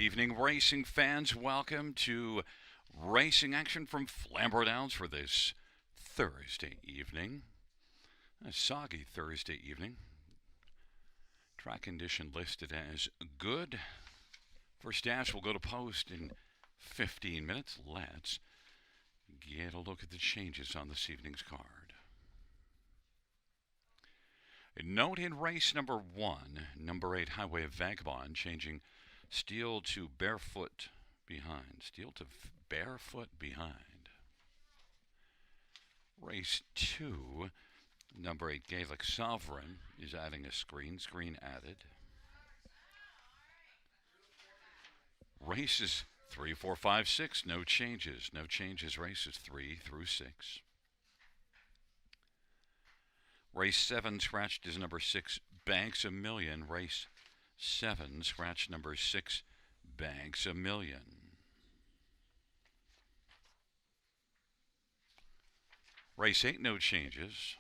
evening, racing fans. Welcome to racing action from Flamboro Downs for this Thursday evening. A soggy Thursday evening. Track condition listed as good. First dash will go to post in 15 minutes. Let's get a look at the changes on this evening's card. Note in race number 1, number 8, Highway of Vagabond, changing Steel to Barefoot behind. Steel to Barefoot behind. Race 2, number 8, Gaelic Sovereign, is adding a screen. Screen added. Races 3, 4, 5, 6, no changes. No changes, races 3 through 6. Race 7, scratched is number 6, Banks a Million. Race 7, scratch number 6, Banks a Million. Race 8, no changes.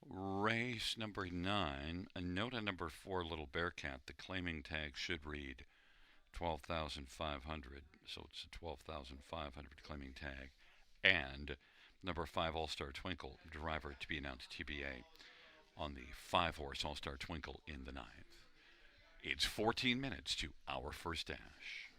Race number 9, a note on number 4, Little Bearcat. The claiming tag should read 12,500, so it's a 12,500 claiming tag. And number 5, All-Star Twinkle, driver to be announced TBA on the 5-horse All-Star Twinkle in the 9th. It's 14 minutes to our first dash.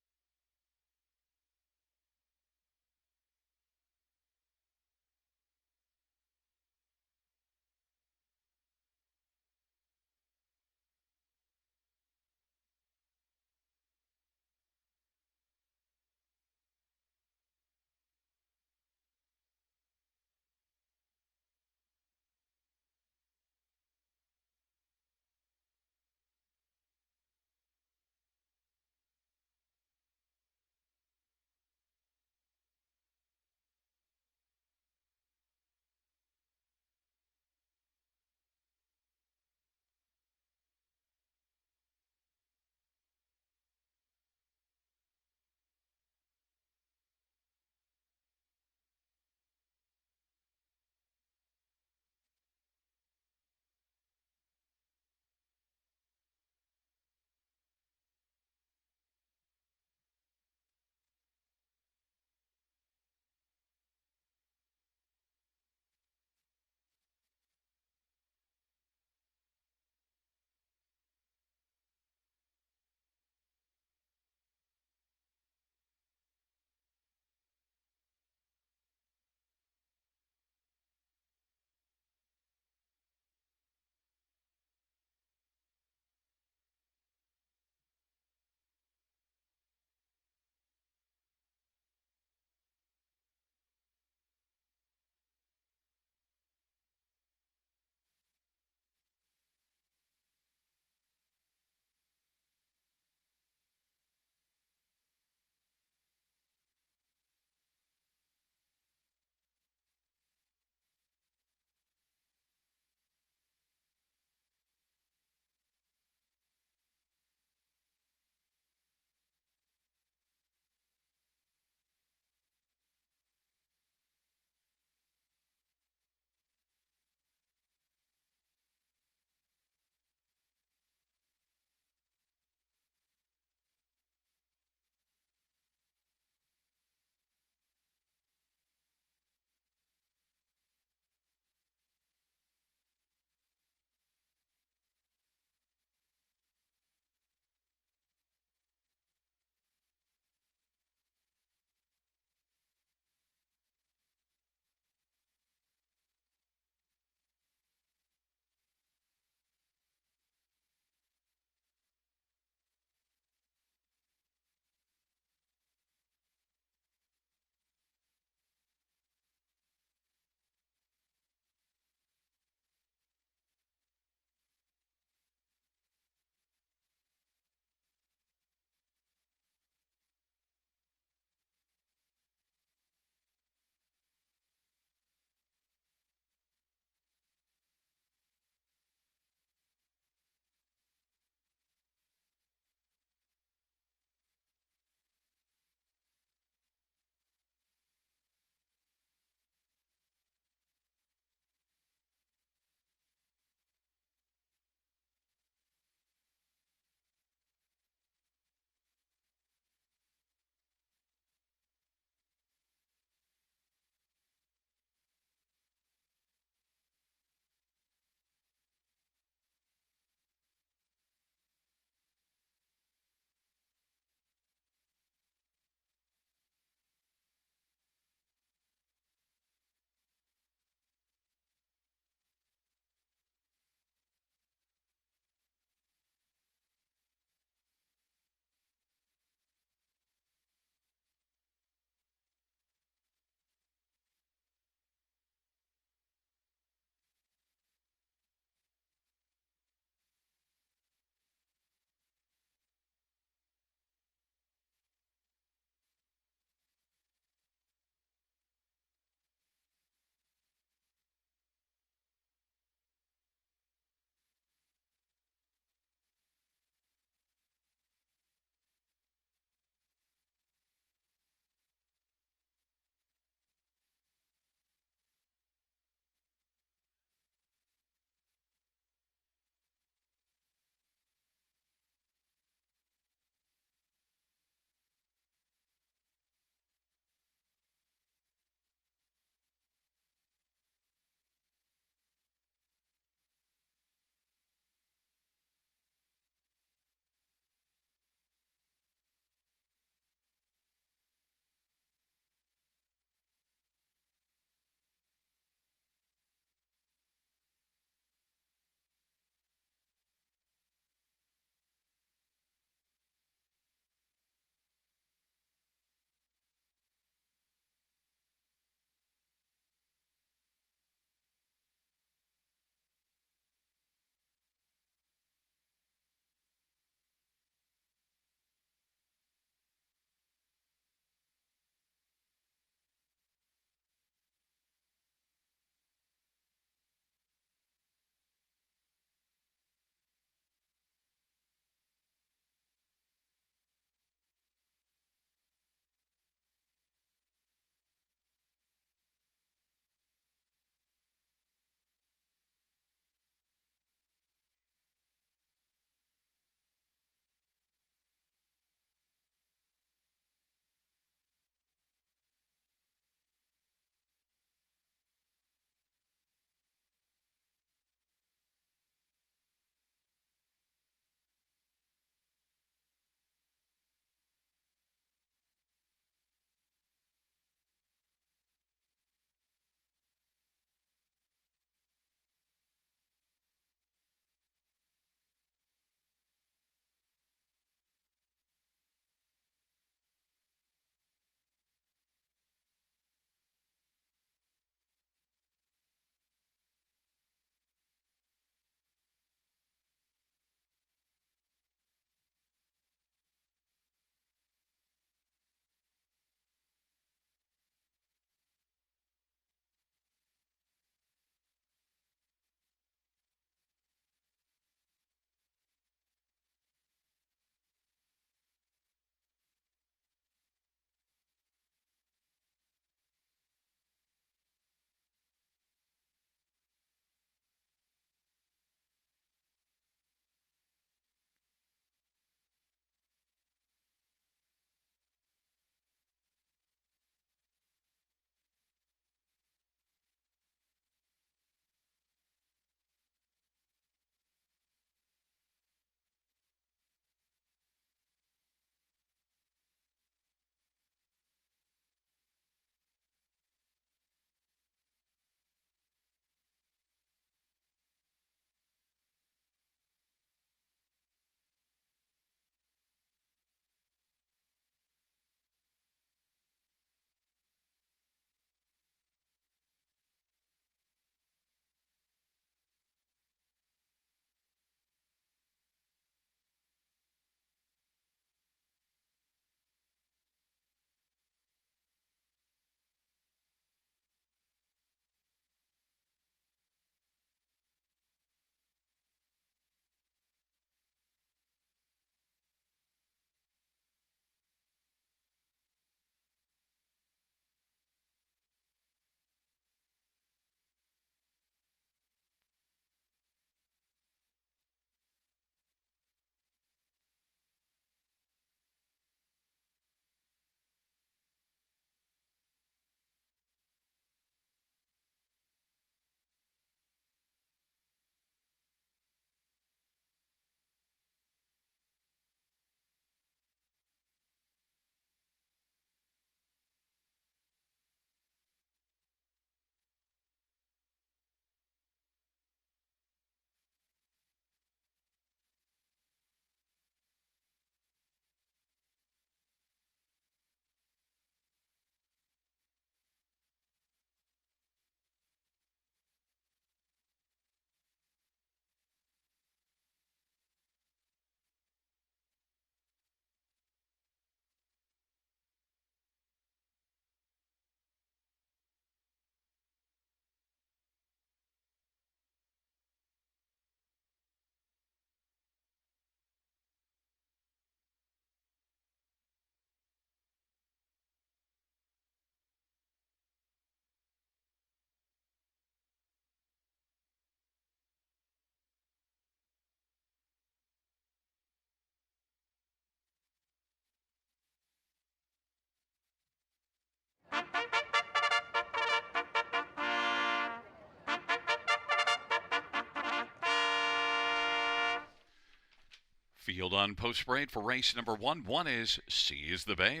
Field on post parade for race number one. One is Seize the Bay.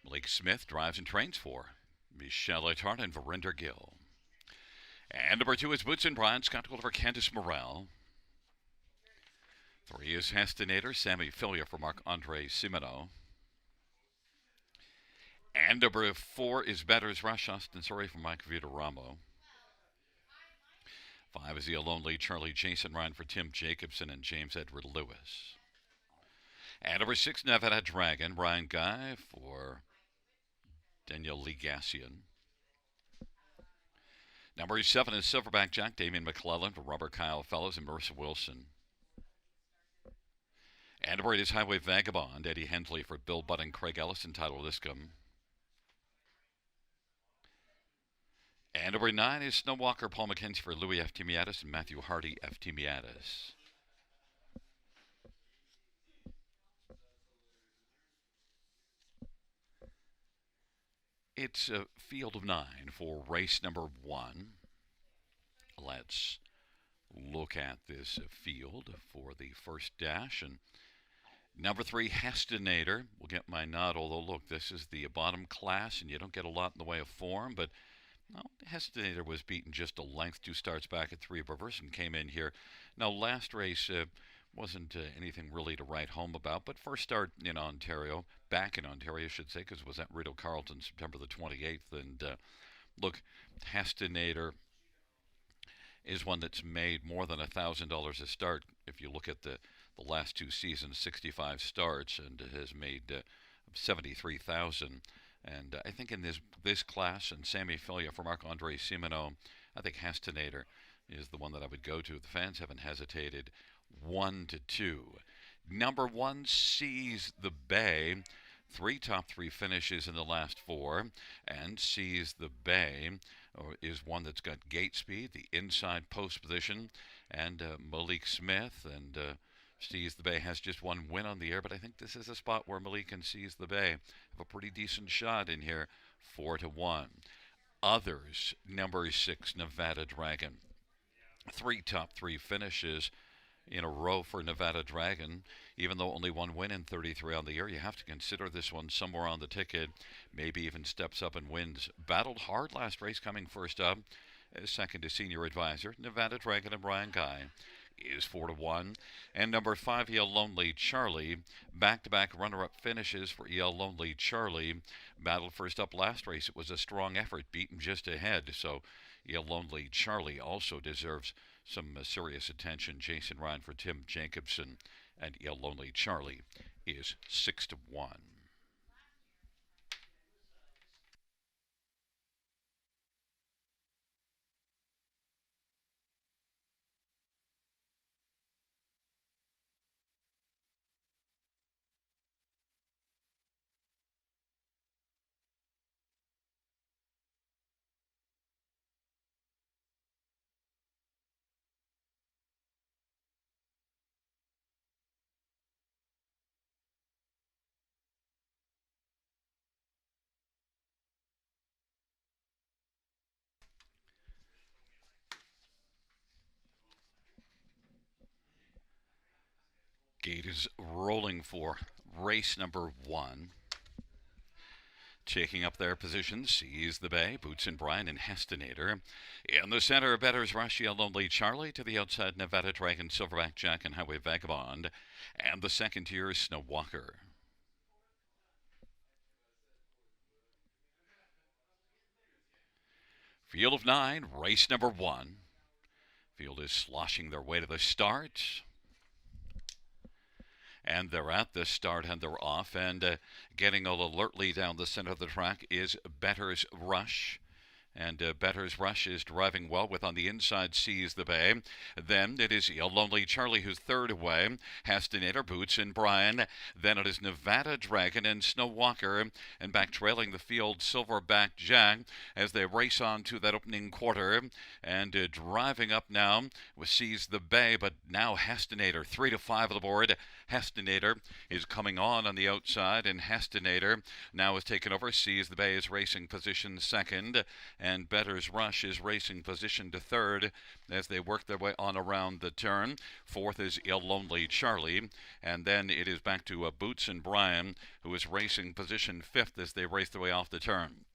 Blake Smith drives and trains for Michelle Etard and Verinder Gill. And number two is Boots and Brian, Scott Oliver, Candice Morrell. Three is Hastinator, Sammy Filia for Marc-Andre Simino. And number four is Better's Rush, Austin Surrey for Mike Vitoramo. Five is the Lonely Charlie Jason Ryan for Tim Jacobson and James Edward Lewis. And number six, Nevada Dragon, Ryan Guy for Daniel Legassian. Number seven is Silverback Jack, Damian McClellan for Robert Kyle Fellows and Marissa Wilson. And number eight is Highway Vagabond, Eddie Hensley for Bill Budd and Craig Ellis and Tyler Liscombe. And number nine is Snowwalker, Paul McKenzie for Louis F. Timiatis and Matthew Hardy F. Timiatis. It's a field of nine for race number one. Let's look at this field for the first dash. And number three, Hastinator, will get my nod, although look, this is the bottom class and you don't get a lot in the way of form, but no, Hastinator was beaten just a length, 2 starts back at 3 Reverse and came in here. Now, last race wasn't anything really to write home about, but first start in Ontario, back in Ontario, I should say, because it was at Rideau Carleton September the 28th. And look, Hastinator is one that's made more than $1,000 a start. If you look at the last 2 seasons, 65 starts, and has made $73,000. And I think in this class, and Sammy Filia for Marc-Andre Simino, I think Hastinator is the one that I would go to. The fans haven't hesitated. 1-2. Number one, Seize the Bay. 3 top 3 finishes in the last 4. And Seize the Bay is one that's got gate speed, the inside post position, and Malik Smith. And Seize the Bay has just 1 win on the air, but I think this is a spot where Malik and Seize the Bay have a pretty decent shot in here, 4-1. Others, number 6, Nevada Dragon. 3 top 3 finishes in a row for Nevada Dragon. Even though only 1 win in 33 on the year, you have to consider this one somewhere on the ticket. Maybe even steps up and wins. Battled hard last race, coming first up. Second to senior advisor, Nevada Dragon and Brian Guy, is 4-1. And number 5, EL Lonely Charlie. Back-to-back runner-up finishes for EL Lonely Charlie. Battled first up last race. It was a strong effort, beaten just ahead. So EL Lonely Charlie also deserves some serious attention. Jason Ryan for Tim Jacobson, and EL Lonely Charlie is 6-1. Gate is rolling for race number 1. Taking up their positions, Seize the Bay, Boots and Brian, and Hastinator. In the center, Better's Rush, EL Lonely Charlie. To the outside, Nevada Dragon, Silverback Jack, and Highway Vagabond. And the second tier is Snowwalker. Field of 9, race number 1. Field is sloshing their way to the start. And they're at the start and they're off. And getting all alertly down the center of the track is Better's Rush. And Better's Rush is driving well with on the inside Seize the Bay. Then it is EL Lonely Charlie who's third away. Hastinator, Boots and Brian. Then it is Nevada Dragon and Snowwalker. And back trailing the field, Silverback Jack as they race on to that opening quarter. And driving up now with Seize the Bay, but now Hastinator, 3-5 on the board. Hastinator is coming on the outside, and Hastinator now has taken over. Seize the Bay is racing position second. and Better's Rush is racing position to third as they work their way on around the turn. Fourth is Il Lonely Charlie, and then it is back to Boots and Brian, who is racing position fifth as they race their way off the turn.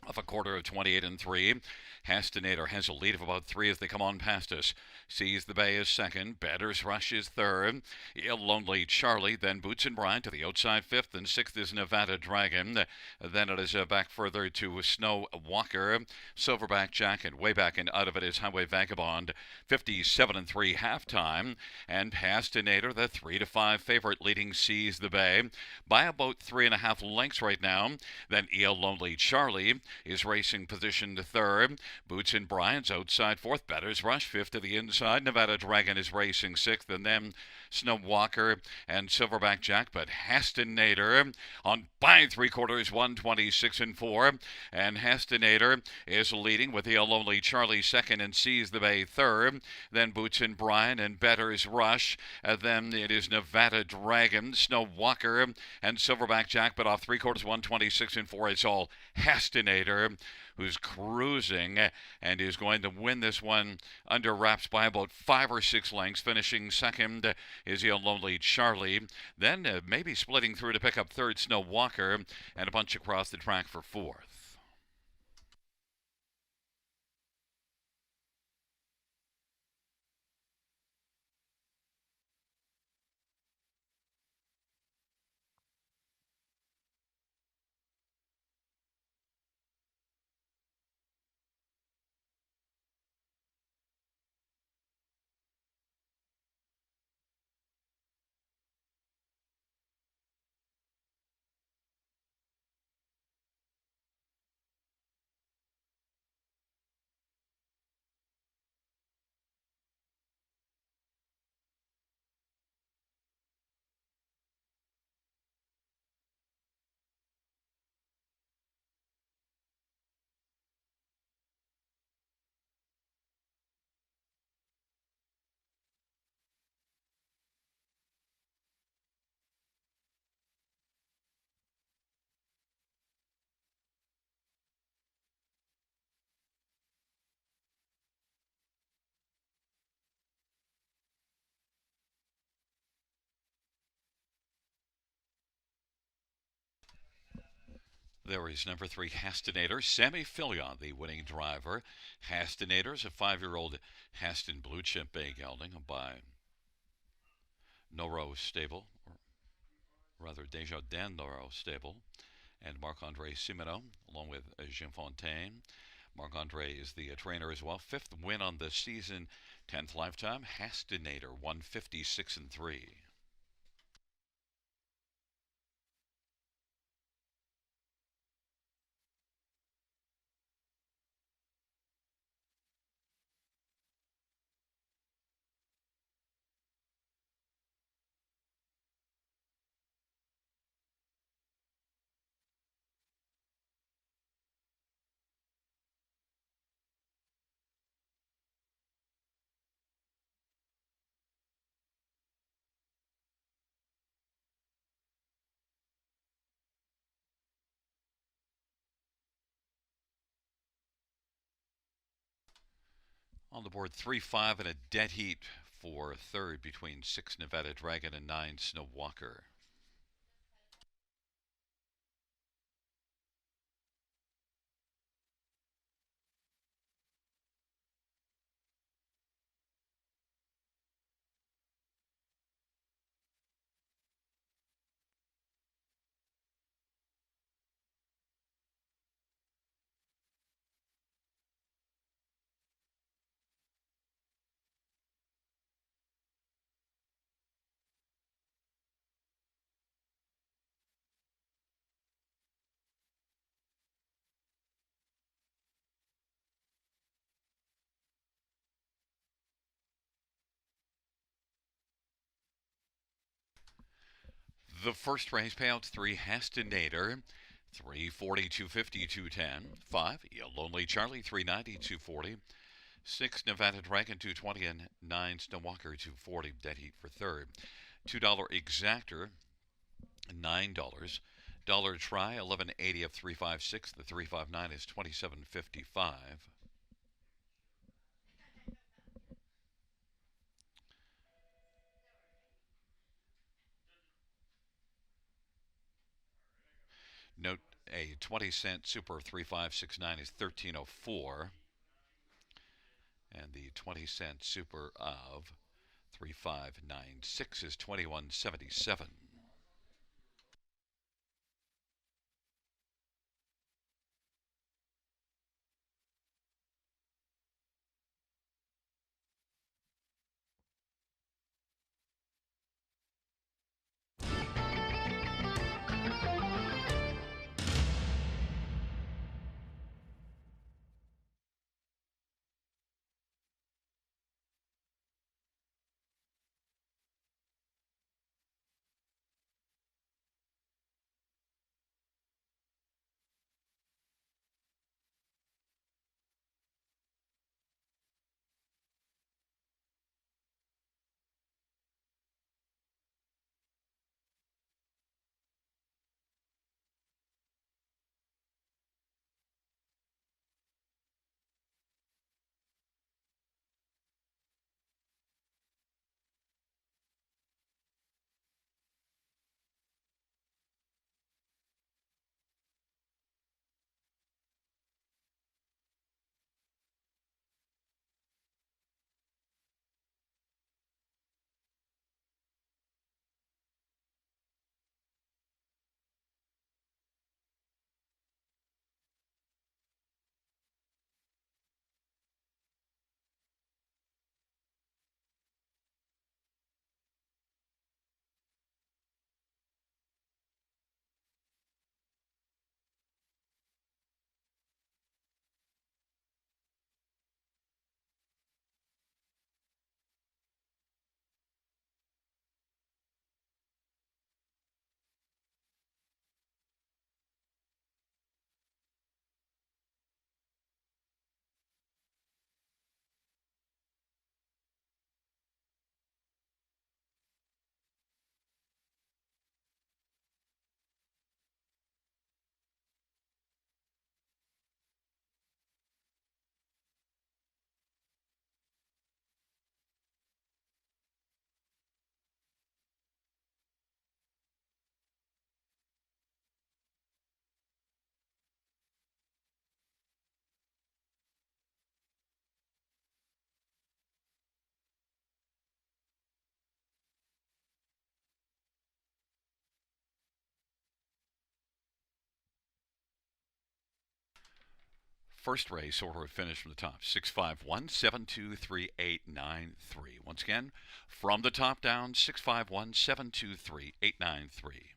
Off a quarter of 28 and 3. Hastinator has a lead of about 3 as they come on past us. Sees the Bay is second. Better's Rush is third. Il Lonely Charlie, then Boots and Brian to the outside fifth, and sixth is Nevada Dragon. Then it is back further to Snow Walker, Silverback Jack, and way back and out of it is Highway Vagabond. 57 and 3 halftime, and Hastinator, the 3-5 favorite, leading Sees the Bay by about 3.5 lengths right now. Then Il Lonely Charlie is racing position to third. Boots and Brian's outside fourth. Better's Rush fifth to the inside. Nevada Dragon is racing sixth, and then Snow Walker and Silverback Jack, but Hastinator on by 3/4, 126 and 4, and Hastinator is leading with the Lonely Charlie second and Sees the Bay third. Then Boots and Brian and Better's Rush. Then it is Nevada Dragon, Snow Walker, and Silverback Jack, but off 3/4, 126 and 4. It's all Hastinator who's cruising and is going to win this one under wraps by about 5 or 6 lengths. Finishing second is the Lonely Charlie. Then maybe splitting through to pick up third, Snow Walker, and a bunch across the track for fourth. There is number 3, Hastinator. Sammy Filion, the winning driver. Hastinator is a 5-year-old Haston Blue Chip Bay gelding by Noro Stable, or rather Desjardins Noro Stable, and Marc-Andre Simino, along with Jean Fontaine. Marc-Andre is the trainer as well. 5th win on the season, 10th lifetime. Hastinator, 156 and 3. On the board, 3-5 and a dead heat for third between 6 Nevada Dragon and 9 Snow Walker. The first race payouts: 3 Hastinator, 340, 250, 210. 5 Lonely Charlie, 390, 240. 6 Nevada Dragon, 220, and 9 Snow Walker, 240. Dead heat for third. $2 exactor, $9. Dollar try 1180 of 356. The 359 is 27.55. Note a 20-cent Super 3569 is 1304, and the 20-cent Super of 3596 is 2177. First race order of finish from the top 651 723 893. Once again, from the top down 651 723 893.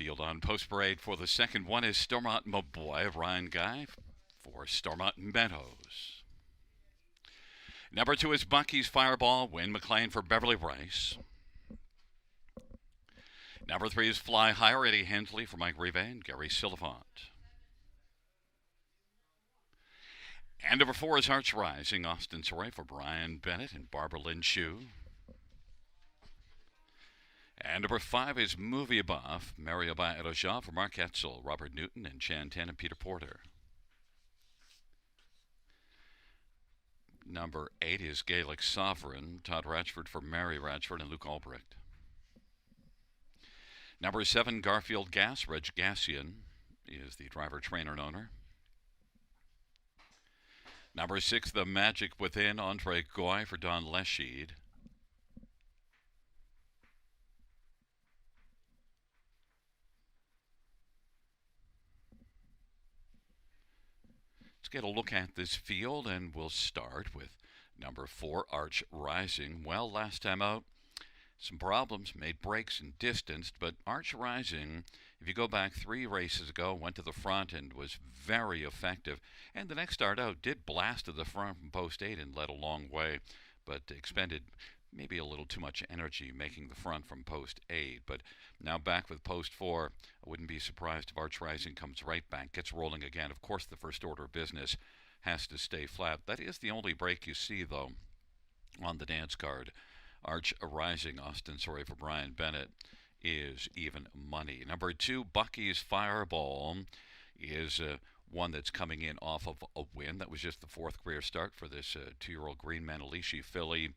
Field on post parade for the second one is Stormont Maboy, Ryan Guy for Stormont Meadows. Number 2 is Bucky's Fireball, Wayne McLean for Beverly Rice. Number 3 is Fly Higher, Eddie Hensley for Mike Rive and Gary Silifant. And number 4 is Arch Rising, Austin Soray for Brian Bennett and Barbara Lynn Shue. And number 5 is Movie Buff, Mario Baeroja for Mark Etzel, Robert Newton, and Chantan and Peter Porter. Number 8 is Gaelic Sovereign, Todd Ratchford for Mary Ratchford and Luke Albrecht. Number 7, Garfield Gas, Reg Gassian is the driver, trainer, and owner. Number 6, The Magic Within, Andre Goy for Don Leschied. Let's get a look at this field, and we'll start with number 4, Arch Rising. Well, last time out, some problems, made breaks and distanced, but Arch Rising, if you go back 3 races ago, went to the front and was very effective. And the next start out did blast to the front from post 8 and led a long way, but expended maybe a little too much energy making the front from post 8. But now back with post 4, I wouldn't be surprised if Arch Rising comes right back, gets rolling again. Of course, the first order of business has to stay flat. That is the only break you see, though, on the dance card. Arch Rising, Austin Soray for Brian Bennett, is even money. Number 2, Bucky's Fireball, is one that's coming in off of a win. That was just the 4th career start for this 2-year-old Green Manalishi filly.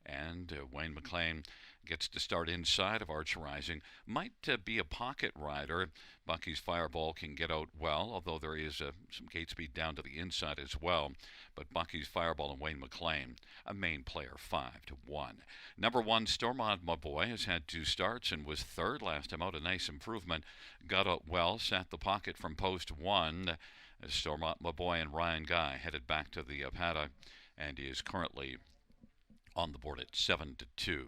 And Wayne McLean gets to start inside of Arch Rising. Might be a pocket rider. Bucky's Fireball can get out well, although there is some gate speed down to the inside as well. But Bucky's Fireball and Wayne McLean, a main player, 5-1. Number 1, Stormont Maboy, has had 2 starts and was 3rd last time out. A nice improvement. Got out well, sat the pocket from post 1. Stormont Maboy and Ryan Guy headed back to the paddock and is currently on the board at 7-2.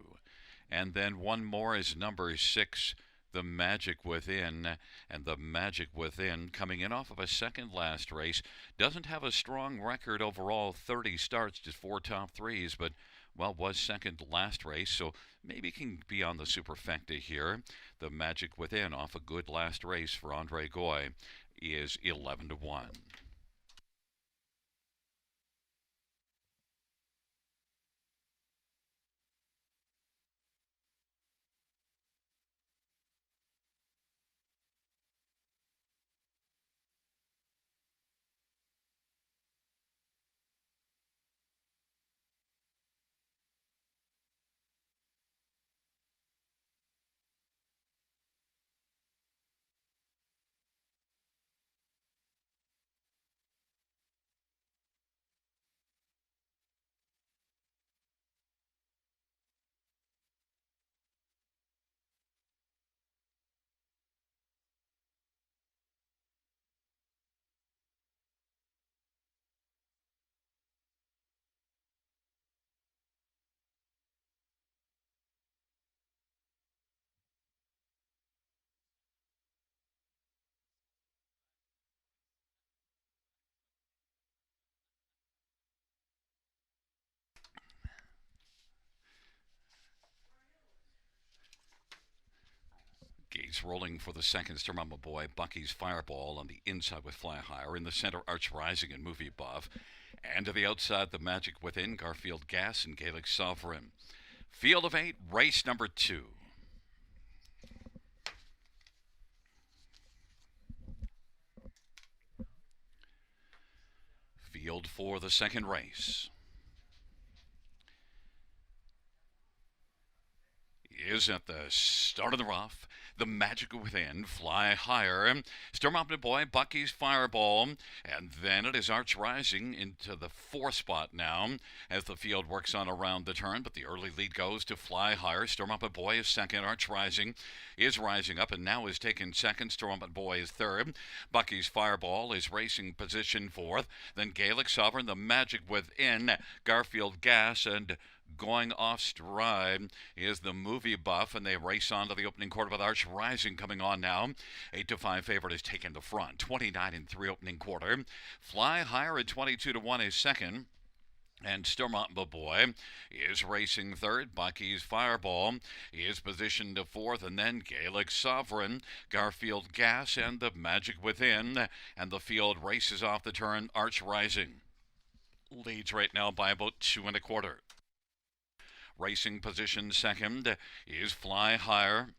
And then one more is number 6, The Magic Within. And The Magic Within, coming in off of a second last race, doesn't have a strong record overall, 30 starts, just 4 top 3s, but, well, was second last race, so maybe can be on the superfecta here. The Magic Within, off a good last race for Andre Goy, is 11-1. Gates rolling for the second, Stormont Maboy. Bucky's Fireball on the inside with Fly Higher. In the center, Arch Rising and Movie Buff. And to the outside, The Magic Within, Garfield Gas, and Gaelic Sovereign. Field of 8, race number 2. Field for the second race is at the start of the rough. The Magic Within, Fly Higher, Stormont Maboy, Bucky's Fireball, and then it is Arch Rising into the 4th spot now as the field works on around the turn, but the early lead goes to Fly Higher. Stormont Maboy is second. Arch Rising is rising up and now is taken second. Stormont Maboy is third. Bucky's Fireball is racing position 4th. Then Gaelic Sovereign, The Magic Within, Garfield Gas, and Going off stride is the movie buff, and they race on to the opening quarter with Arch Rising coming on now. 8-5 favorite is taking the front. 29-3 opening quarter. Fly Higher at 22-1 is second. And Stormont Boy is racing third. Bucky's Fireball is positioned to fourth. And then Gaelic Sovereign, Garfield Gas, and the Magic Within. And the field races off the turn. Arch Rising leads right now by about 2 1/4. Racing position second is Fly Higher.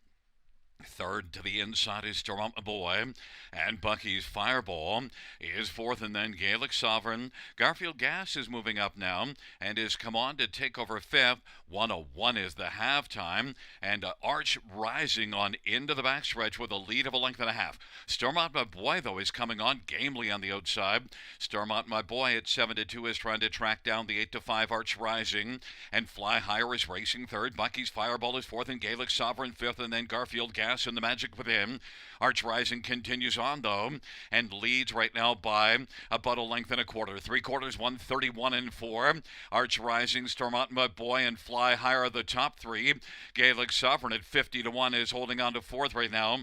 Third to the inside is Storm Boy, and Bucky's Fireball is fourth, and then Gaelic Sovereign. Garfield Gas is moving up now and is come on to take over fifth. 101 is the halftime, and Arch Rising on into the backstretch with a lead of a length and a half. Stormont My Boy, though, is coming on gamely on the outside. Stormont My Boy at 7-2 is trying to track down the 8-5 Arch Rising, and Fly Higher is racing third. Bucky's Fireball is fourth, and Gaelic Sovereign fifth, and then Garfield Gas and the Magic Within. Arch Rising continues on, though, and leads right now by about a length and a quarter. 3/4, 131-4. Arch Rising, Stormont My Boy, and Fly Higher are the top three. Gaelic Sovereign at 50-1 is holding on to fourth right now.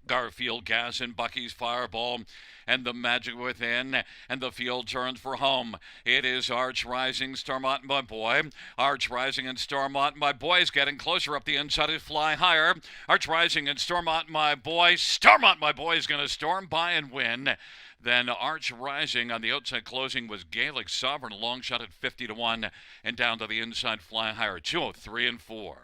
Garfield Gas and Bucky's Fireball and the Magic Within, and the field turns for home. It is Arch Rising, Stormont My Boy. Arch Rising and Stormont My Boy is getting closer up the inside is Fly Higher. Arch Rising and Stormont My Boy. Stormont My Boy is going to storm by and win. Then Arch Rising on the outside closing was Gaelic Sovereign, a long shot at 50-1, and down to the inside Fly Higher, 203-4.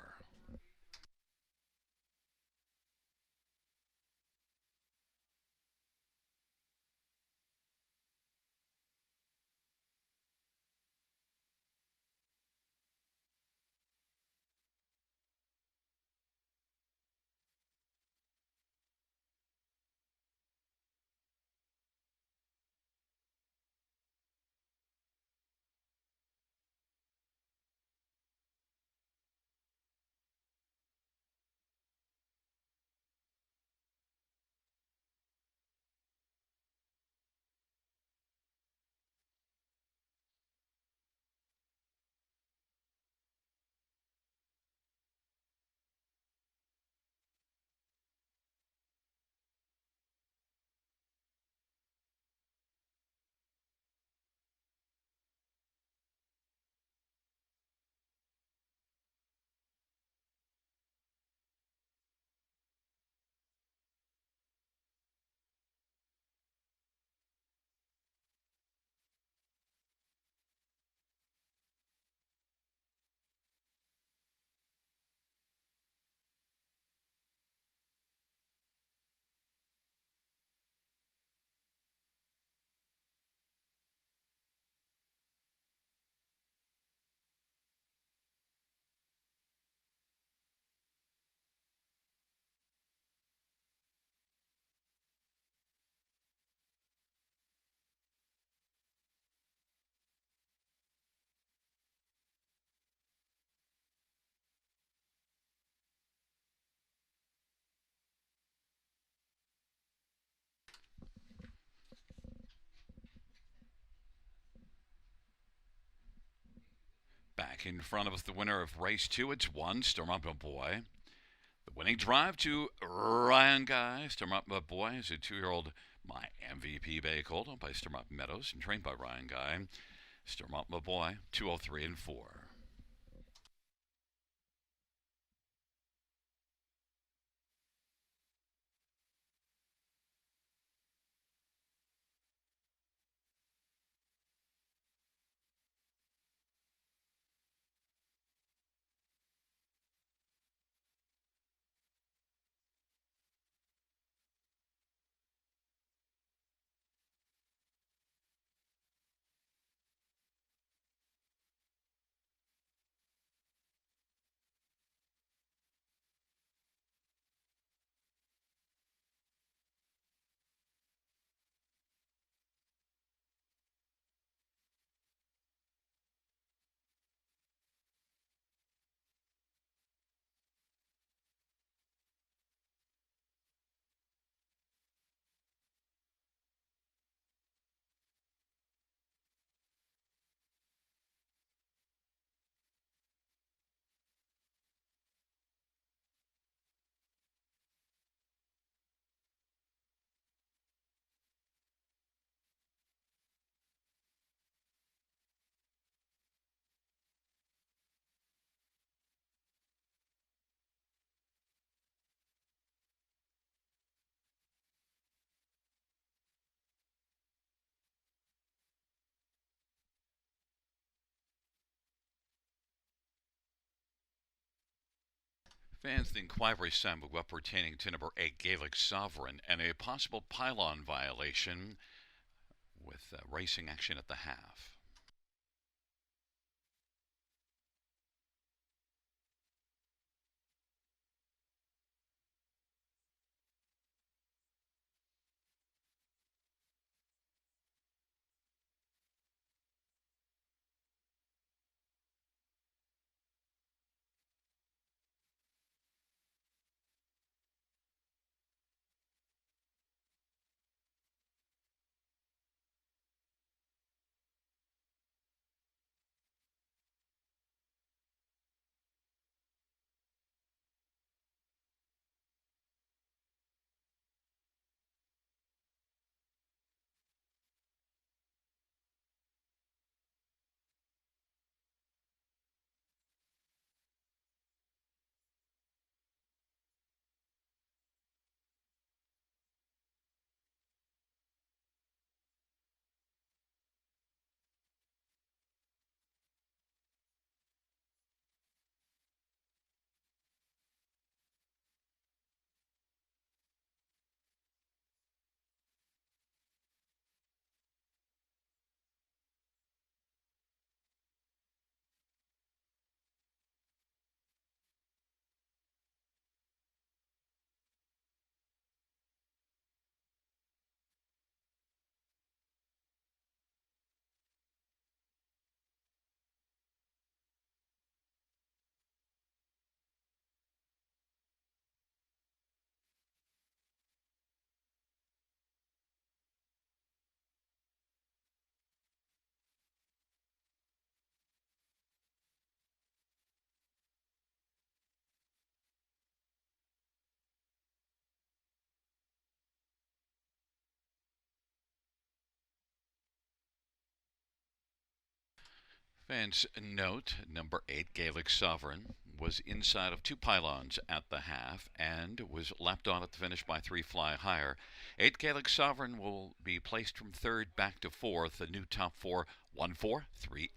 Back in front of us, the winner of race two. It's one, Stormont My Boy. The winning drive to Ryan Guy. Stormont My Boy is a 2-year-old My MVP bay colt owned by Stormont Meadows and trained by Ryan Guy. Stormont My Boy, 203-4. Fans, the inquiry Samuel pertaining to number 8 Gaelic Sovereign and a possible pylon violation with racing action at the half. Fans, note number 8 Gaelic Sovereign was inside of two pylons at the half and was lapped on at the finish by 3 Fly Higher. 8 Gaelic Sovereign will be placed from third back to fourth. The new top four 1-4-3-8.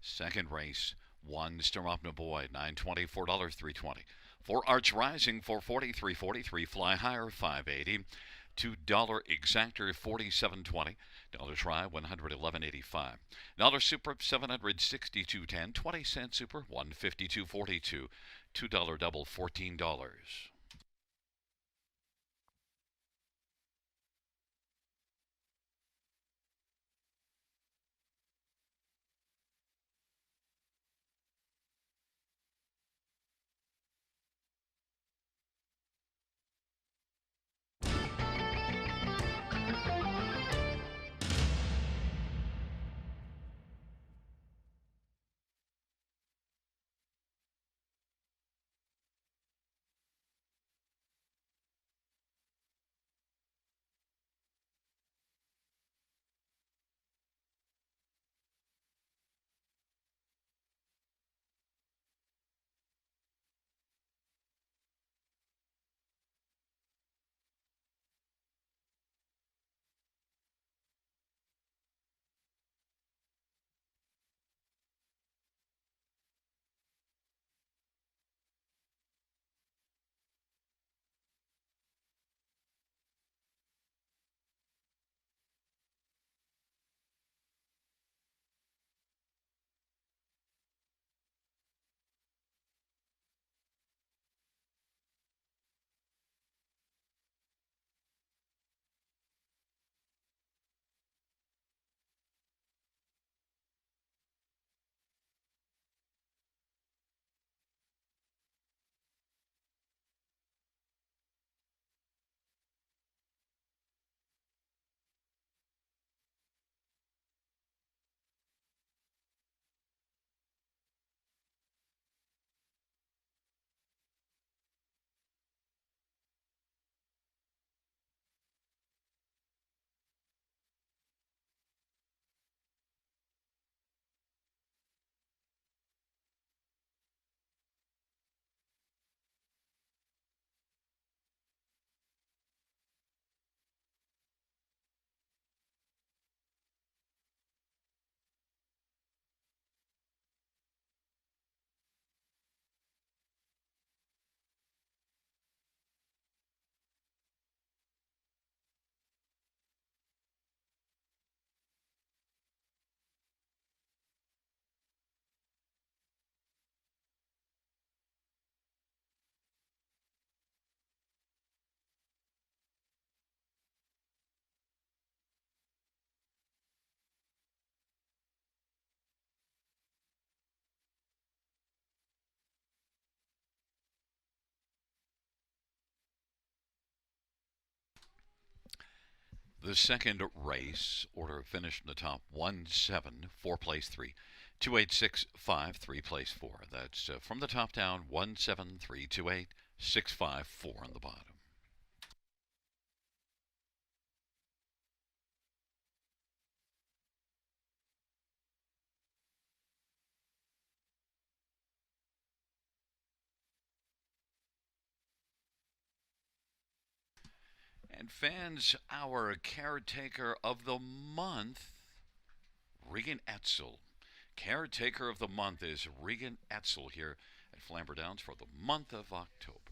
Second race, 1 Staropna Boy, $9.20, $4, $3.20. 4 Arch Rising, $4.40, $3.43. Fly Higher, $5.80. $2 Exactor, $47.20. Dollar Try, $111.85. Dollar Super, $762.10. 20-cent Super, $152.42. $2 Double, $14. The second race, order finished in the top 1 7, 4 place 3. 28653 place 4. That's from the top down 17328 654 on the bottom. And fans, our caretaker of the month, Regan Etzel. Caretaker of the month is Regan Etzel here at Flamboro Downs for the month of October.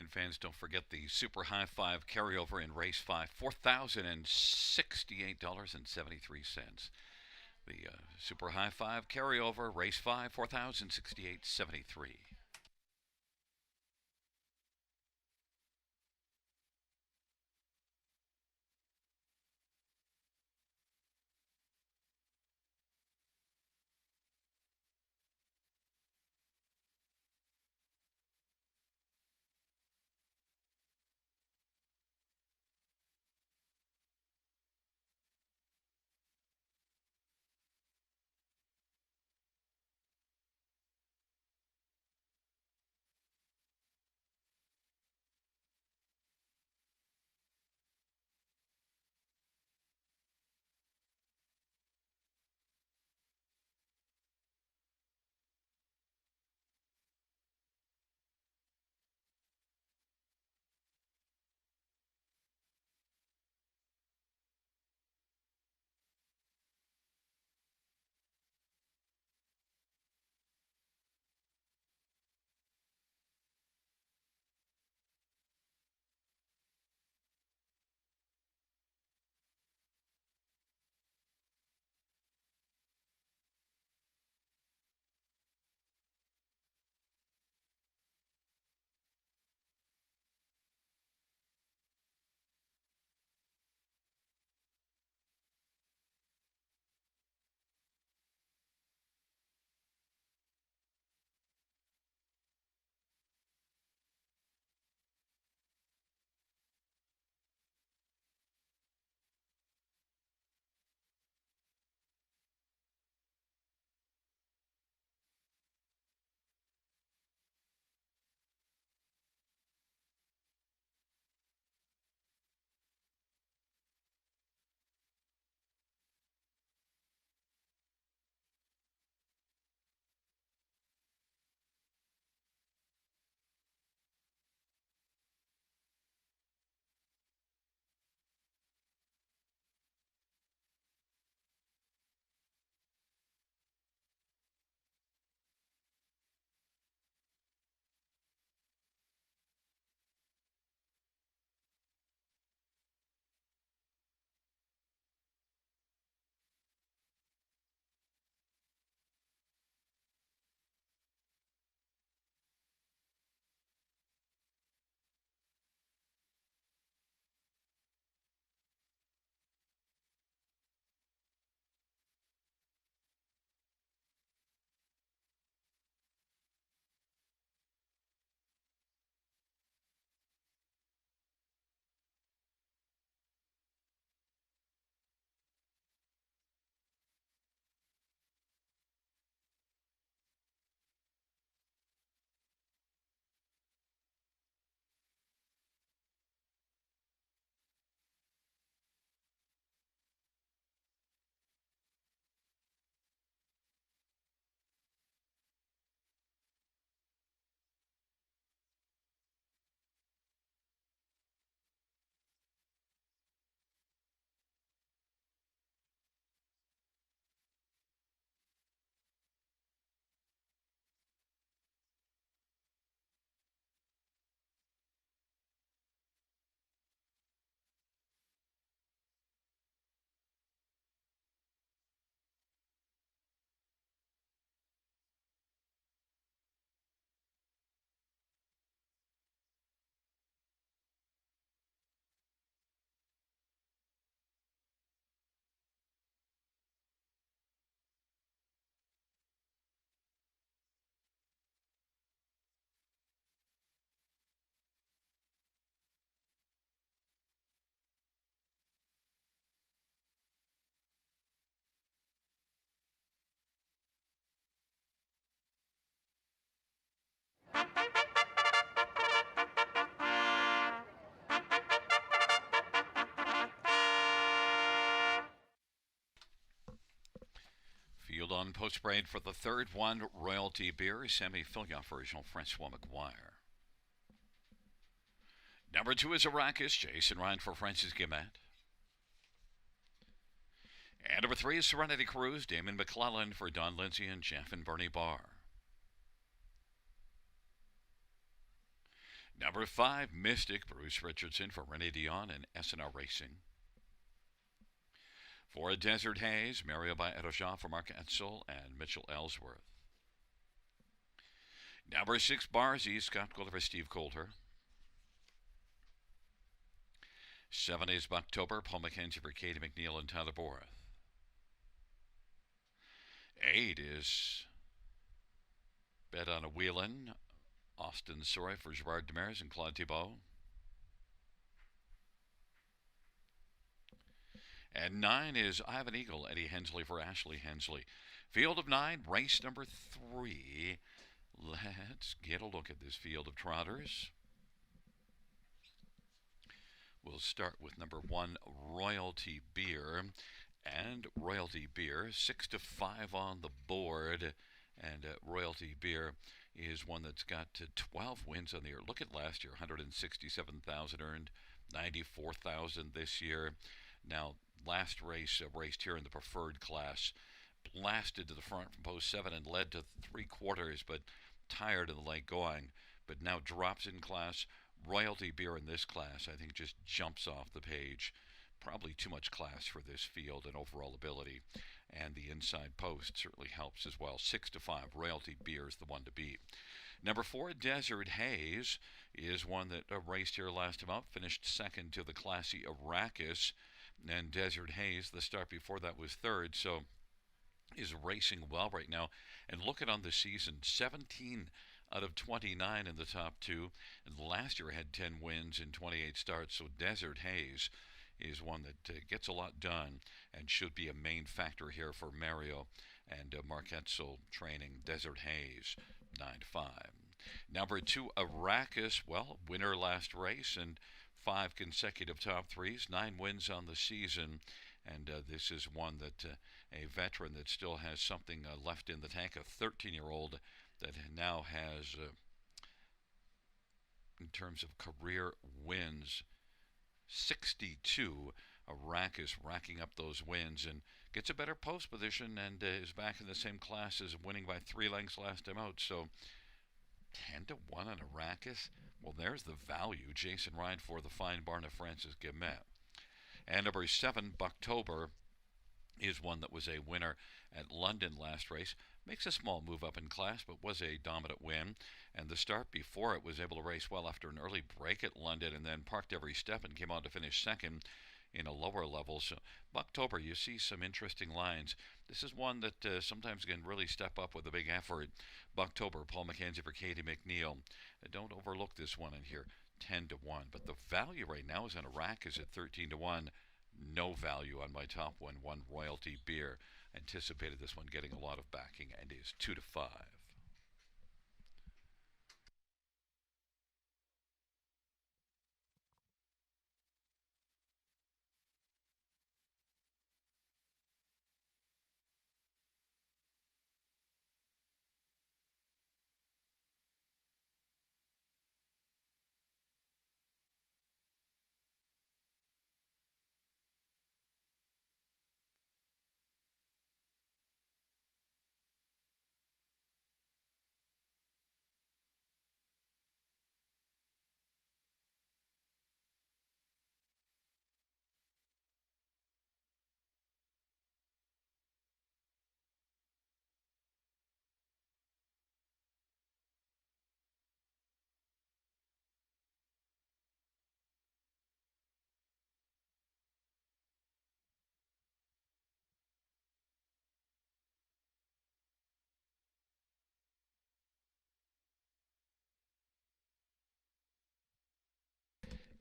And fans, don't forget the Super High Five carryover in Race 5, $4,068.73. The Super High Five carryover, Race 5, $4,068.73. on post parade for the third one, Royalty Beer, Semi Filiaf Original Francois McGuire. Number 2 is Arrakis, Jason Ryan for Francis Guillemette. And number 3 is Serenity Cruise, Damon McClellan for Don Lindsay and Jeff and Bernie Barr. Number 5, Mystic, Bruce Richardson for Renee Dion and SNR Racing. For Desert Haze, Mario by Edoja for Mark Etzel and Mitchell Ellsworth. Number 6, Barzy, Scott Coulter for Steve Coulter. 7 is Bucktober, Paul McKenzie for Katie McNeil and Tyler Borth. 8 is Bet on a Wheelin', Austin Soy for Gerard Demers and Claude Thibault. And 9 is I Have an Eagle, Eddie Hensley for Ashley Hensley. Field of 9, race number 3. Let's get a look at this field of trotters. We'll start with number 1, Royalty Beer. And Royalty Beer, 6 to 5 on the board. And Royalty Beer is one that's got 12 wins on the year. Look at last year, 167,000 earned, 94,000 this year. Now, last race raced here in the preferred class, blasted to the front from post 7 and led to 3/4, but tired of the late going. But now drops in class. Royalty Beer in this class, I think, just jumps off the page. Probably too much class for this field and overall ability. And the inside post certainly helps as well. 6 to 5, Royalty Beer is the one to beat. Number 4, Desert Haze, is one that raced here last time out, finished second to the classy Arrakis. And Desert Haze, the start before that was third, so is racing well right now. And look at on the season, 17 out of 29 in the top 2. And last year had 10 wins in 28 starts, so Desert Haze is one that gets a lot done and should be a main factor here for Mario and Mark Etzel training. Desert Haze, 9 to 5. Number 2, Arrakis, well, winner last race and 5 consecutive top 3s, 9 wins on the season. And this is one that a veteran that still has something left in the tank, a 13-year-old that now has, in terms of career wins, 62. Arrakis racking up those wins and gets a better post position and is back in the same class as winning by 3 lengths last time out. So 10 to 1 on Arrakis. Well, there's the value. Jason Ryan for the Fine Barn of Francis Guillemette. And number 7, Bucktober, is one that was a winner at London last race. Makes a small move up in class, but was a dominant win. And the start before it was able to race well after an early break at London and then parked every step and came on to finish second in a lower level. So Bucktober, you see some interesting lines. This is one that sometimes can really step up with a big effort. Bucktober, Paul McKenzie for Katie McNeil. Don't overlook this one in here, 10 to 1. But the value right now is on Arrakis at 13 to 1. No value on my top one, Royalty Beer. Anticipated this one getting a lot of backing and is 2 to 5.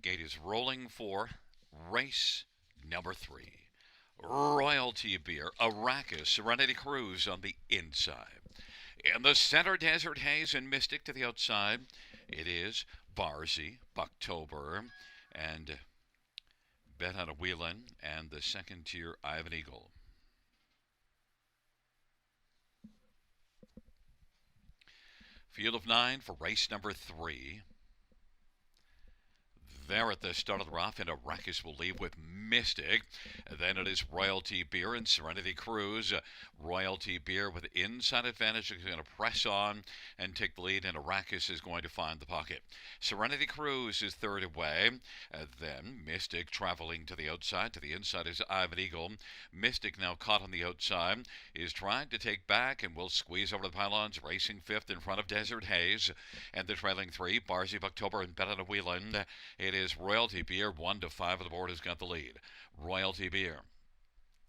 Gate is rolling for race number 3. Royalty Beer, Arrakis, Serenity Cruise on the inside. In the center, Desert Haze and Mystic to the outside. It is Barzy, Bucktober, and Bet on a Wheelin', and the second tier, I Have an Eagle. Field of 9 for race number 3. There at the start of the rough, and Arrakis will leave with Mystic. Then it is Royalty Beer and Serenity Cruise. Royalty Beer with inside advantage is going to press on and take the lead, and Arrakis is going to find the pocket. Serenity Cruise is third away. Then Mystic traveling to the outside. To the inside is Ivan Eagle. Mystic now caught on the outside is trying to take back and will squeeze over the pylons, racing fifth in front of Desert Haze. And the trailing three, Barzy of October and Benetta Whelan. It is Royalty Beer, 1 to 5 of the board, has got the lead. Royalty Beer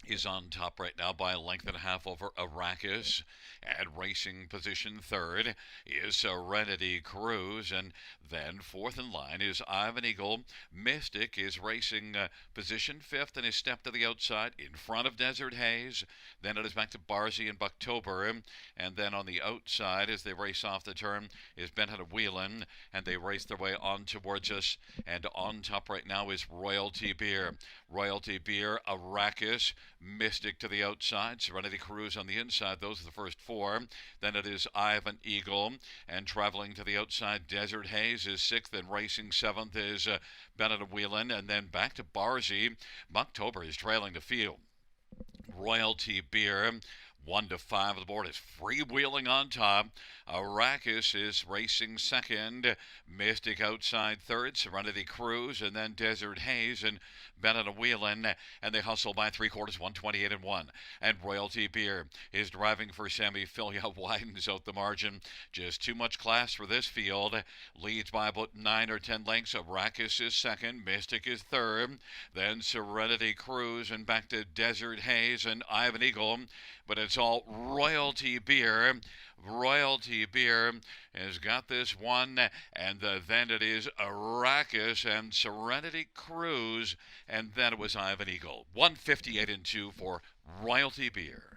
is on top right now by a length and a half over Arrakis. At racing position third is Serenity Cruise, and then fourth in line is Ivan Eagle. Mystic is racing position fifth and is stepped to the outside in front of Desert Haze. Then it is back to Barzy and Bucktober, and then on the outside as they race off the turn is Benham Whelan, and they race their way on towards us, and on top right now is Royalty Beer. Royalty Beer, Arrakis, Mystic to the outside, Serenity Cruise on the inside. Those are the first four. Then it is Ivan Eagle, and traveling to the outside, Desert Haze is sixth, and racing seventh is Benedict Whelan, and then back to Barzy. Bucktober is trailing the field. Royalty Beer, 1 to 5 of the board, is freewheeling on top. Arrakis is racing second. Mystic outside third. Serenity Cruise, and then Desert Haze and Benetta Whelan, and they hustle by 3/4, 128 and 1. And Royalty Beer is driving for Sammy Filia, widens out the margin. Just too much class for this field. Leads by about 9 or 10 lengths. Arrakis is second. Mystic is third. Then Serenity Cruise, and back to Desert Haze and Ivan Eagle. But it's all Royalty Beer. Royalty Beer has got this one, and then it is Arrakis and Serenity Cruise, and then it was Ivan Eagle. 158 and 2 for Royalty Beer.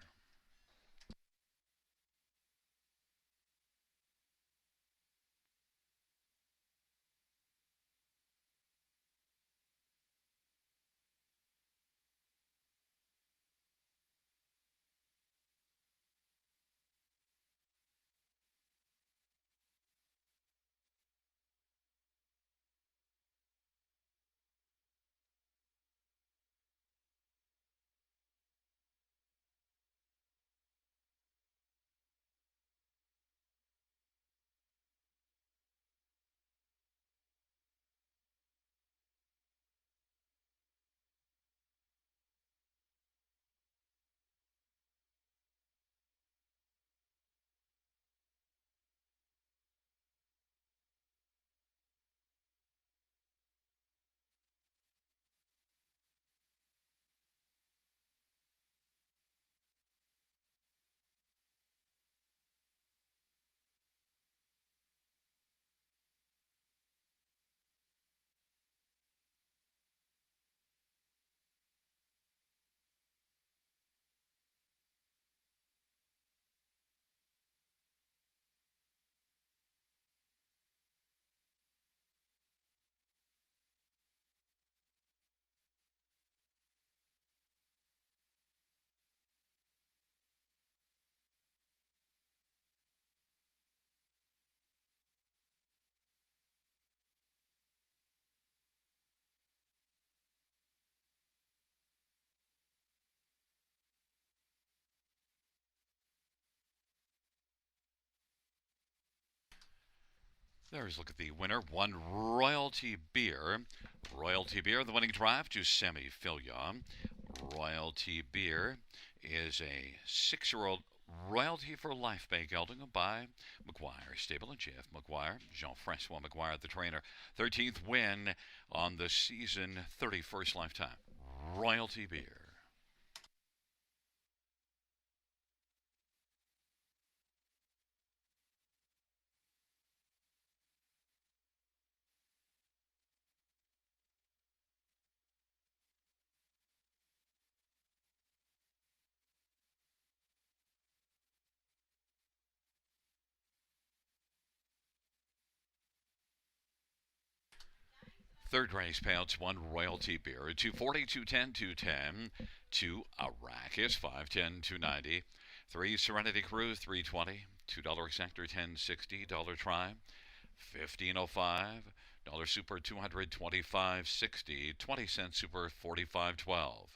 There's a look at the winner. One Royalty Beer. Royalty Beer, the winning drive to Semi Filion. Royalty Beer is a 6-year-old Royalty for Life bay gelding by McGuire Stable and J.F. McGuire. Jean-Francois McGuire, the trainer. 13th win on the season, 31st lifetime. Royalty Beer. Third race payouts, 1 Royalty Beer, 240, 210, 210, 2 Arrakis, 510, 290, 3 Serenity Cruise, 320. $2 Exactor, 1060. Dollar Tri, 1505. Dollar Super, 225.60. 20-cent Super, 45.12.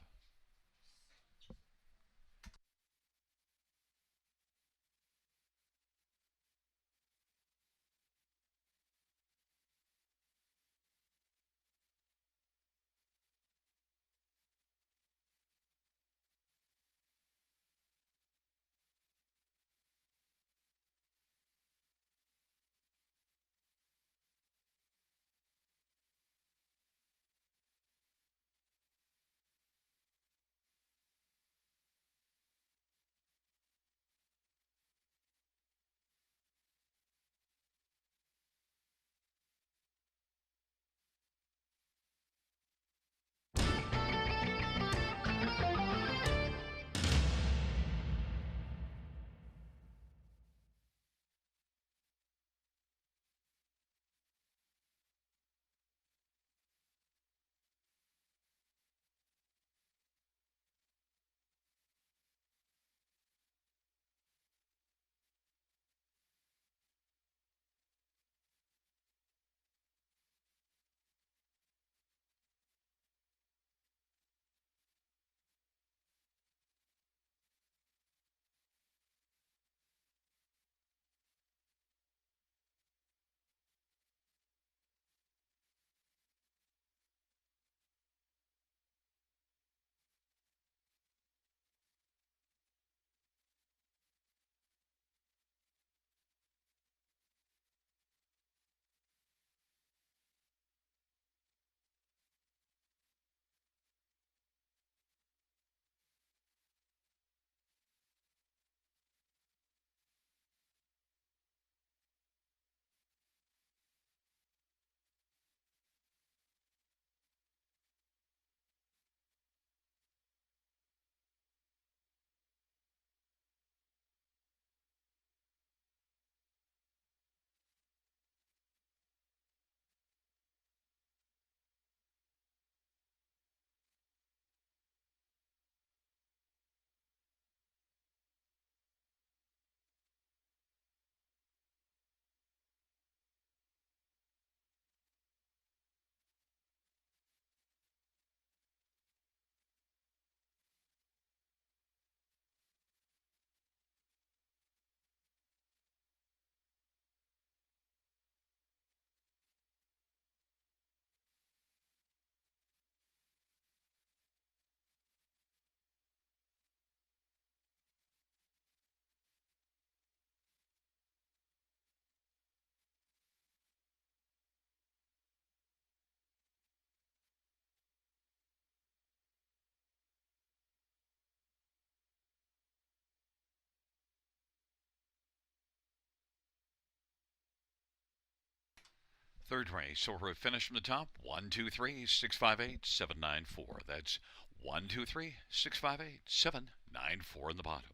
Third race, so we're finished from the top. 1, 2, 3, 6, 5, 8, 7, 9, 4. That's 1, 2, 3, 6, 5, 8, 7, 9, 4 in the bottom.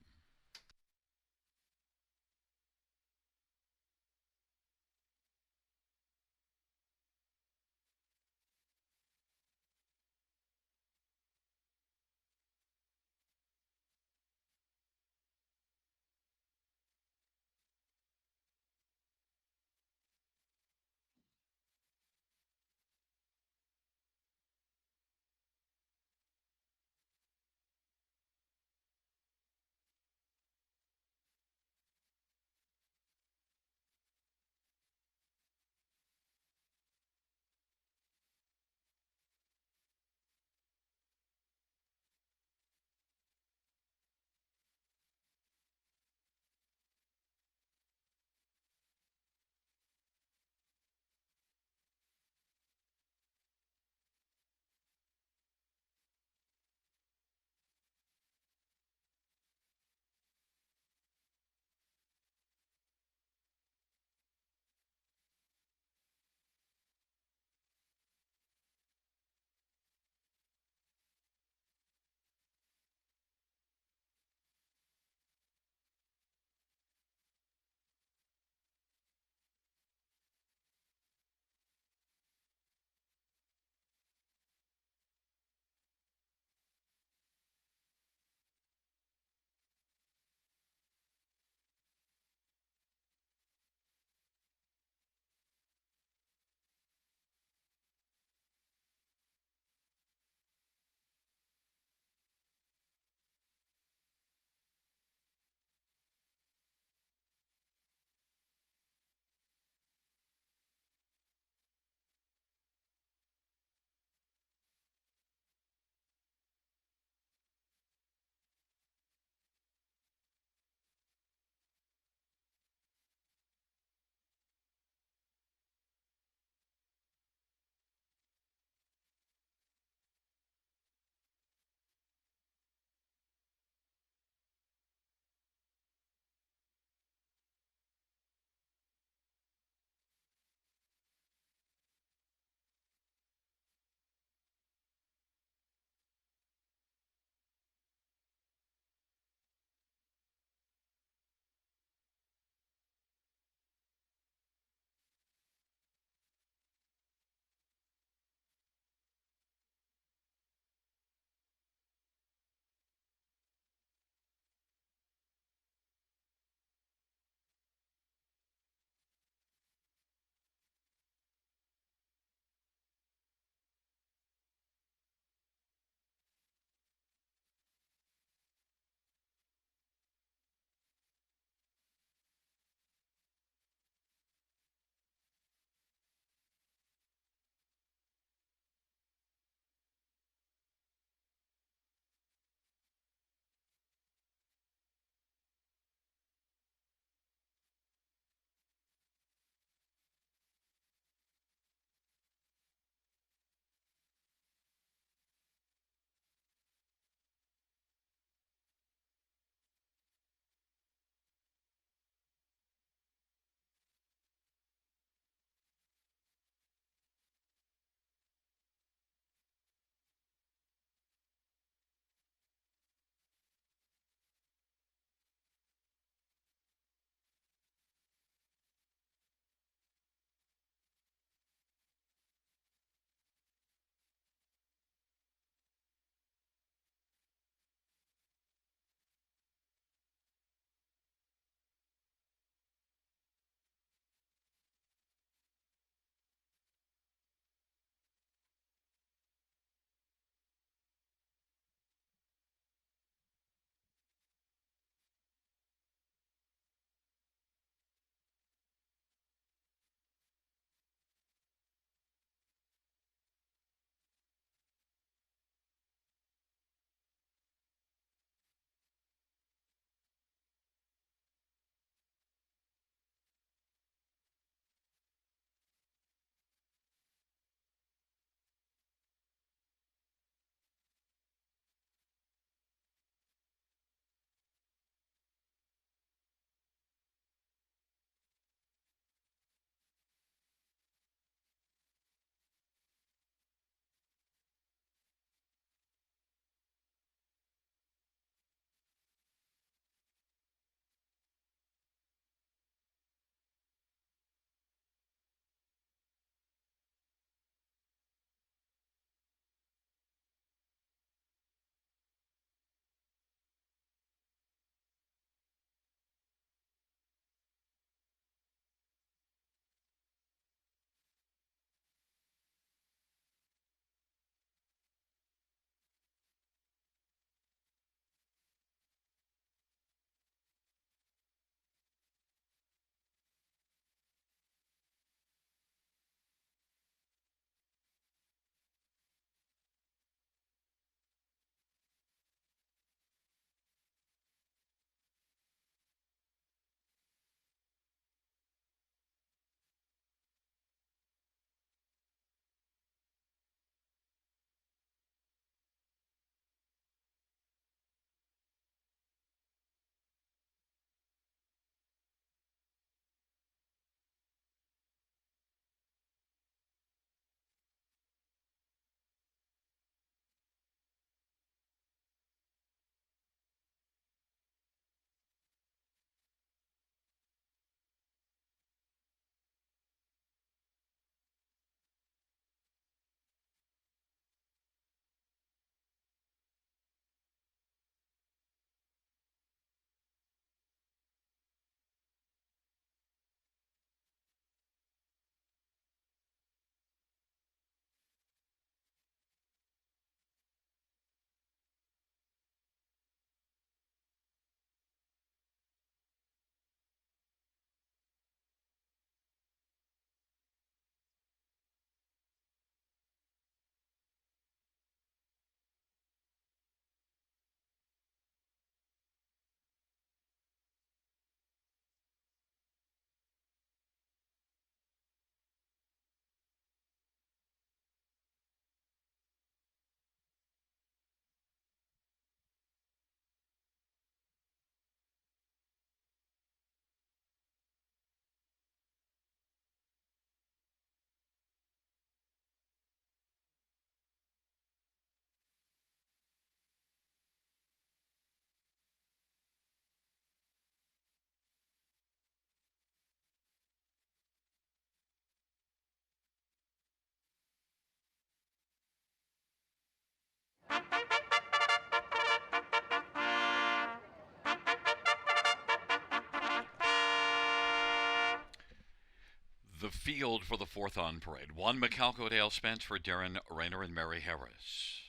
The field for the fourth on parade. 1 McAlco Dale Spence for Darren Rayner and Mary Harris.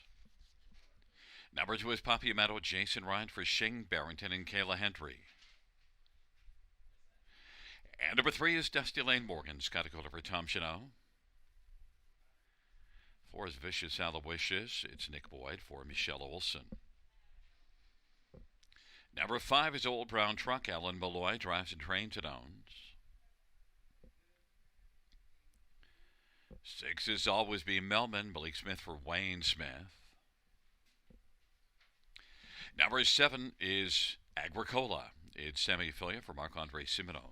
Number 2 is Papiamento Jason Ryan for Shane Barrington and Kayla Hendry. And number 3 is Dusty Lane Morgan, Scott Dakota for Tom Chanel. 4 is Vicious Aloysius. It's Nick Boyd for Michelle Olson. Number 5 is Old Brown Truck. Alan Malloy drives and trains and owns. 6 is Always Be Melman. Malik Smith for Wayne Smith. Number 7 is Agricola. It's Sammy Filia for Marc-Andre Simino.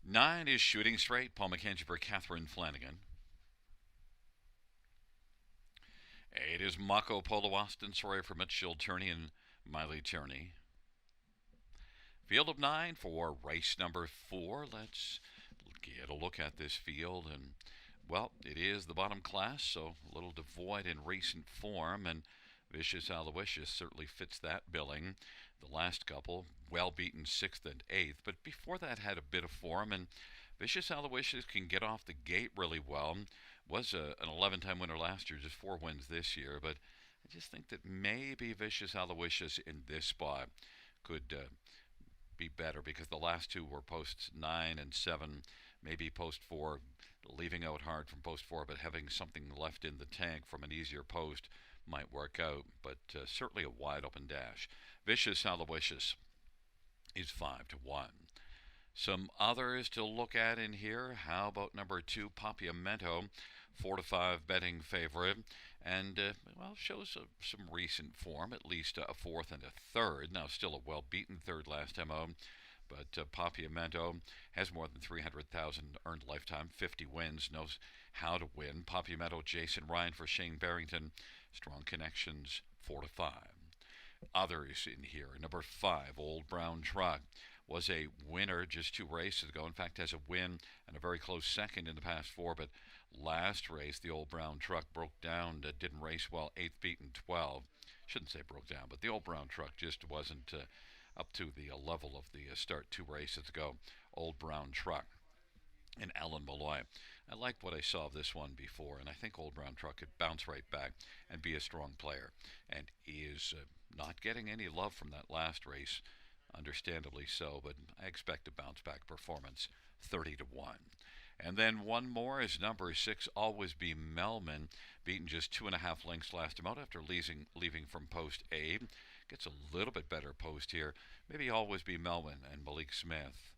9 is Shooting Straight. Paul McKenzie for Catherine Flanagan. 8 is Mako Polo Austin Sawyer for Mitchell Turney and Miley Turney. Field of 9 for race number 4. Let's get a look at this field. And, well, it is the bottom class, so a little devoid in recent form. And Vicious Aloysius certainly fits that billing. The last couple, well beaten 6th and 8th. But before that had a bit of form. And Vicious Aloysius can get off the gate really well. Was an 11-time winner last year, just 4 wins this year. But I just think that maybe Vicious Aloysius in this spot could be better, because the last 2 were posts 9 and 7, maybe post 4, leaving out hard from post 4, but having something left in the tank from an easier post might work out. But certainly a wide open dash. Vicious Aloysius is 5-1. Some others to look at in here. How about number 2, Papiamento, 4-5 betting favorite, and well, shows some recent form, at least a 4th and a 3rd. Now still a well-beaten 3rd last time out, but Papiamento has more than 300,000 earned lifetime, 50 wins, knows how to win. Papiamento Jason Ryan for Shane Barrington, strong connections, 4-5. Others in here, number 5, Old Brown Truck, was a winner just 2 races ago. In fact, has a win and a very close second in the past 4. But last race, the Old Brown Truck broke down, didn't race well, 8th beaten 12. Shouldn't say broke down, but the Old Brown Truck just wasn't up to the level of the start 2 races ago. Old Brown Truck and Alan Malloy. I liked what I saw of this one before, and I think Old Brown Truck could bounce right back and be a strong player, and is not getting any love from that last race. Understandably so, but I expect a bounce-back performance, 30-1. And then one more is number 6, Always Be Melman, beaten just 2.5 lengths last time out after leaving from post A. Gets a little bit better post here. Maybe Always Be Melman and Malik Smith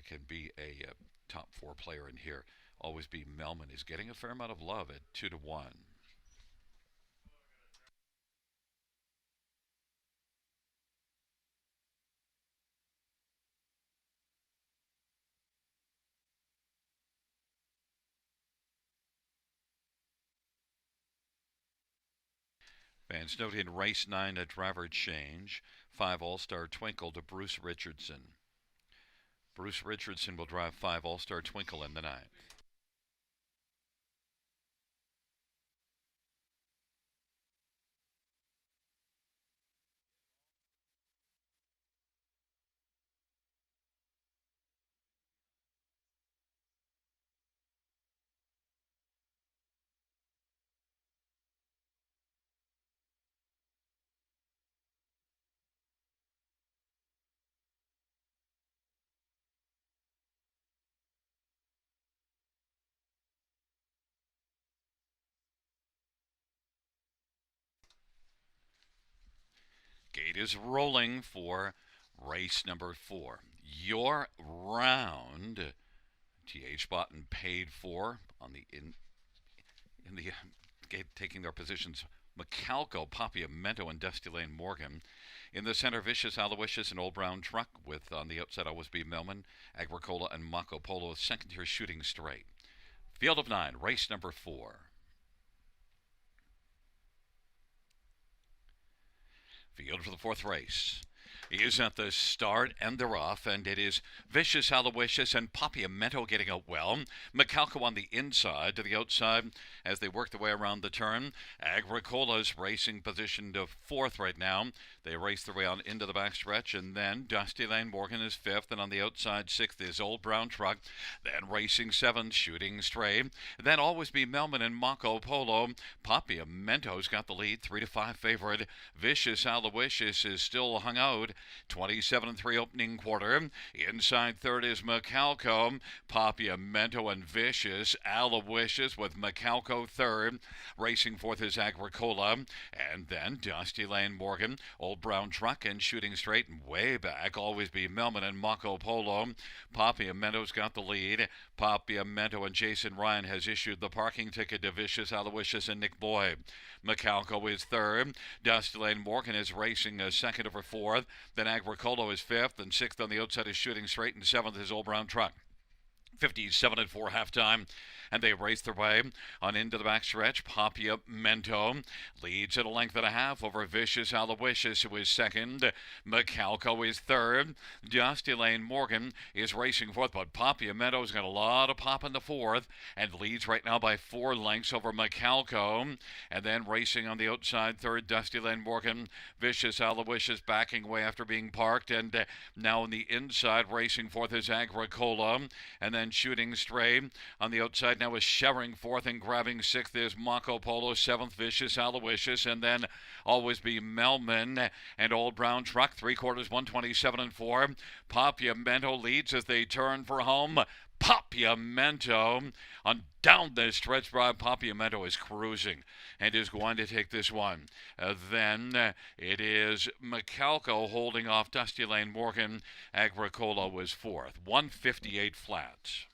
can be a top 4 player in here. Always Be Melman is getting a fair amount of love at 2-1. Fans note in race 9, a driver change. 5 All-Star Twinkle to Bruce Richardson. Bruce Richardson will drive 5 All-Star Twinkle in the 9th. Gate is rolling for race number 4. Your round. T.H. Boughton paid for on the in the gate, taking their positions. McAlco, Papiamento, and Dusty Lane Morgan. In the center, Vicious Aloysius and Old Brown Truck, with on the outside Always Be Melman, Agricola, and Mako Polo. Second tier Shooting Straight. Field of 9, race number 4. Field for the 4th race. is at the start and they're off, and it is Vicious Aloysius and Papiamento getting out well. Macalco on the inside to the outside as they work their way around the turn. Agricola's racing position to fourth right now. They race their way on into the backstretch, and then Dusty Lane Morgan is fifth, and on the outside sixth is Old Brown Truck. Then racing seventh, Shooting Stray. Then Always Be Melman and Mako Polo. Papiamento's got the lead, 3-5 favorite. Vicious Aloysius is still hung out, 27-3 opening quarter. Inside third is Macalco. Papiamento and Vicious. Aloysius with Macalco third. Racing fourth is Agricola. And then Dusty Lane Morgan, Old Brown Truck, and Shooting Straight. And way back, Always Be Melman and Mako Polo. Papiamento's got the lead. Papiamento and Jason Ryan has issued the parking ticket to Vicious Aloysius and Nick Boyd. Macalco is third. Dusty Lane Morgan is racing second over fourth. Then Agricola is fifth, and sixth on the outside is Shooting Straight, and seventh is Old Brown Truck. 57-4 halftime, and they race their way on into the backstretch. Papiamento leads at a length and a half over Vicious Aloysius, who is second. Macalco is third. Dusty Lane Morgan is racing fourth, but Papiamento's got a lot of pop in the fourth and leads right now by 4 lengths over Macalco. And then racing on the outside third, Dusty Lane Morgan. Vicious Aloysius backing away after being parked, and now on the inside racing fourth is Agricola. And then Shooting Stray on the outside now is Shevering fourth, and grabbing sixth is Mako Polo, seventh Vicious Aloysius, and then Always Be Melman and Old Brown Truck, 3/4, 127-4. Papiamento leads as they turn for home. Papiamento on down the stretch drive. Papiamento is cruising and is going to take this one. Then it is Macalco holding off Dusty Lane Morgan. Agricola was fourth. 158 flats.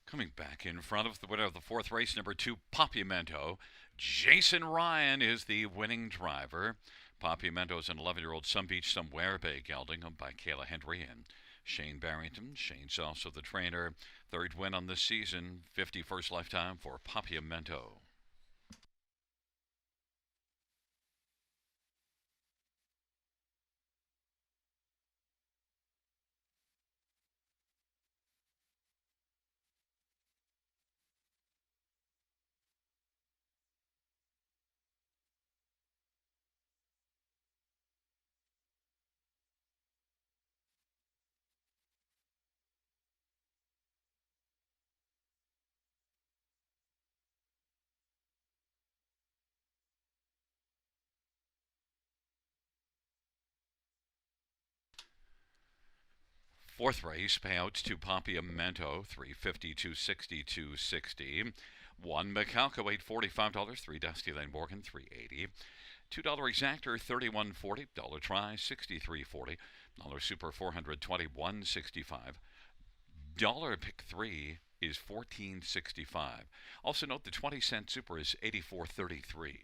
Coming back in front of the winner of the fourth race, number 2, Papiamento. Jason Ryan is the winning driver. Papiamento is an 11-year-old Some Beach Somewhere Bay gelding by Kayla Hendry and Shane Barrington. Shane's also the trainer. Third win on this season, 51st lifetime for Papiamento. Fourth race, payouts to Papiamento, 350, 260, 260. One Macalco, $845. Three Dusty Lane Morgan, 380. $2 exactor, 31.40. Dollar try, 63.40. Dollar super, 421.65. Dollar pick three is 14.65. Also note the 20-cent super is 84.33.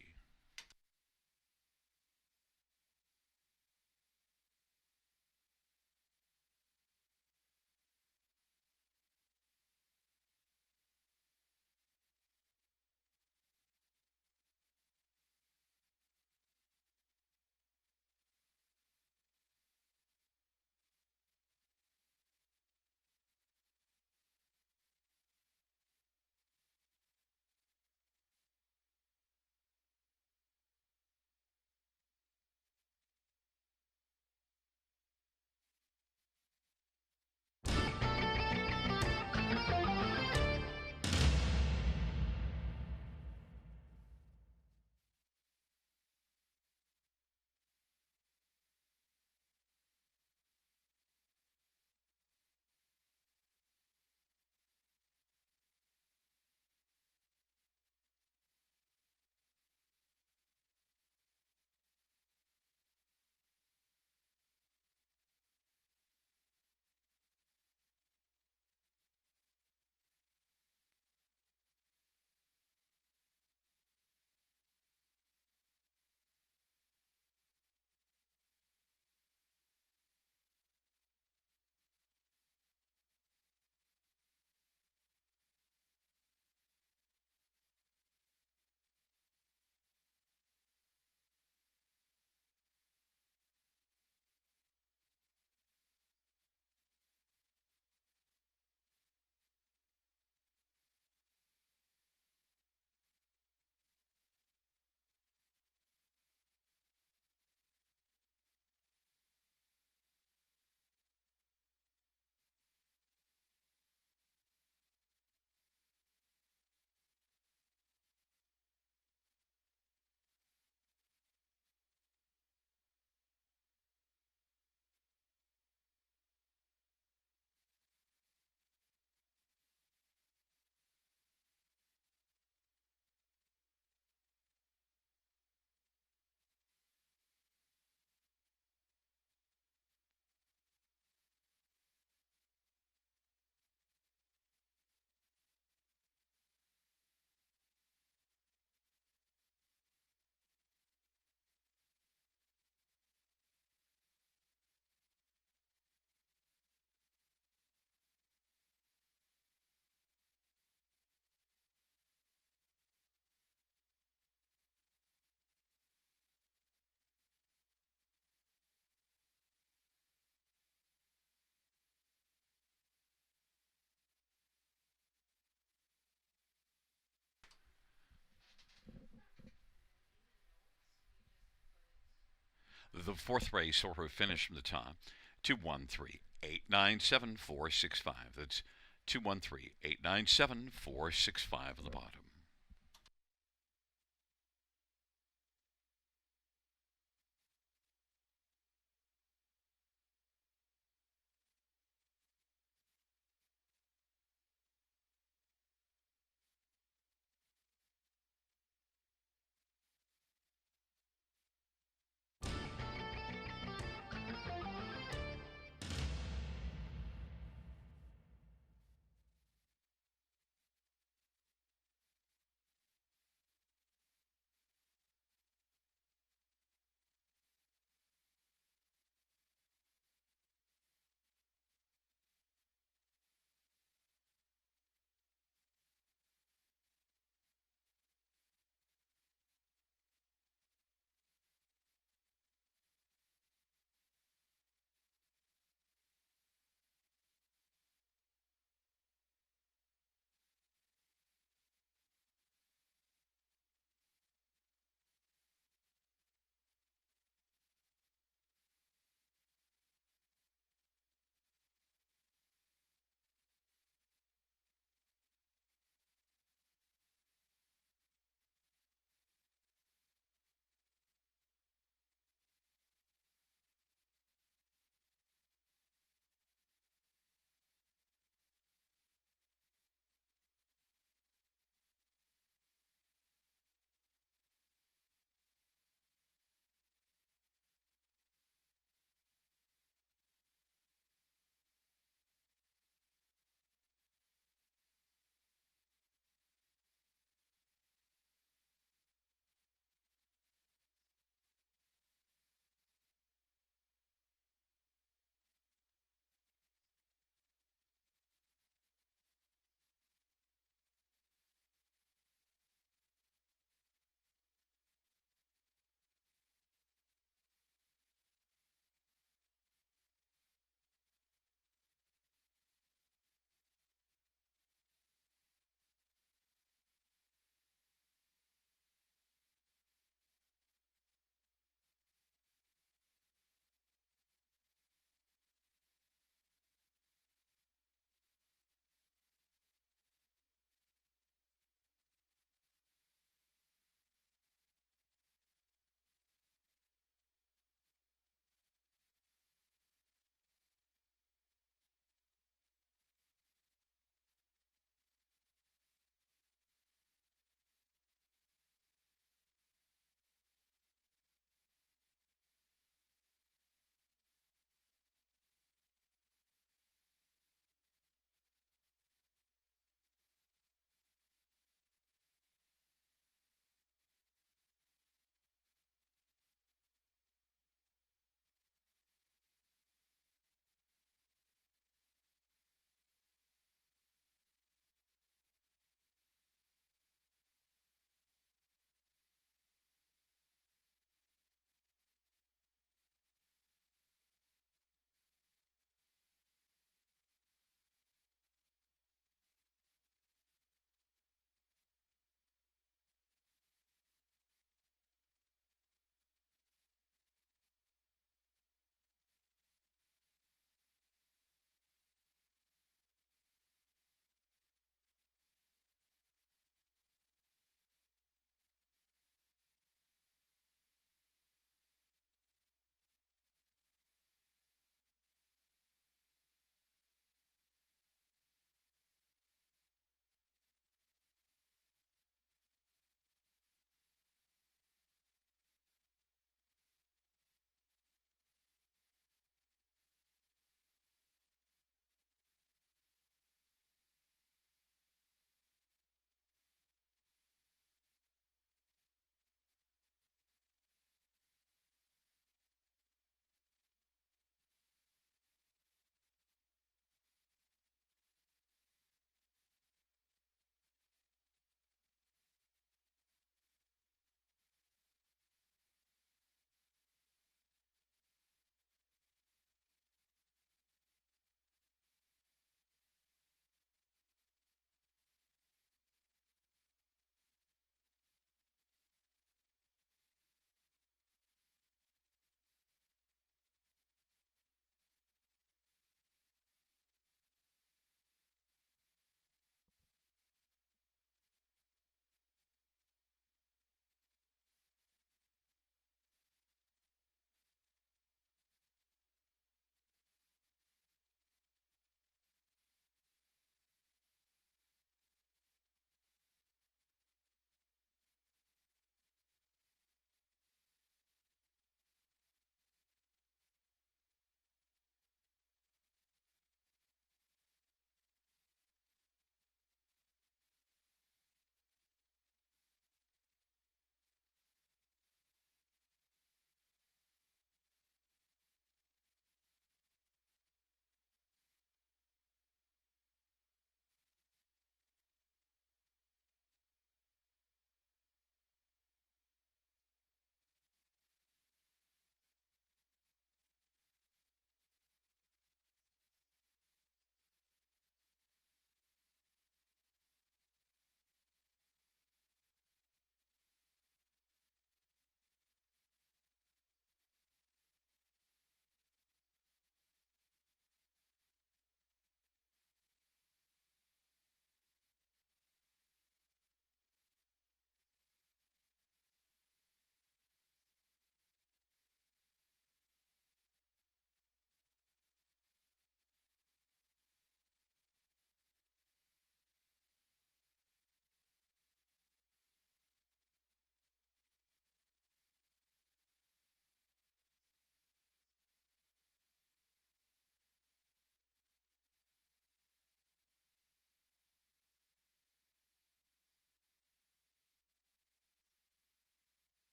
The fourth race or her finish from the top. 213-897-465. That's 213-897-465 on the bottom.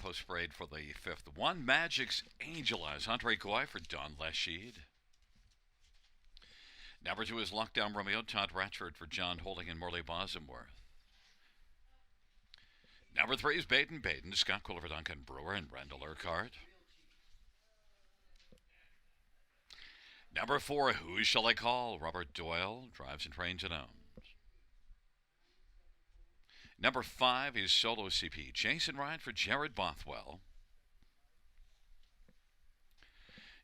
post parade for the fifth one. Magic's Angel Eyes, Andre Goy for Don Leshide. Number 2 is Lockdown Romeo, Todd Ratchford for John Holding and Morley Bosworth. Number 3 is Baden Baden, Scott Quiller for Duncan Brewer and Randall Urquhart. Number 4, Who Shall I Call? Robert Doyle drives and trains and owns. Number 5 is Solo CP, Jason Ryan for Jared Bothwell.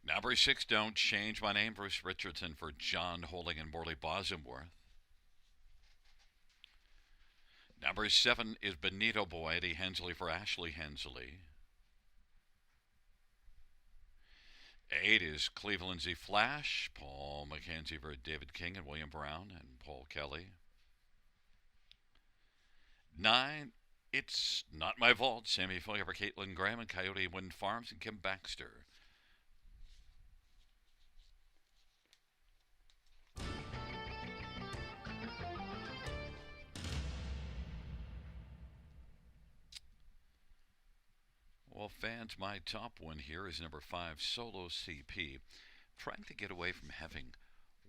Number 6, Don't Change My Name, Bruce Richardson for John Holding and Morley Bosworth. Number 7 is Benito Boy, Eddie Hensley for Ashley Hensley. 8 is Cleveland Z Flash, Paul McKenzie for David King and William Brown and Paul Kelly. 9, It's Not My Fault, Sammy Foley for Caitlin Graham and Coyote Wind Farms and Kim Baxter. Well, fans, my top one here is number 5, Solo CP. Trying to get away from having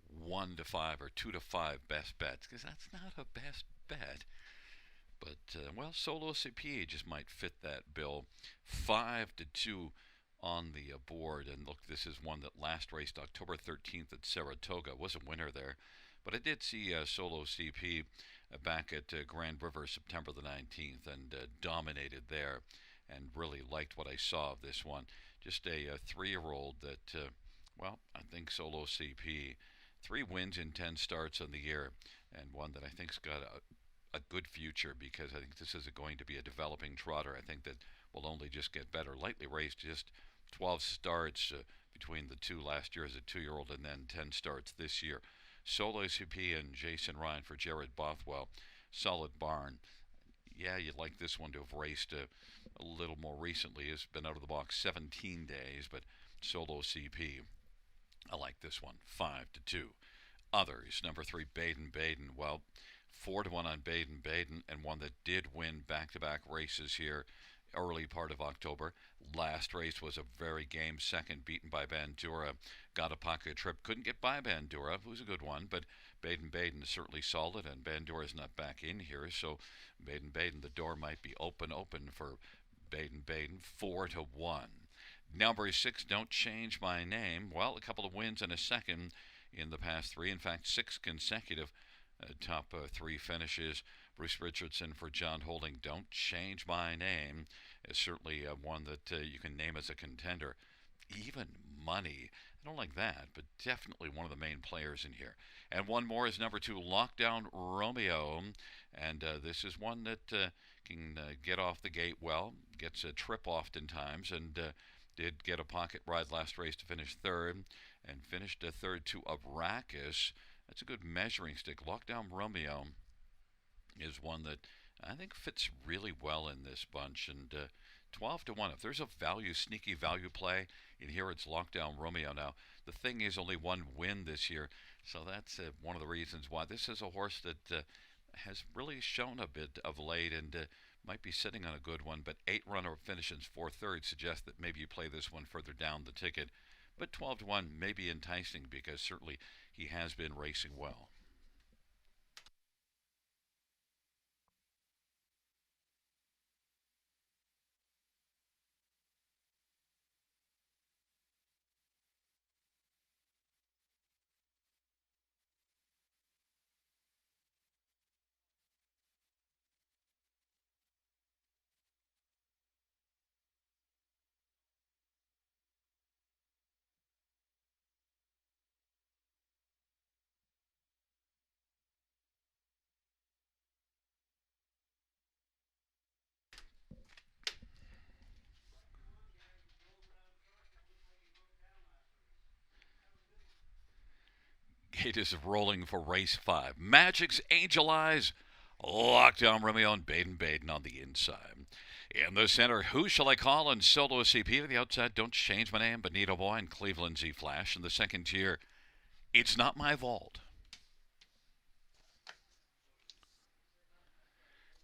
1 to 5 or 2 to 5 best bets, because that's not a best bet. But, well, Solo CP just might fit that bill. 5 to 2 on the board. And look, this is one that last raced October 13th at Saratoga. Was a winner there. But I did see Solo CP back at Grand River September the 19th and dominated there. And really liked what I saw of this one. Just a 3-year-old that, well, I think Solo CP, 3 wins in 10 starts on the year, and one that I think's got a good future, because I think this is going to be a developing trotter. I think that will only just get better. Lightly raced, just 12 starts between the 2 last year as a 2-year-old, and then 10 starts this year. Solo CP and Jason Ryan for Jared Bothwell. Solid barn. Yeah, you'd like this one to have raced a little more recently. It's been out of the box 17 days, but Solo CP, I like this one, 5 to 2. Others, number 3, Baden Baden. Well, 4 to 1 on Baden Baden, and one that did win back-to-back races here early part of October. Last race was a very game second, beaten by Bandura. Got a pocket trip, couldn't get by Bandura, who's a good one, but Baden Baden is certainly solid, and Bandura's not back in here, so Baden Baden, the door might be open for Baden Baden. 4 to 1. Number 6, Don't Change My Name. Well, a couple of wins and a second in the past 3. In fact, 6 consecutive top 3 finishes. Bruce Richardson for John Holding. Don't Change My Name is certainly one that you can name as a contender. Even money. I don't like that, but definitely one of the main players in here. And one more is number 2, Lockdown Romeo. And this is one that can get off the gate well, gets a trip oftentimes, and did get a pocket ride last race to finish 3rd, and finished 3rd to Arrakis. That's a good measuring stick. Lockdown Romeo is one that I think fits really well in this bunch, and 12 to 1. If there's a value, sneaky value play in here, it's Lockdown Romeo. Now, the thing is only 1 win this year, so that's one of the reasons why this is a horse that has really shown a bit of late, and might be sitting on a good one, but 8 runner finishes 4/3 suggests that maybe you play this one further down the ticket. But 12 to 1 may be enticing, because certainly he has been racing well. It is rolling for race 5. Magic's Angel Eyes, Lockdown Romeo, and Baden Baden on the inside. In the center, Who Shall I Call? And Solo CP. To the outside, Don't Change My Name, Benito Boy, and Cleveland Z Flash. In the second tier, It's Not My Fault.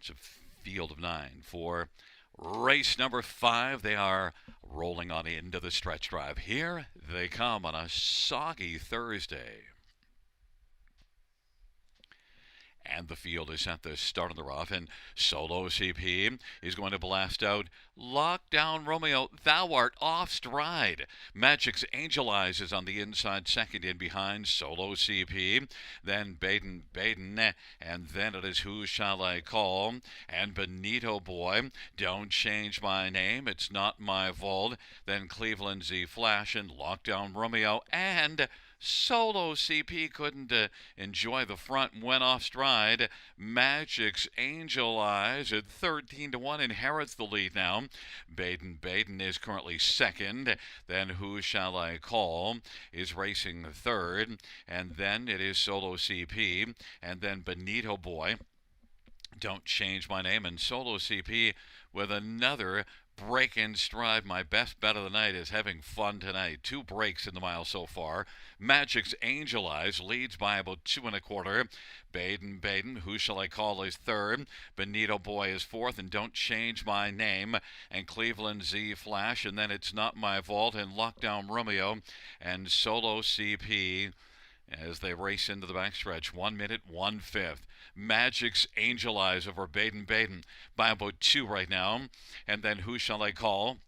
It's a field of 9 for Race number 5, they are rolling on into the stretch drive. Here they come on a soggy Thursday. And the field is at the start of the rough, and Solo CP is going to blast out. Lockdown Romeo, thou art off stride. Magic's Angel Eyes is on the inside, second in behind Solo CP. Then Baden, and then it is Who Shall I Call? And Benito Boy, Don't Change My Name, It's Not My Vault. Then Cleveland Z Flash and Lockdown Romeo, and Solo CP couldn't enjoy the front and went off stride. Magic's Angel Eyes at 13-1 inherits the lead now. Baden is currently second. Then Who Shall I Call is racing third. And then it is Solo CP. And then Benito Boy, Don't Change My Name, and Solo CP with another break in stride. My best bet of the night is having fun tonight. 2 breaks in the mile so far. Magic's Angel Eyes leads by about 2 1/4. Baden, Who Shall I Call is third. Benito Boy is fourth, and Don't Change My Name. And Cleveland Z Flash, and then It's Not My Vault, and Lockdown Romeo, and Solo CP as they race into the backstretch. 1 minute, 1/5. Magic's Angel Eyes over Baden by about 2 right now. And then Who Shall I Call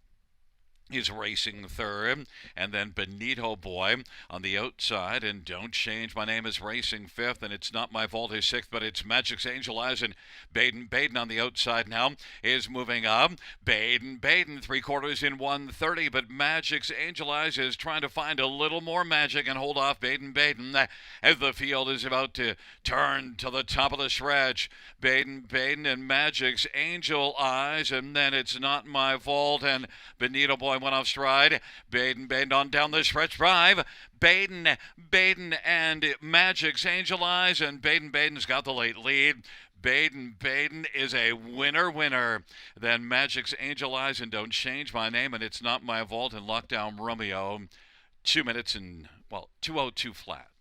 is racing third, and then Benito Boy on the outside, and Don't Change My Name is racing fifth, and It's Not My Fault is sixth, but it's Magic's Angel Eyes, and Baden on the outside now is moving up. Baden 3/4 in 1:30, but Magic's Angel Eyes is trying to find a little more magic and hold off Baden as the field is about to turn to the top of the stretch. Baden and Magic's Angel Eyes, and then It's Not My Fault, and Benito Boy went off stride. Baden on down the stretch drive. Baden and Magic's Angel Eyes, and Baden's got the late lead. Baden is a winner. Then Magic's Angel Eyes and Don't Change My Name, and It's Not My Vault, and Lockdown Romeo. 2 minutes and, 2:02 flat.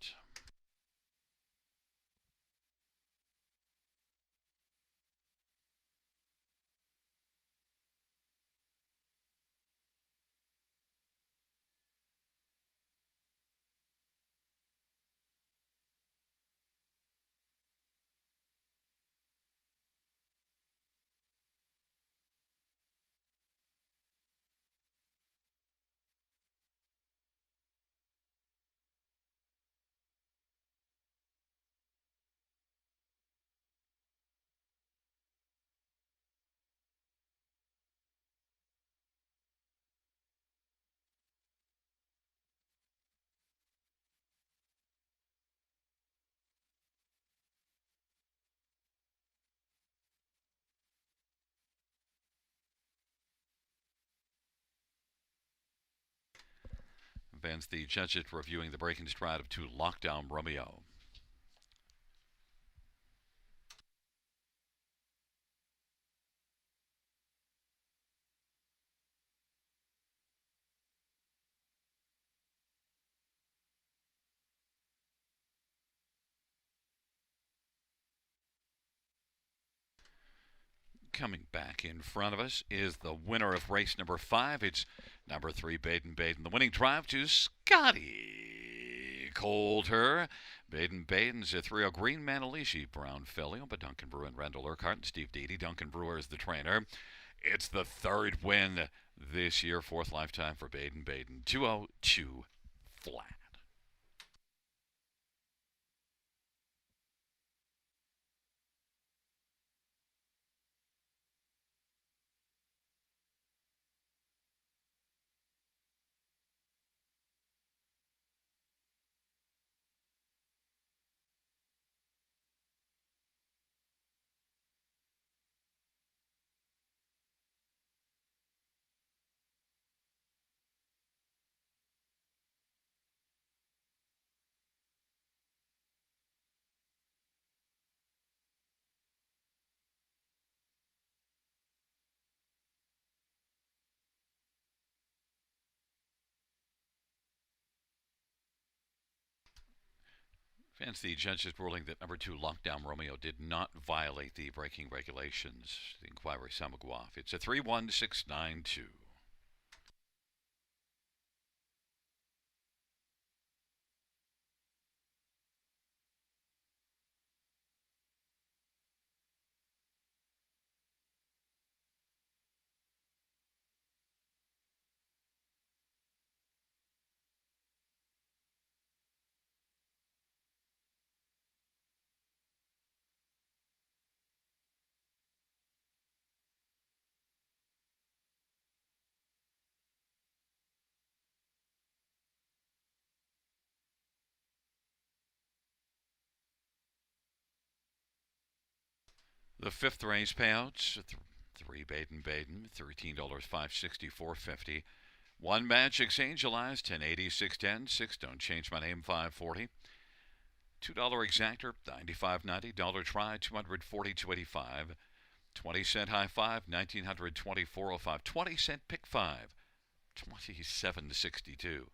Vance, the judges reviewing the breaking stride of 2 Lockdown Romeo. Coming back in front of us is the winner of race number 5. It's number 3, Baden. The winning drive to Scotty Coulter. Baden's a 3-0 Green Manalishi, Brown Filio, but Duncan Brewer and Randall Urquhart and Steve Deedy. Duncan Brewer is the trainer. It's the 3rd win this year, 4th lifetime for Baden. 2:02 flat. Fans, the judge's ruling that number 2 Lockdown Romeo did not violate the braking regulations. The inquiry Samaguaf. It's a 3-1-6-9-2. The fifth race payouts, 3 Baden, $13, 1 Magic's Angel Eyes, 1080, 610, 6 Don't Change My Name, 540. $2 Exactor, 95.90. Dollar Try, 240, 285. 20-cent High Five, 1924.05. 20-cent Pick 5, 27.62.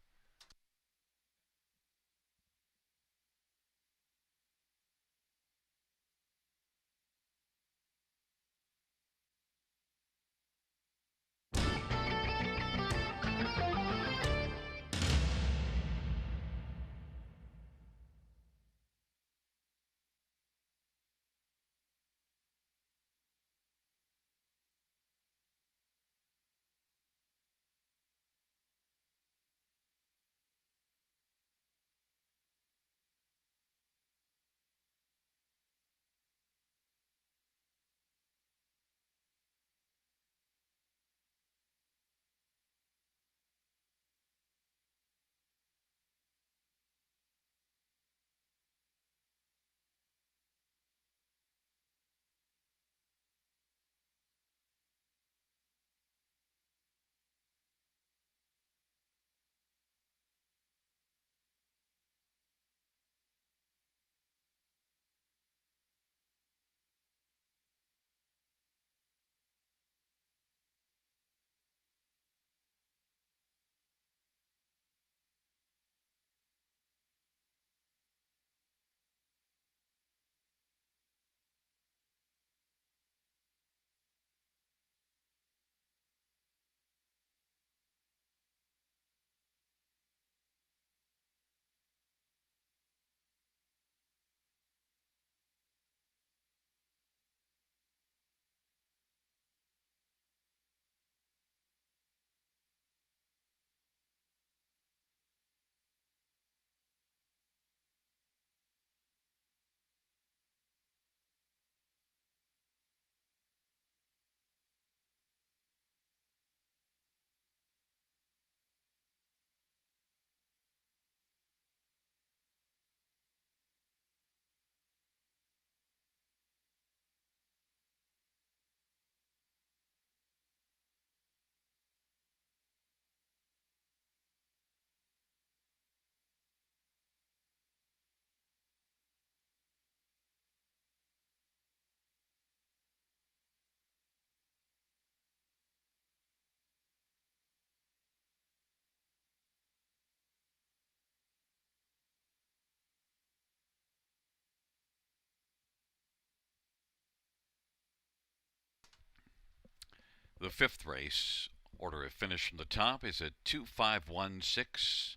The fifth race, order of finish from the top is at 2516.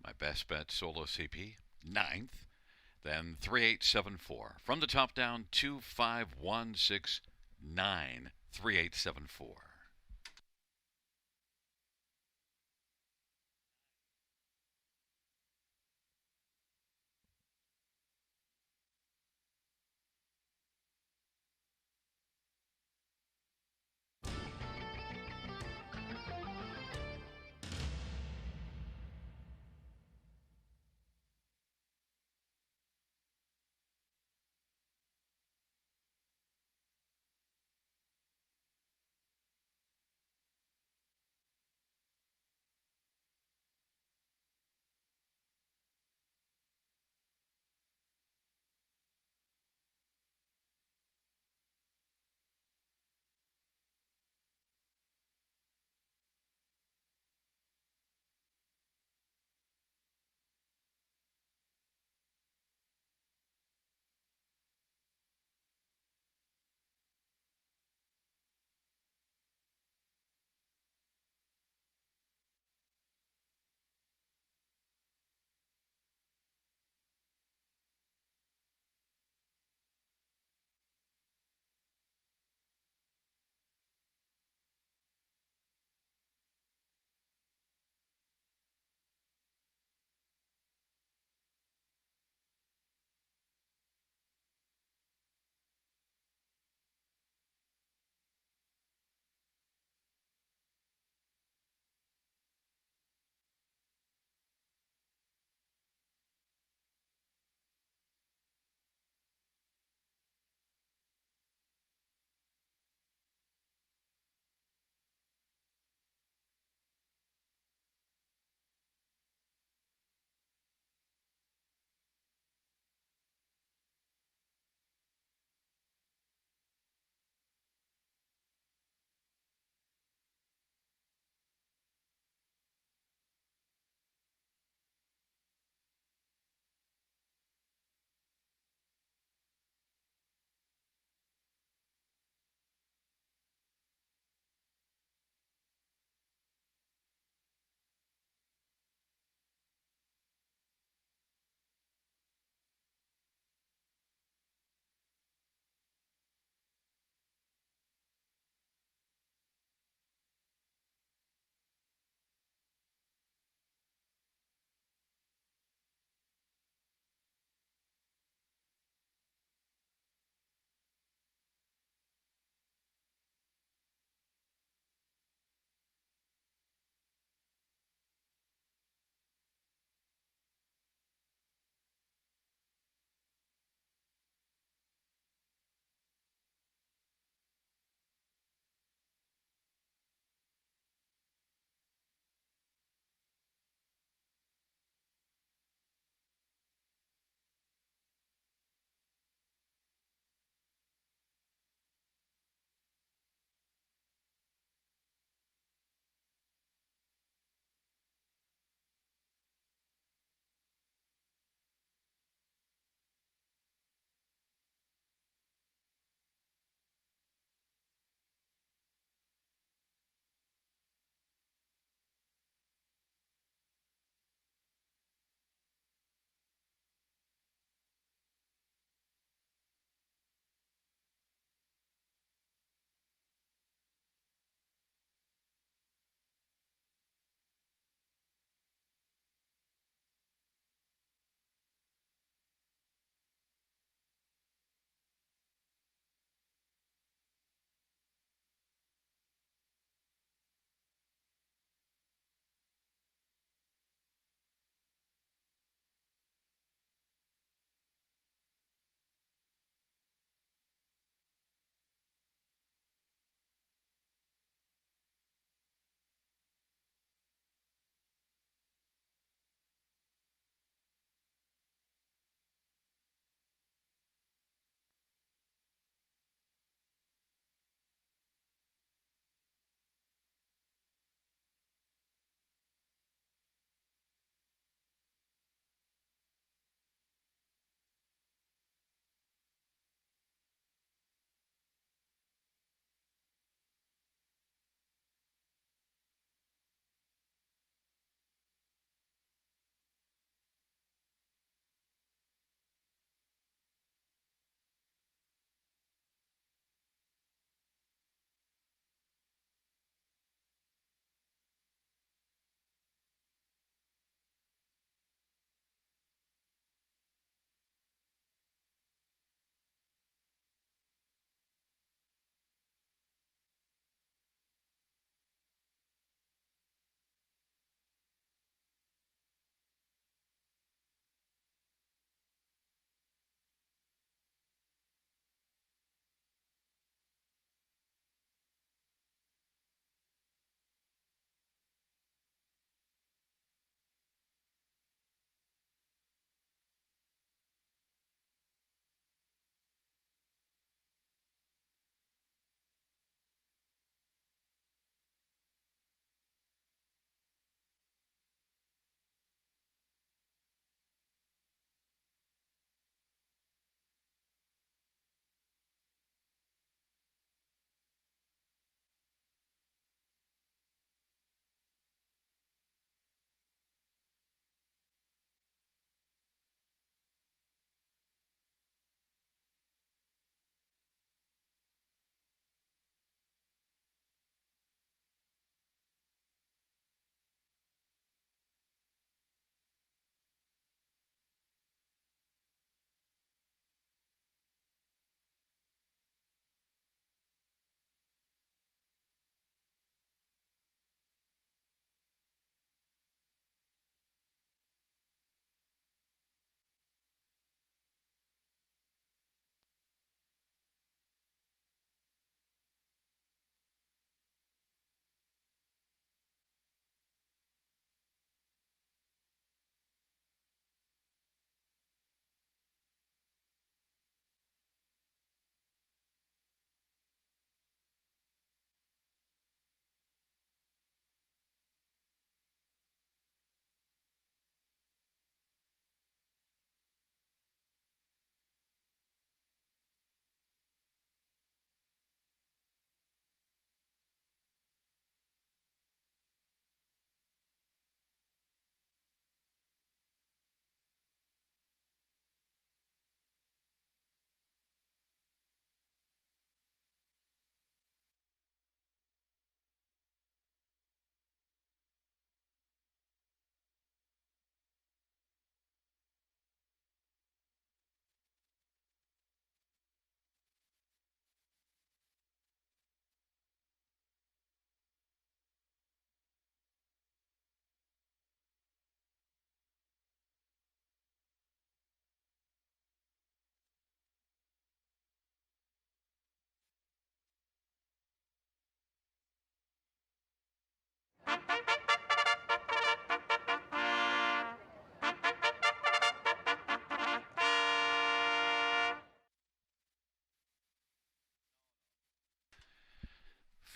My best bet, Solo CP, ninth. Then 3874. From the top down, 25169, 3874.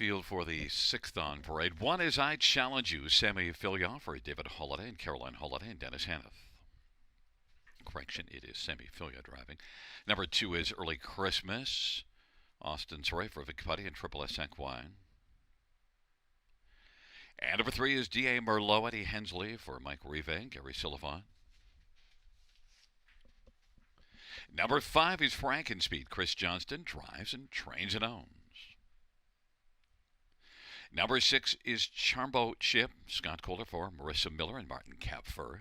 field for the sixth on parade. One is I Challenge You, Sammy Filya for David Holiday and Caroline Holiday and Dennis Hanneth. Correction, it is Sammy Filya driving. Number two is Early Christmas, Austin Surrey for Vic Putty and Triple S Equine. And number three is D.A. Merlot, Eddie Hensley for Mike Rive and Gary Sullivan. Number five is Frankenspeed. Chris Johnston drives and trains and owns. Number six is Charmboat Ship. Scott Kohler for Marissa Miller and Martin Kapfer.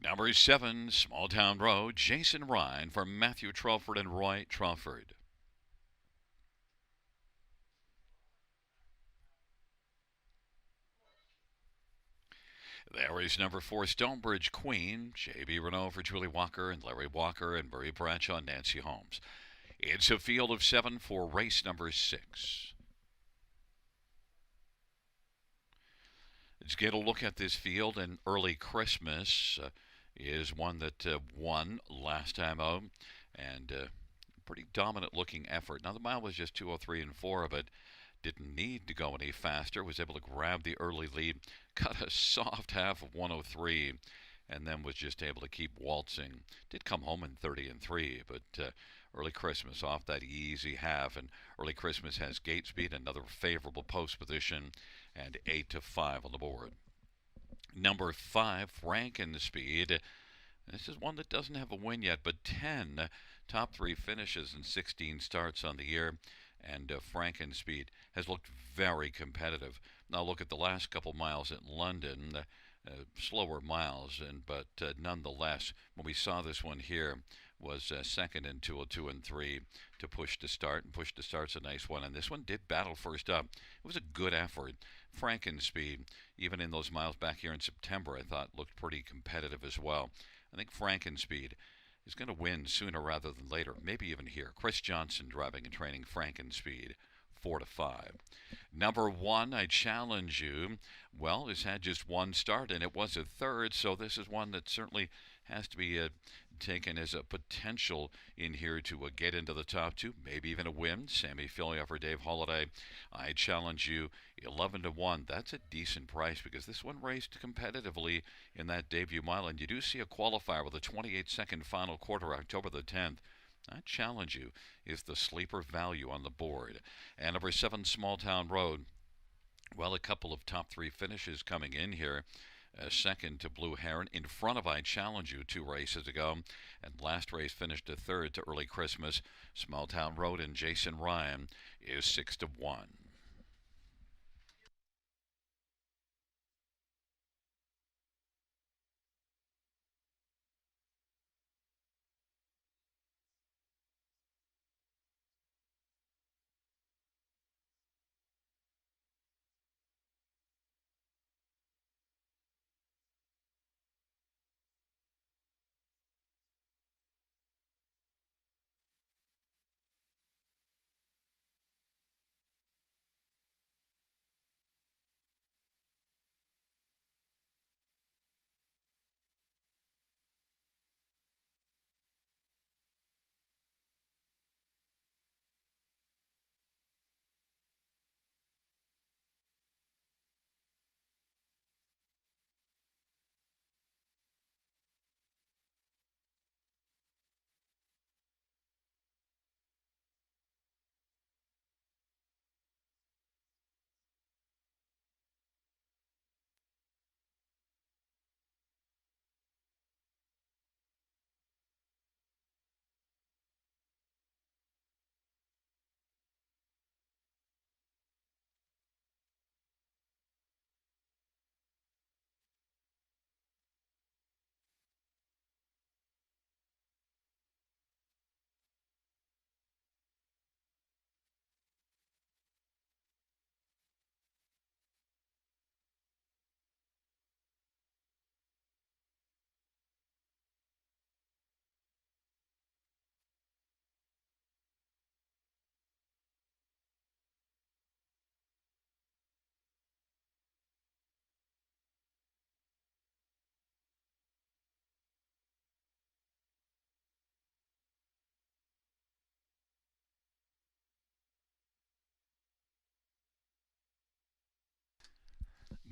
Number seven, Small Town Road. Jason Ryan for Matthew Trelford and Roy Trelford. There is number four, Stonebridge Queen. J.B. Renault for Julie Walker and Larry Walker and Murray Bradshaw and Nancy Holmes. It's a field of seven for race number six. Let's get a look at this field. And Early Christmas is one that won last time out. And pretty dominant looking effort. Now the mile was just 2:03 and 4, but didn't need to go any faster. Was able to grab the early lead. Got a soft half of 1:03. And then was just able to keep waltzing. Did come home in 30 and 3, but Early Christmas off that easy half, and Early Christmas has gate speed, another favorable post position, and 8-5 on the board. Number five, Frankenspeed. This is one that doesn't have a win yet, but 10 top three finishes and 16 starts on the year, and Frankenspeed has looked very competitive. Now look at the last couple miles in London. Slower miles, but nonetheless, when we saw this one here, was second in 2:02 and 3 to push to start, and push to start's a nice one. And this one did battle first up. It was a good effort. Frankenspeed, even in those miles back here in September, I thought looked pretty competitive as well. I think Frankenspeed is going to win sooner rather than later, maybe even here. Chris Johnson driving and training Frankenspeed. 4-5. Number one, I Challenge You. Well, it's had just one start, and it was a third, so this is one that certainly has to be taken as a potential in here to get into the top two, maybe even a win. Sammy Filya for Dave Holiday. I Challenge You, 11-1. That's a decent price because this one raced competitively in that debut mile, and you do see a qualifier with a 28-second final quarter, October the 10th. I Challenge You is the sleeper value on the board. And number seven, Small Town Road. Well, a couple of top three finishes coming in here. Second to Blue Heron in front of I Challenge You 2 races ago. And last race finished a third to Early Christmas. Small Town Road and Jason Ryan is 6-1.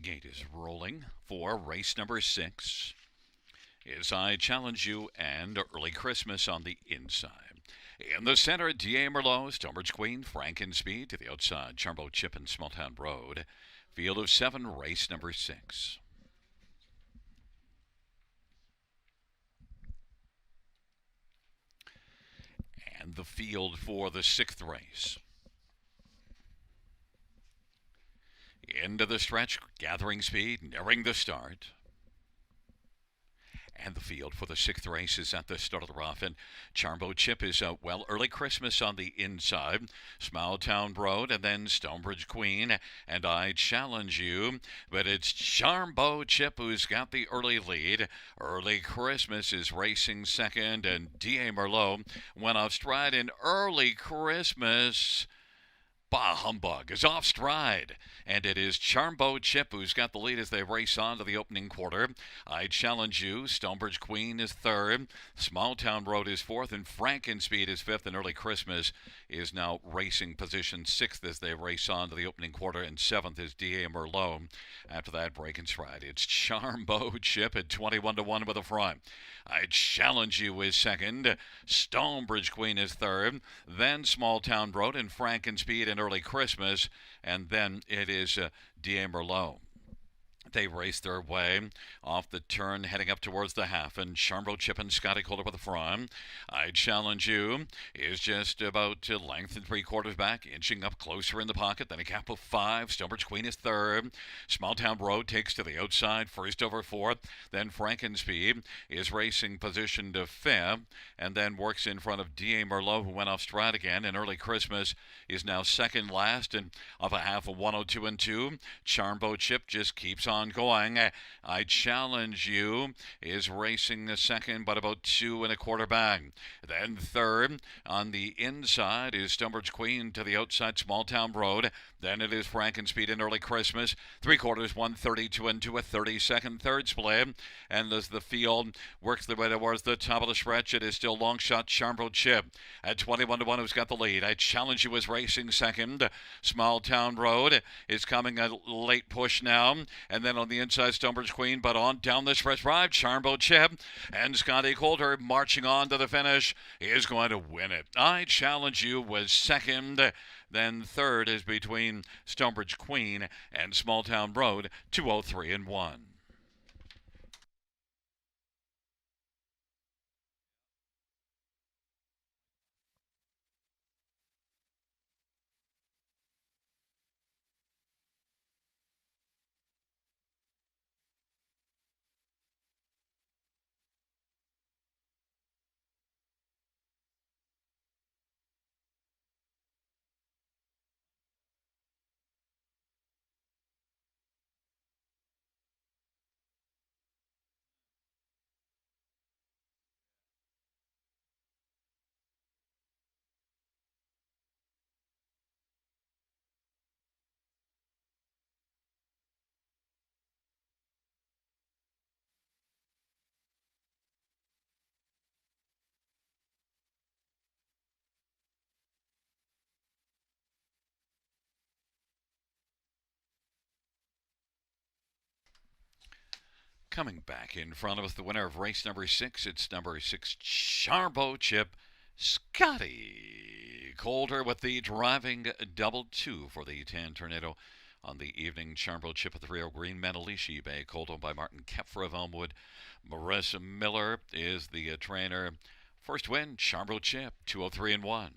gate is rolling for race number 6. As I challenge you and early Christmas on the inside. In the center, D.A. Merlot, Stonebridge Queen, Frankenspeed to the outside, Charmbo Chip and Smalltown Road. Field of 7, race number 6. And the field for the 6th race. Into the stretch, gathering speed, nearing the start. And the field for the 6th race is at the start of the rough. And Charmbo Chip is, early Christmas on the inside. Smalltown Road and then Stonebridge Queen. And I challenge you, but it's Charmbo Chip who's got the early lead. Early Christmas is racing second, and D.A. Merlot went off stride in early Christmas. Bah humbug is off stride, and it is Charmbo Chip who's got the lead as they race on to the opening quarter. I challenge you. Stonebridge Queen is 3rd, Smalltown Road is 4th, and Frankenspeed is 5th, and Early Christmas is now racing position 6th as they race on to the opening quarter, and 7th is D.A. Merlot. After that, break and stride. It's Charmbo Chip at 21-1 with a front. I challenge you is 2nd, Stonebridge Queen is 3rd, then Smalltown Road and Frankenspeed and Early Christmas, and then it is D.A. Merlot. They race their way off the turn, heading up towards the half, and Charmbo Chip and Scotty Calder with the front. I challenge you is just about length and 3/4 back, inching up closer in the pocket. Then a gap of 5. Stonebridge Queen is 3rd. Smalltown Road takes to the outside, first over 4th. Then Frankenspeed is racing position to 5th, and then works in front of D.A. Merlot, who went off stride again. And Early Christmas is now second last, and off a half of 102 and 2. Charmbo Chip just keeps on going. I challenge you is racing the second, but about 2 1/4 back. Then 3rd on the inside is Stonebridge Queen to the outside, Smalltown Road. Then it is Frankenspeed and Early Christmas. 3/4, 132 and 2, a 32nd third split. And as the field works their way towards the top of the stretch, it is still long shot Charmbo Chip at 21-1, who's got the lead. I challenge you is racing second. Smalltown Road is coming a late push now. And then on the inside, Stonebridge Queen, but on down the stretch drive, Charmbo Chip and Scotty Calder marching on to the finish is going to win it. I challenge you was second. Then 3rd is between Stonebridge Queen and Smalltown Road, 203 and 1. Coming back in front of us, the winner of race number 6, it's number 6, Charmbo Chip, Scotty Calder with the driving double 2 for the Tan Tornado on the evening. Charmbo Chip at the Rio Green, Manalishi Bay, called on by Martin Kepfer of Elmwood. Marissa Miller is the trainer. First win, Charmbo Chip, 203 and 1.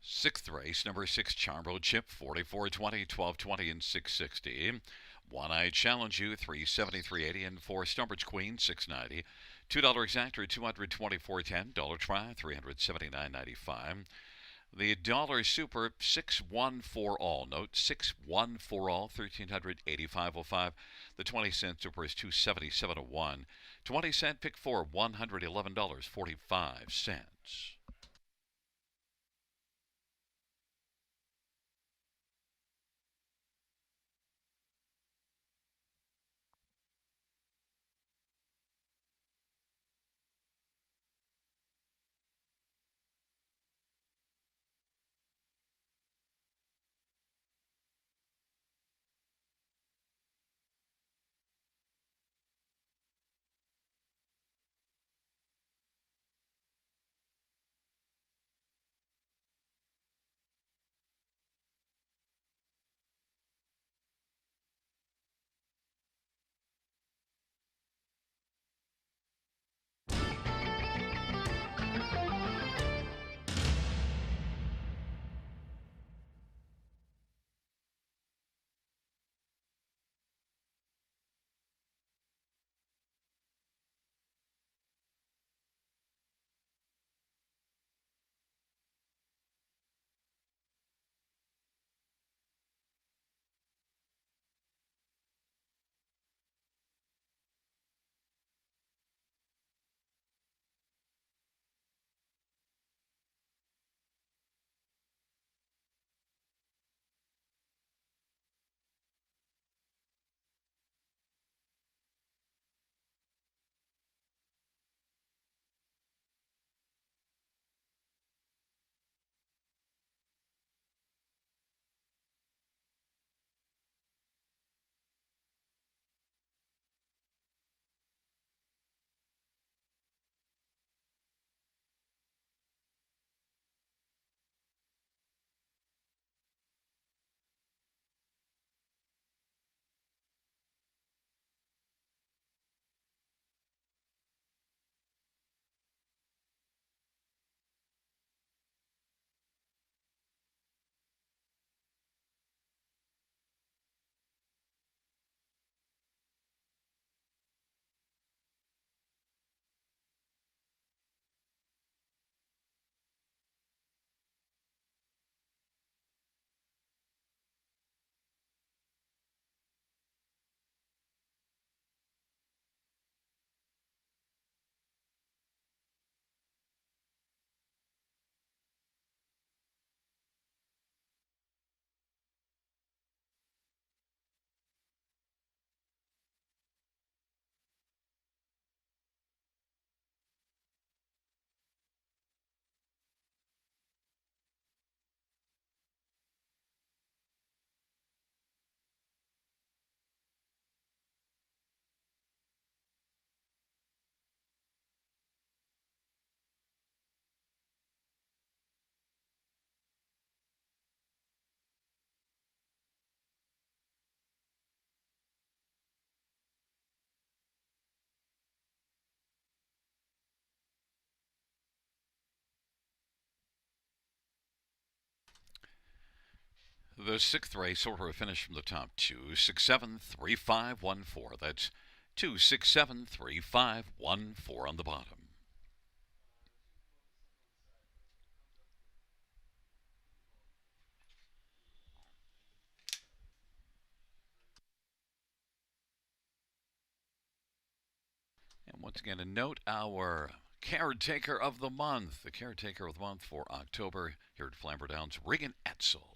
Sixth race, number 6, Charmbo Chip, 44-20, 12-20, and 660. One I Challenge You, 373.80, and for Stumbridge Queen, 690. $2 exactor, 224.10. Dollar Try, 379.95. The Dollar Super, 6-1 all. Note 6-1 all, 1385.05. The 20-cent Super is 277.01. 20-cent Pick 4, $111.45. The sixth race order of finish from the top two, 6-7-3-5-1-4. That's 2-6-7-3-5-1-4 on the bottom. And once again, a note our caretaker of the month, the caretaker of the month for October here at Flamboro Downs, Regan Etzel.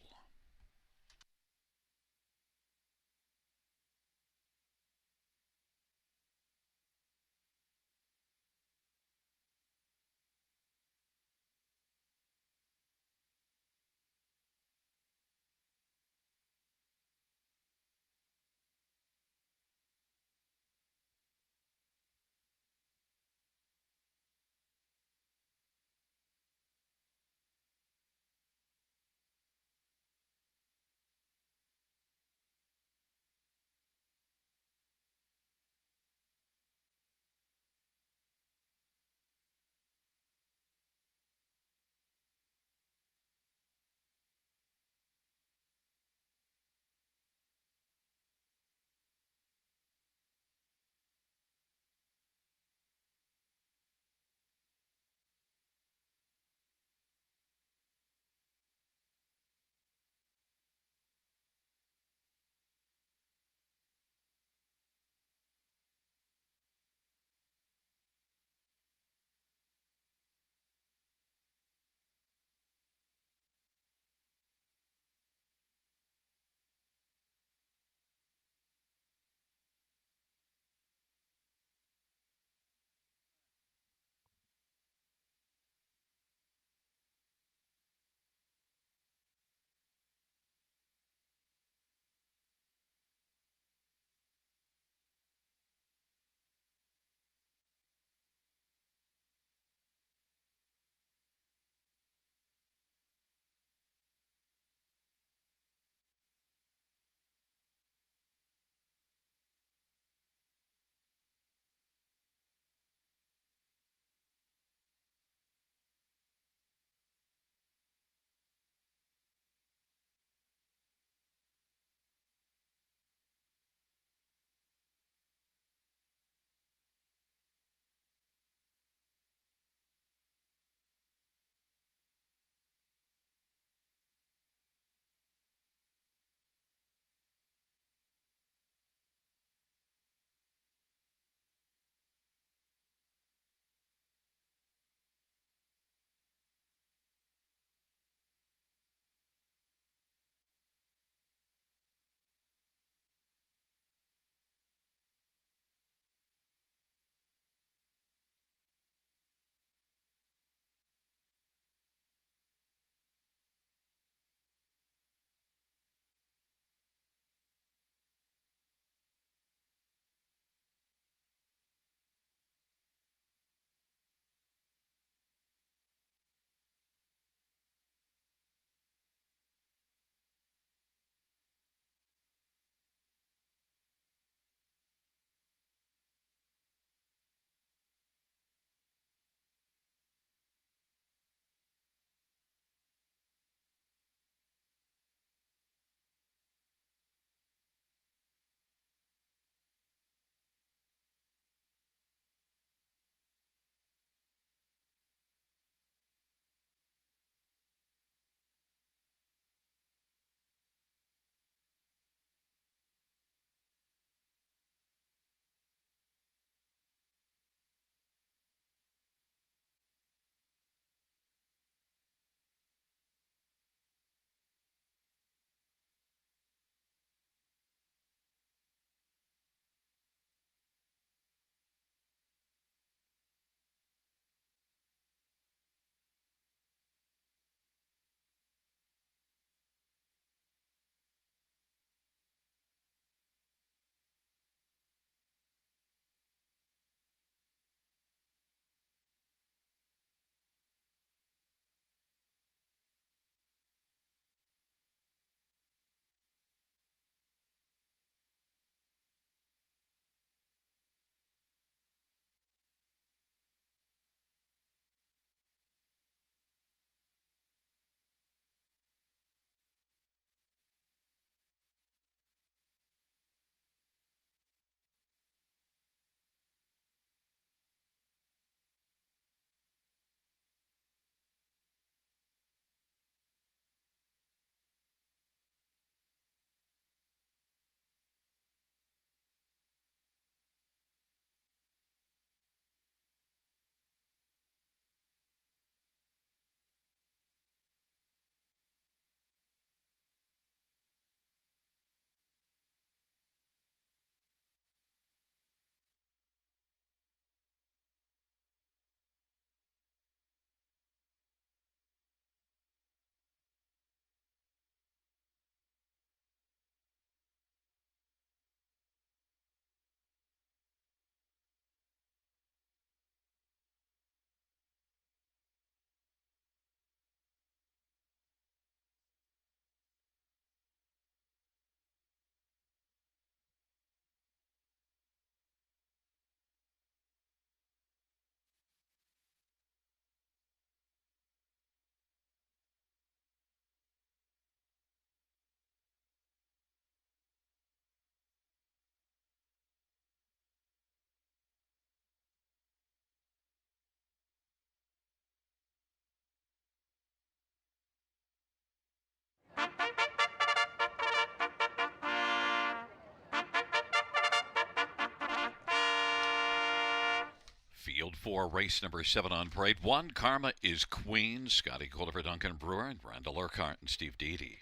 for race number 7 on parade 1. Karma is Queen. Scotty Calder for Duncan Brewer and Randall Urquhart and Steve Deedy.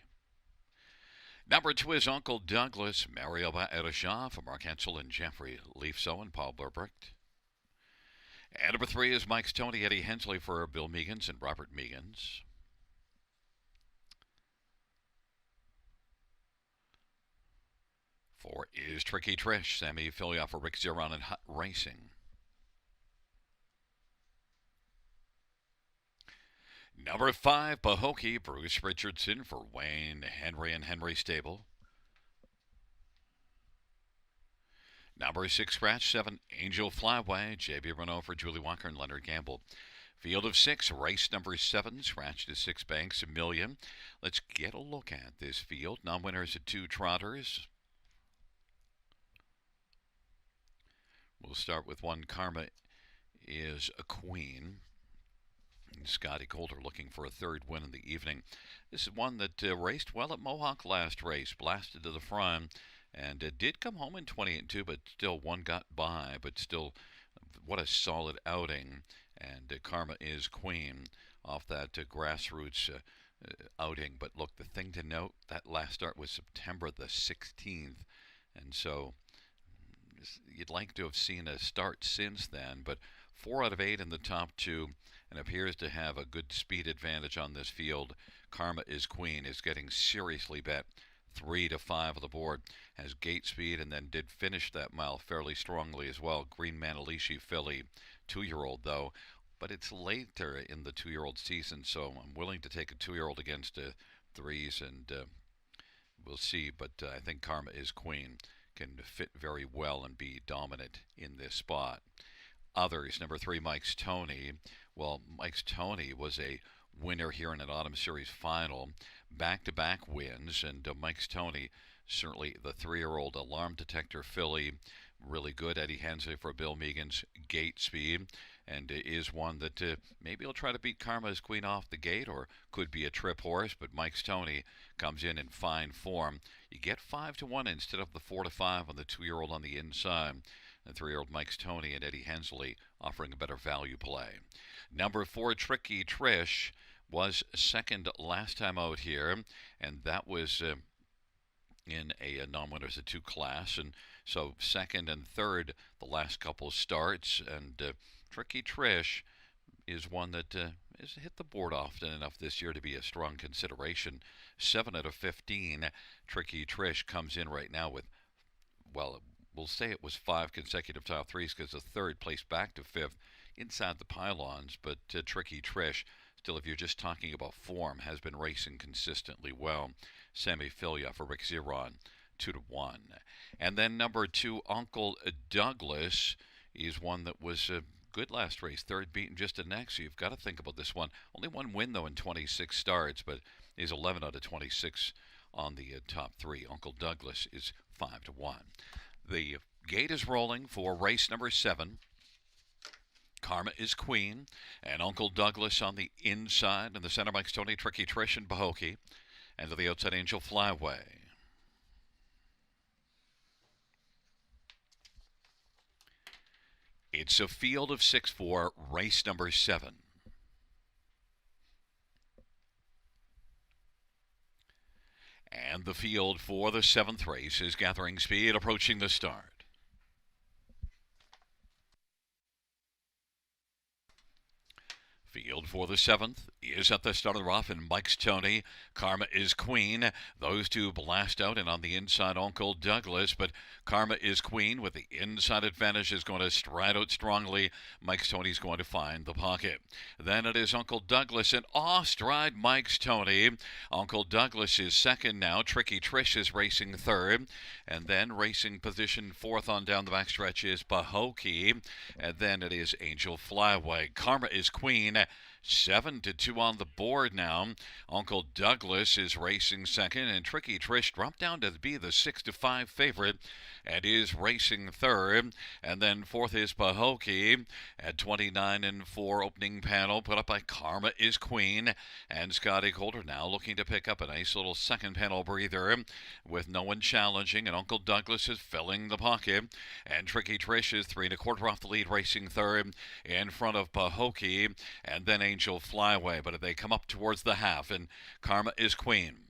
Number 2 is Uncle Douglas, Mario Baerashaw for Mark Hensel and Jeffrey Leafso and Paul Burbrecht. And number 3 is Mike's Tony, Eddie Hensley for Bill Meegans and Robert Meegans. 4 is Tricky Trish, Sammy Filioff for Rick Zeron and Hut Racing. Number 5, Pahokee, Bruce Richardson for Wayne Henry and Henry Stable. Number 6, Scratch 7, Angel Flyway, J.B. Renault for Julie Walker and Leonard Gamble. Field of 6, race number 7, scratch to 6 banks, a million. Let's get a look at this field. Non-winners at 2 trotters. We'll start with 1, Karma is a Queen. Scotty Calder looking for a 3rd win in the evening. This is one that raced well at Mohawk last race, blasted to the front, and did come home in 28-2, but still one got by, but still what a solid outing. And Karma is Queen off that grassroots outing. But look, the thing to note, that last start was September the 16th, and so you'd like to have seen a start since then, but 4 out of 8 in the top 2 and appears to have a good speed advantage on this field. Karma is Queen is getting seriously bet 3 to 5 on the board, has gate speed and then did finish that mile fairly strongly as well. Green Manalishi filly, 2-year-old though, but it's later in the 2-year-old season, so I'm willing to take a 2-year-old against 3s, and we'll see. But I think Karma is Queen can fit very well and be dominant in this spot. Others, number 3, Mike's Tony. Well, Mike's Tony was a winner here in an Autumn Series final. Back-to-back wins, and Mike's Tony, certainly the 3-year-old alarm detector filly, really good. Eddie Hensley for Bill Meegans, gate speed, and is one that maybe he'll try to beat Karma as Queen off the gate, or could be a trip horse, but Mike's Tony comes in fine form. You get 5 to 1 instead of the 4 to 5 on the 2-year-old on the inside. The 3-year-old Mike's Tony and Eddie Hensley offering a better value play. Number 4, Tricky Trish, was 2nd last time out here, and that was in a non-winners at 2 class, and so 2nd and 3rd the last couple starts. And Tricky Trish is one that has hit the board often enough this year to be a strong consideration. 7 out of 15. Tricky Trish comes in right now with, well, we'll say it was 5 consecutive top 3s, because the 3rd placed back to 5th inside the pylons. But Tricky Trish, still, if you're just talking about form, has been racing consistently well. Sammy Filia for Rick Zeron, 2 to 1. And then number 2, Uncle Douglas, is one that was good last race, 3rd beaten just a neck, so you've got to think about this one. Only 1 win though in 26 starts, but is 11 out of 26 on the top 3. Uncle Douglas is 5 to 1. The gate is rolling for race number 7. Karma is Queen, and Uncle Douglas on the inside, and the center Mike's Tony, Tricky Trish, and Pahokee, and to the outside Angel Flyway. It's a field of 6 for race number 7. And the field for the 7th race is gathering speed, approaching the start. Field for the 7th is at the start of the rough, and Mike's Tony. Karma is Queen. Those 2 blast out, and on the inside, Uncle Douglas. But Karma is Queen with the inside advantage is going to stride out strongly. Mike's Tony's going to find the pocket. Then it is Uncle Douglas, and off stride Mike's Tony. Uncle Douglas is 2nd now. Tricky Trish is racing 3rd. And then racing position 4th on down the backstretch is Pahokee. And then it is Angel Flyway. Karma is Queen. 7-2 on the board now. Uncle Douglas is racing second, and Tricky Trish dropped down to be the 6-5 favorite and is racing third. And then fourth is Pahokee at 29-4 opening panel, put up by Karma is Queen. And Scotty Coulter now looking to pick up a nice little second panel breather with no one challenging, and Uncle Douglas is filling the pocket. And Tricky Trish is 3 1/4 off the lead, racing third in front of Pahokee, and then Angel Flyway. But they come up towards the half, and Karma is Queen.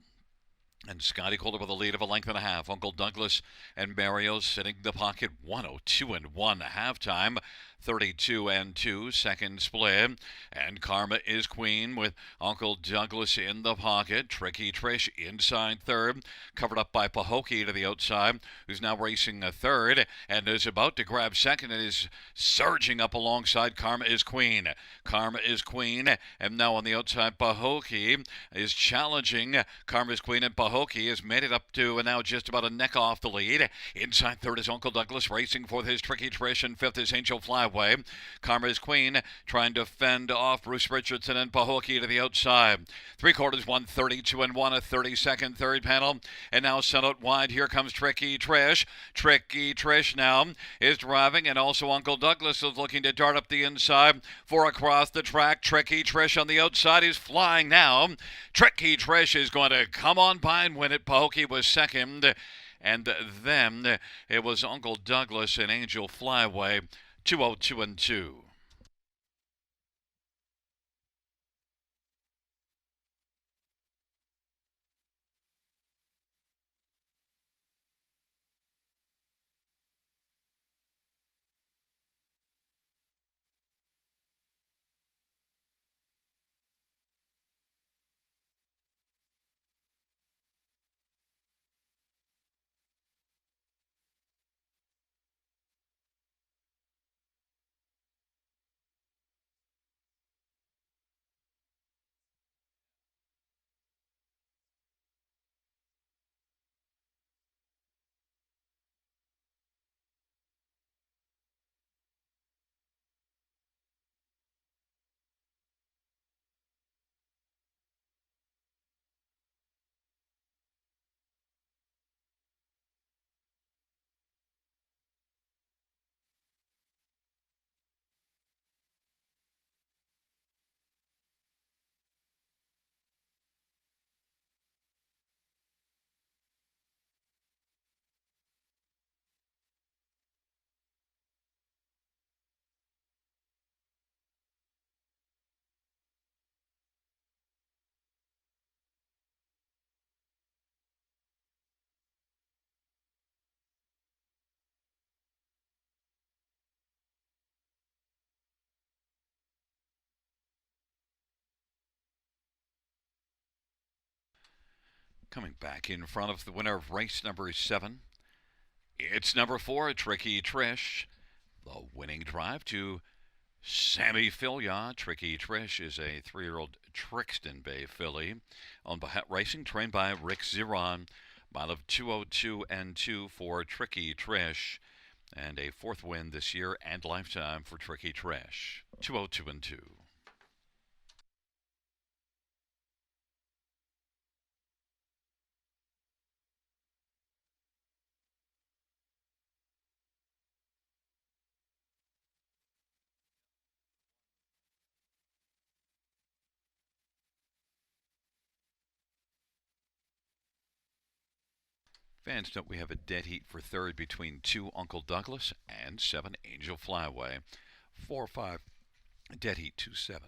And Scotty Coulter with a lead of a length and a half. Uncle Douglas and Mario sitting the pocket 102-1 halftime. 32-2 second split. And Karma is Queen with Uncle Douglas in the pocket. Tricky Trish inside third, covered up by Pahokee to the outside, who's now racing a third and is about to grab second and is surging up alongside Karma is Queen. Karma is Queen, and now on the outside Pahokee is challenging Karma is Queen, and Pahokee has made it up to now just about a neck off the lead. Inside third is Uncle Douglas, racing for his Tricky Trish, and fifth is Angel Flyway. Karma is Queen trying to fend off Bruce Richardson and Pahokee to the outside. 3/4, 132-1, a 30-second third panel, and now sent out wide. Here comes Tricky Trish. Tricky Trish now is driving, and also Uncle Douglas is looking to dart up the inside for across the track. Tricky Trish on the outside is flying now. Tricky Trish is going to come on by and win it. Pahokee was second, and then it was Uncle Douglas and Angel Flyway. 202-2. Coming back in front of the winner of race number 7, it's number 4, Tricky Trish. The winning drive to Sammy Filya. Tricky Trish is a 3-year-old Trixton Bay filly on racing, trained by Rick Ziron. Mile of 202-2 for Tricky Trish, and a 4th win this year and lifetime for Tricky Trish. 202-2. Fans note we have a dead heat for third between 2 Uncle Douglas and 7 Angel Flyway. 4-5 dead heat 2-7.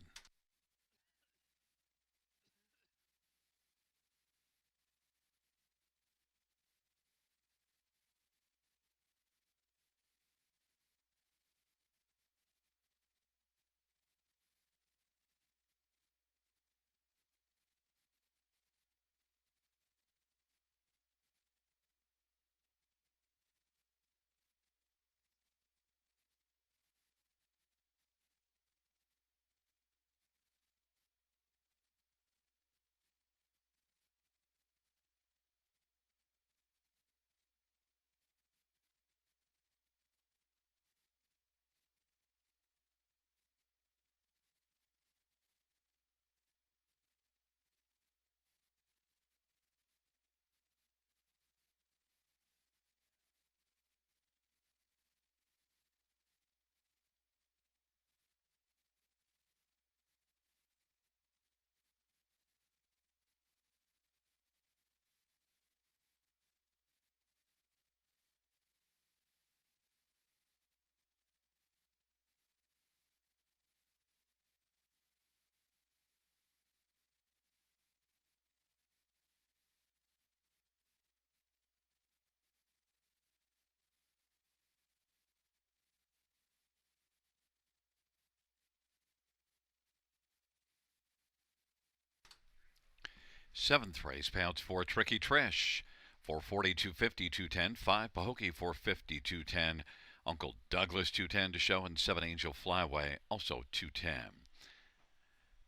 Seventh race, payouts for Tricky Trish. 440, 250, 210. 5 Pahokee, 450, 210. Uncle Douglas, 210 to show, and 7 Angel Flyway, also 210.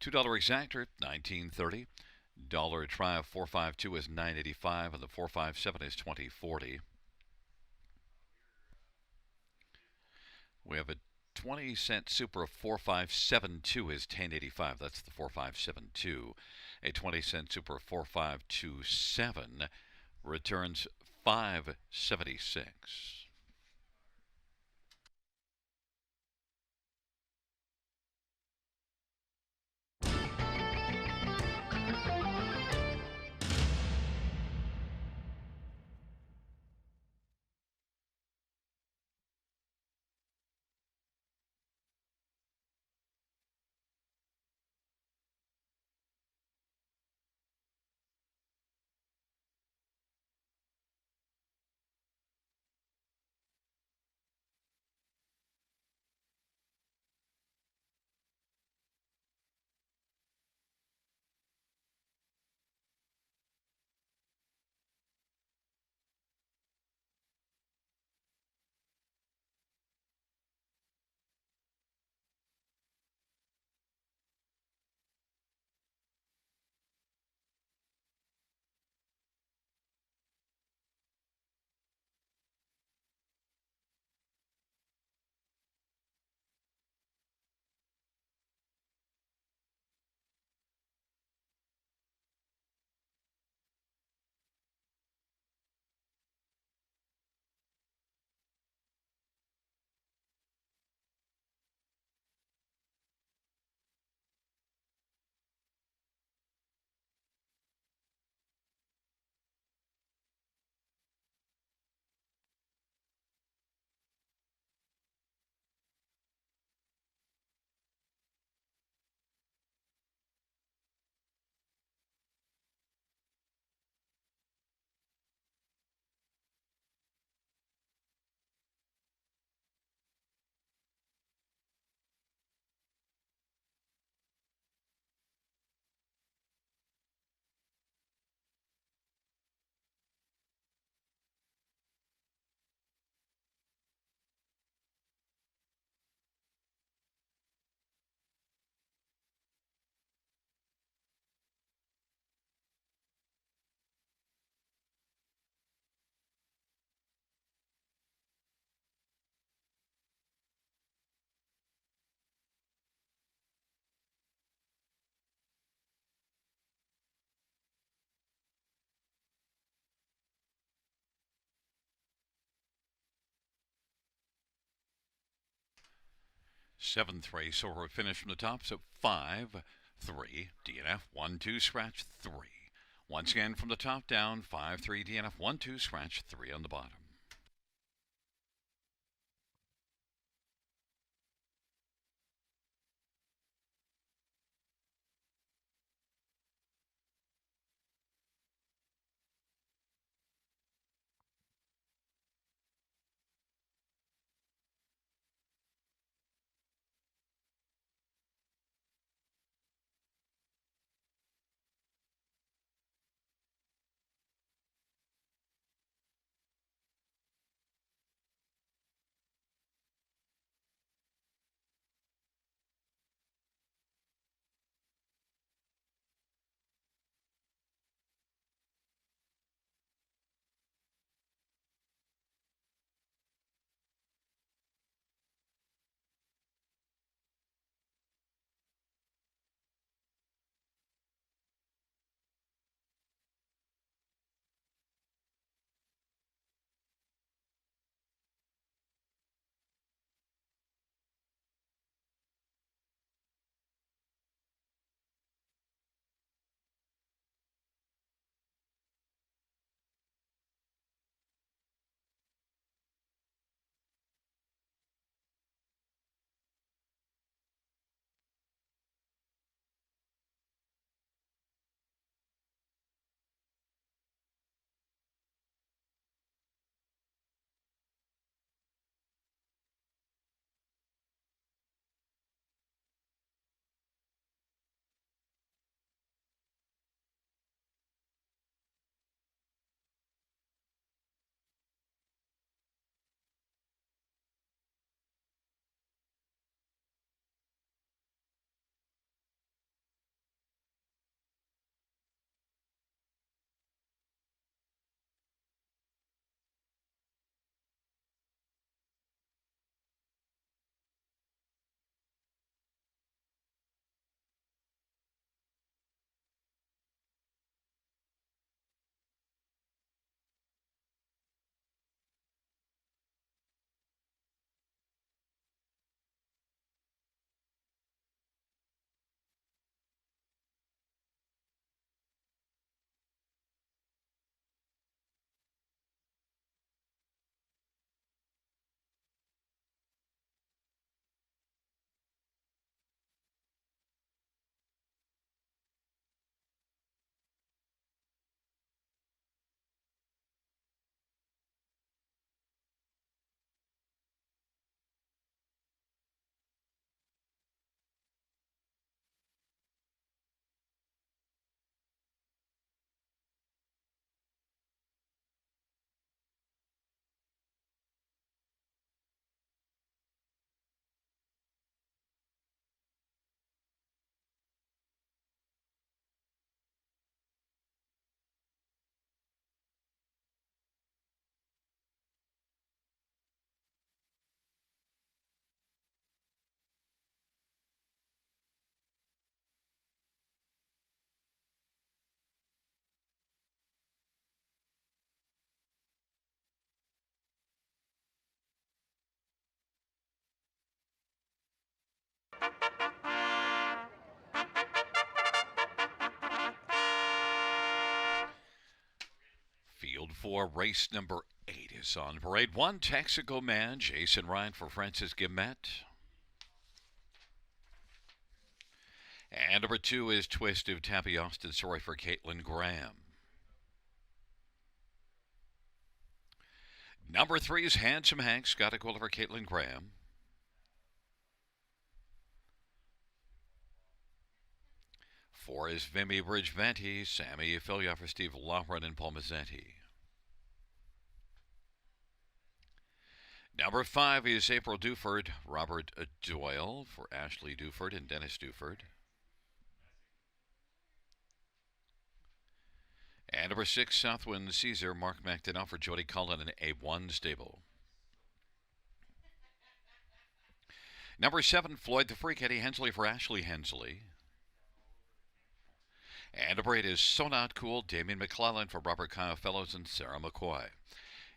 $2 exactor, 1930. Dollar try of 452 is 985, and the 457 is 2040. We have a 20-cent super of 4572 is 1085. That's the 4572. A 20-cent super of 4527 returns 576. Seventh race, so we're finished from the top. So 5, 3, DNF, 1, 2, scratch 3. Once again from the top down, 5, 3, DNF, 1, 2, scratch 3 on the bottom. for race number 8 is on parade. 1, Texaco Man, Jason Ryan for Francis Guillemette. And number 2 is Twist of Tabby Austin, sorry for Caitlin Graham. Number 3 is Handsome Hank, Scott Aquila for Caitlin Graham. 4 is Vimy Bridge-Venti, Sammy Filia for Steve Lauren and Paul Mazzetti. Number 5 is April Duford, Robert Doyle for Ashley Duford and Dennis Duford. And number 6, Southwind Caesar, Mark McDonough for Jody Cullen and A1 Stable. Number 7, Floyd the Freak, Eddie Hensley for Ashley Hensley. And number 8 is So Not Cool, Damien McClellan for Robert Kyle Fellows and Sarah McCoy.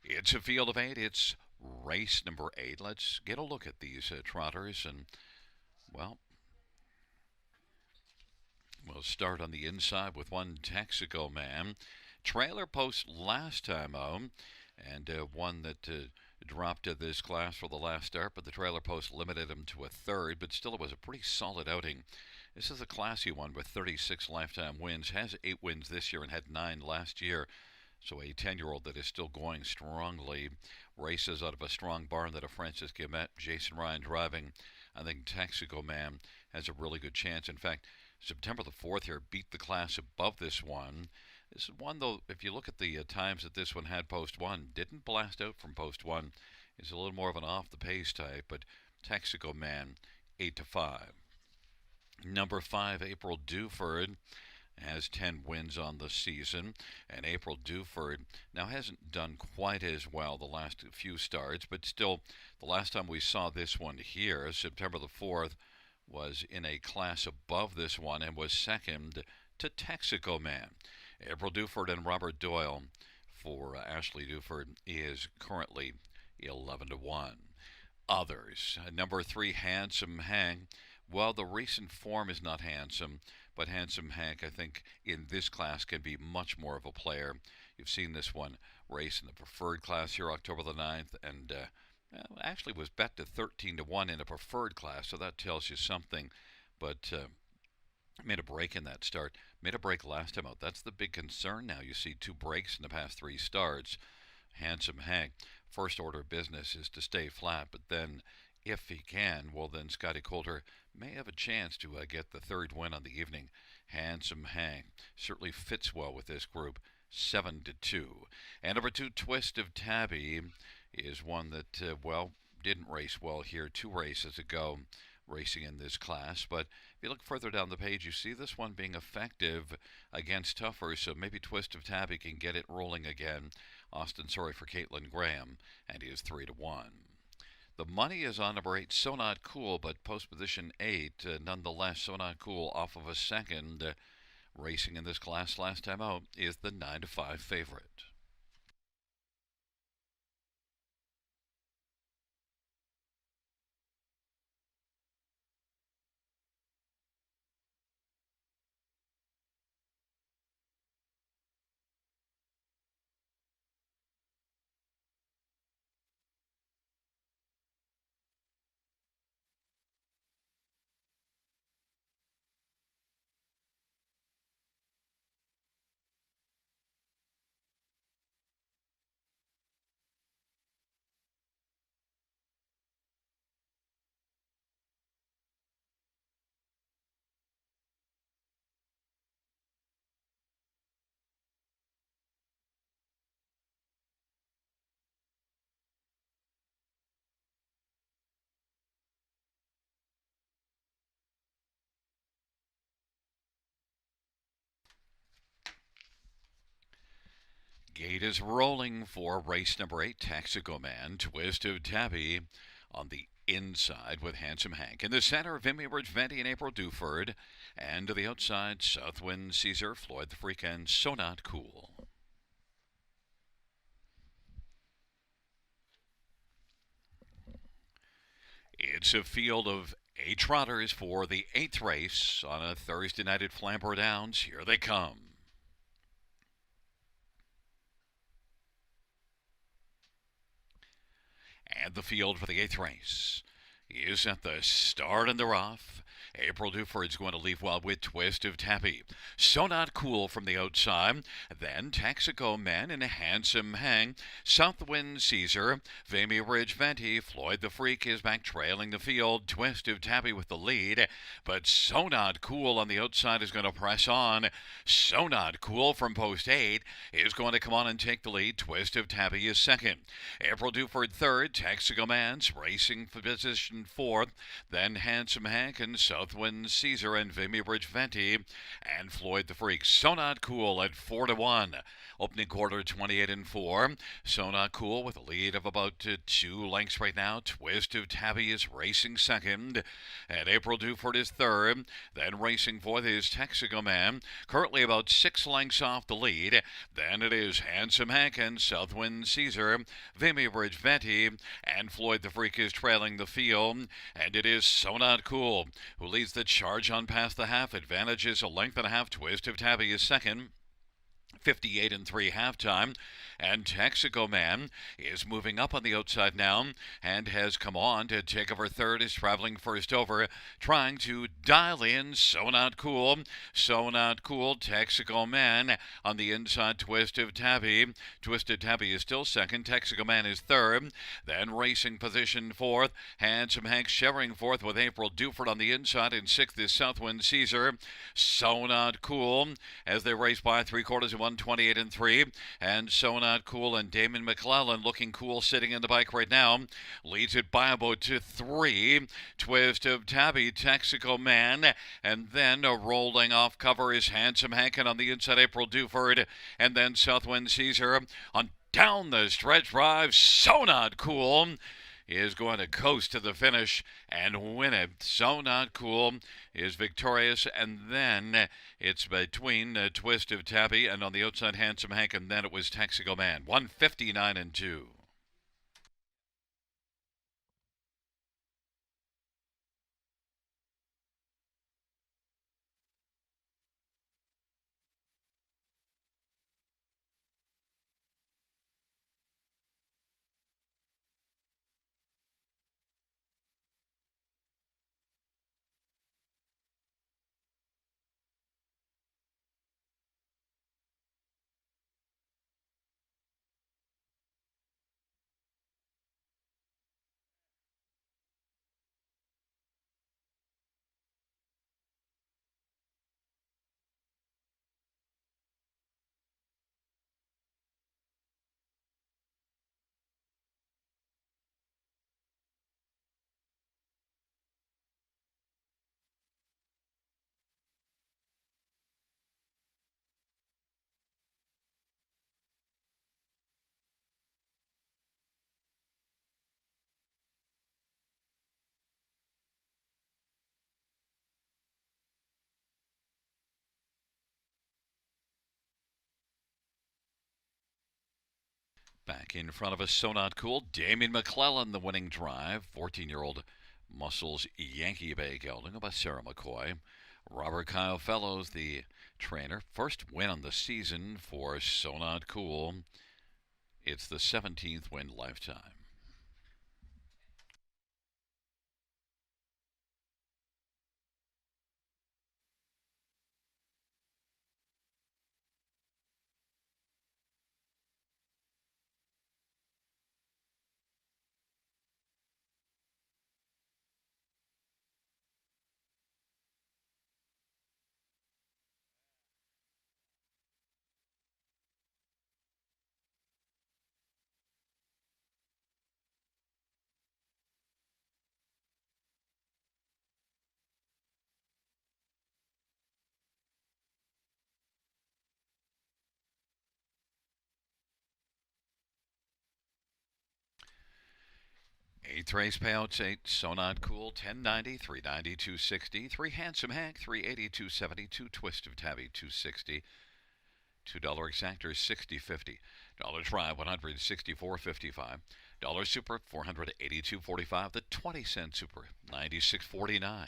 It's a field of 8. It's race number 8. Let's get a look at these trotters. And, well, we'll start on the inside with 1, Texaco Man. Trailer post last time out, and one that dropped this class for the last start, but the trailer post limited him to a third, but still it was a pretty solid outing. This is a classy one with 36 lifetime wins, has 8 wins this year and had 9 last year. So a 10-year-old that is still going strongly. Races out of a strong barn that a Francis Guillemette, Jason Ryan driving. I think Texaco Man has a really good chance. In fact, September the 4th here beat the class above this one. This is one, though, if you look at the times that this one had post 1, didn't blast out from post 1. It's a little more of an off-the-pace type, but Texaco Man, 8-5. Number 5, April Duford, has 10 wins on the season, and April Duford now hasn't done quite as well the last few starts, but still, the last time we saw this one here, September the 4th, was in a class above this one and was second to Texaco Man. April Duford and Robert Doyle for Ashley Duford is currently 11-1. Others, number 3, Handsome Hank. Well, the recent form is not handsome, but Handsome Hank, I think, in this class can be much more of a player. You've seen this one race in the preferred class here October the 9th, and actually was bet to 13-1 in a preferred class, so that tells you something. But made a break in that start. Made a break last time out. That's the big concern now. You see 2 breaks in the past 3 starts. Handsome Hank, first order of business is to stay flat, but then if he can, well, then Scotty Coulter may have a chance to get the 3rd win on the evening. Handsome Hank certainly fits well with this group, 7-2. And number 2, Twist of Tabby, is one that, well, didn't race well here 2 races ago, racing in this class. But if you look further down the page, you see this one being effective against tougher, so maybe Twist of Tabby can get it rolling again. Austin, sorry for Caitlin Graham, and he is 3-1. The money is on number 8, So Not Cool, but post position 8, nonetheless, So Not Cool off of a second. Racing in this class last time out is the 9-5 favorite. Gate is rolling for race number 8, Texaco Man, Twist of Tabby on the inside with Handsome Hank. In the center, Vimy Bridge-Venti and April Duford. And to the outside, Southwind Caesar, Floyd the Freak, and So Not Cool. It's a field of 8 trotters for the 8th race on a Thursday night at Flamboro Downs. Here they come. And the field for the 8th race is at the start and the rough. April Duford's going to leave well with Twist of Tappy. So Not Cool from the outside. Then Texaco Man and a Handsome Hang. Southwind Caesar. Vimy Ridge Venti. Floyd the Freak is back trailing the field. Twist of Tappy with the lead. But So Not Cool on the outside is going to press on. So Not Cool from post 8 is going to come on and take the lead. Twist of Tappy is second. April Duford third. Texaco Man's racing for position fourth. Then Handsome Hank and Southwind Caesar and Vimy Bridge Venti and Floyd the Freak. So Not Cool at 4-1. Opening quarter 28-4. So Not Cool with a lead of about 2 lengths right now. Twist of Tabby is racing second. And April Duford is third. Then racing fourth is Texaco Man. Currently about 6 lengths off the lead. Then it is Handsome Hank and Southwind Caesar. Vimy Bridge Venti and Floyd the Freak is trailing the field. And it is So Not Cool who leads the charge on past the half. Advantages a length and a half. Twist of Tabby is second. 58-3 halftime. And Texaco Man is moving up on the outside now and has come on to take over third, is traveling first over, trying to dial in So Not Cool. So Not Cool, Texaco Man on the inside. Twist of Tabby. Twisted Tabby is still second. Texaco Man is third. Then racing position fourth. Handsome Hank sharing fourth with April Duford on the inside. And sixth is Southwind Caesar. So Not Cool as they race by 3/4 of 128-3. And So Not Cool and Damon McClellan looking cool sitting in the bike right now. Leads it by about 3. Twist of Tabby, Texaco Man. And then rolling off cover is Handsome Hankin on the inside. April Duford. And then Southwind Caesar on down the stretch drive. So Not Cool is going to coast to the finish and win it. So Not Cool is victorious, and then it's between Twist of Tabby and on the outside Handsome Hank, and then it was Texaco Man. 159-2. Back in front of us, So Not Cool, Damien McClellan, the winning drive. 14-year-old Muscles Yankee Bay gelding by Sarah McCoy. Robert Kyle Fellows, the trainer. First win on the season for So Not Cool. It's the 17th win lifetime. Eighth race payouts 8, So Not Cool, 1090, 390, 260, 3 Handsome Hank, 380, 270, 2 Twist of Tabby, 260, $2 exactors, 60.50, dollar try, 164.55, dollar super, 482.45, the 20-cent super, 96.49.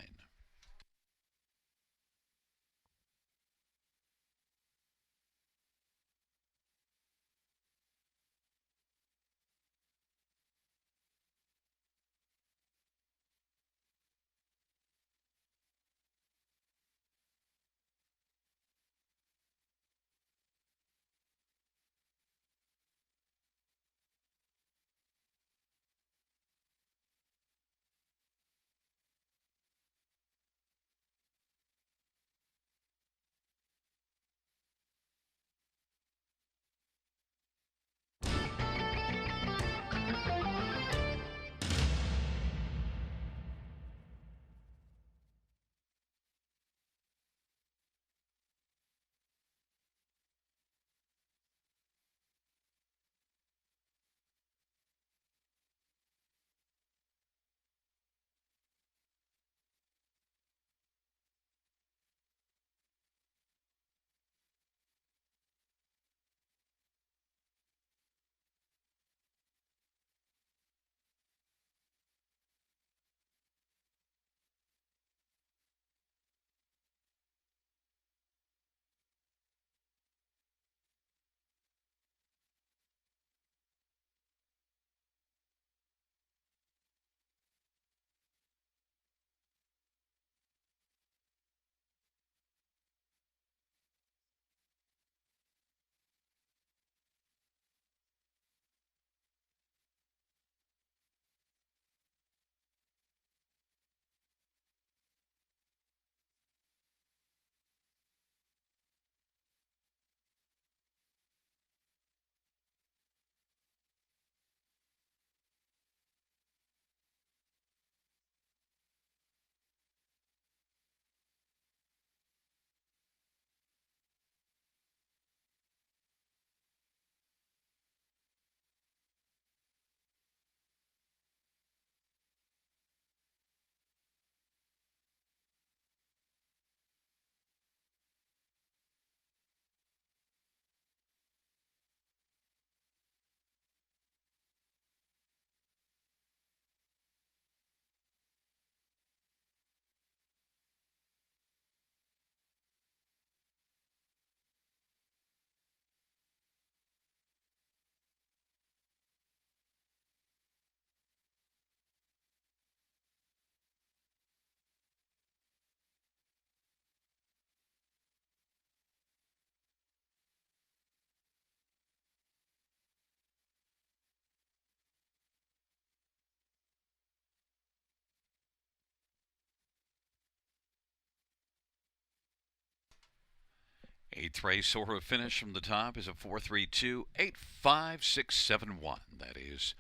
Eighth race order of finish from the top is a 432 85671. That is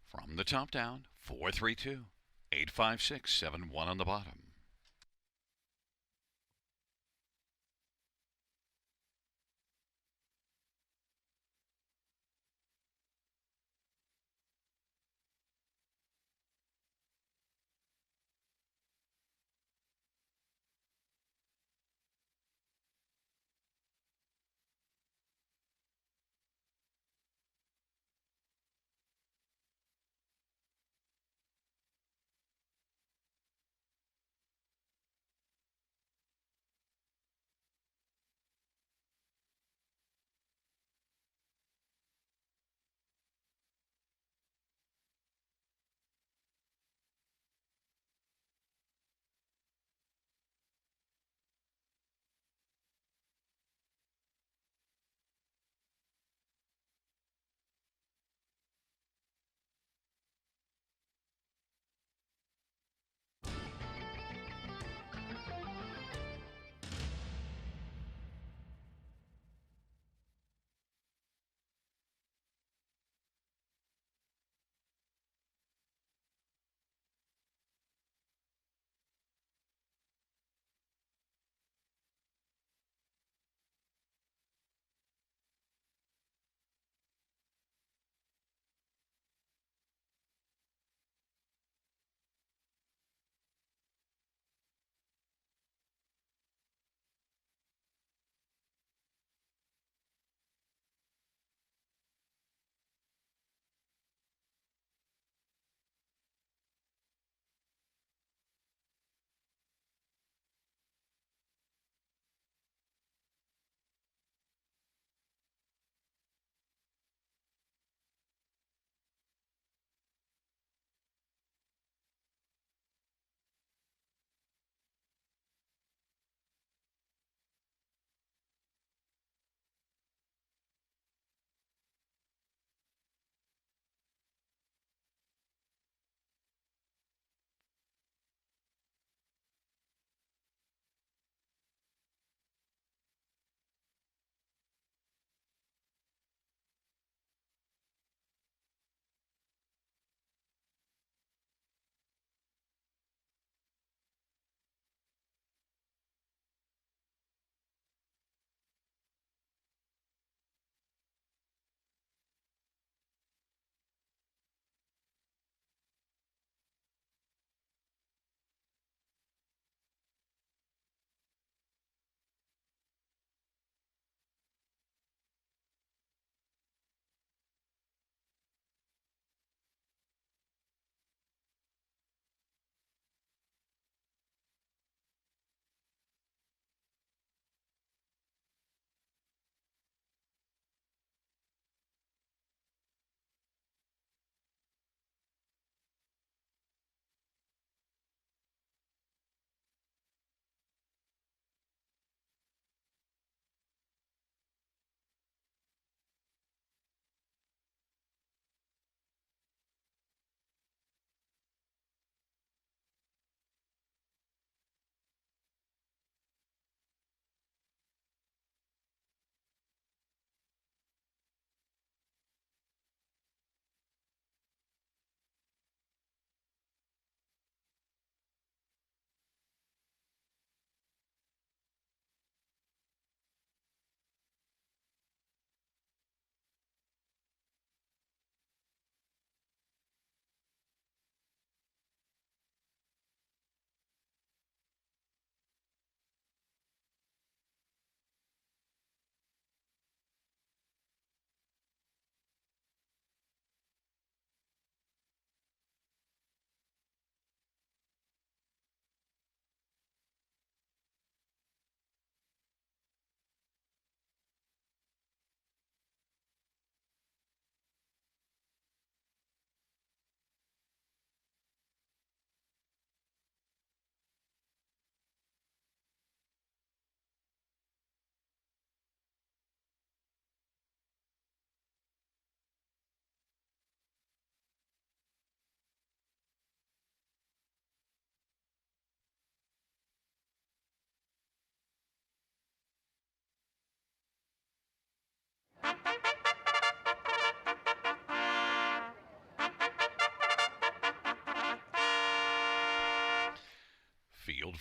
from the top down 432 85671 on the bottom.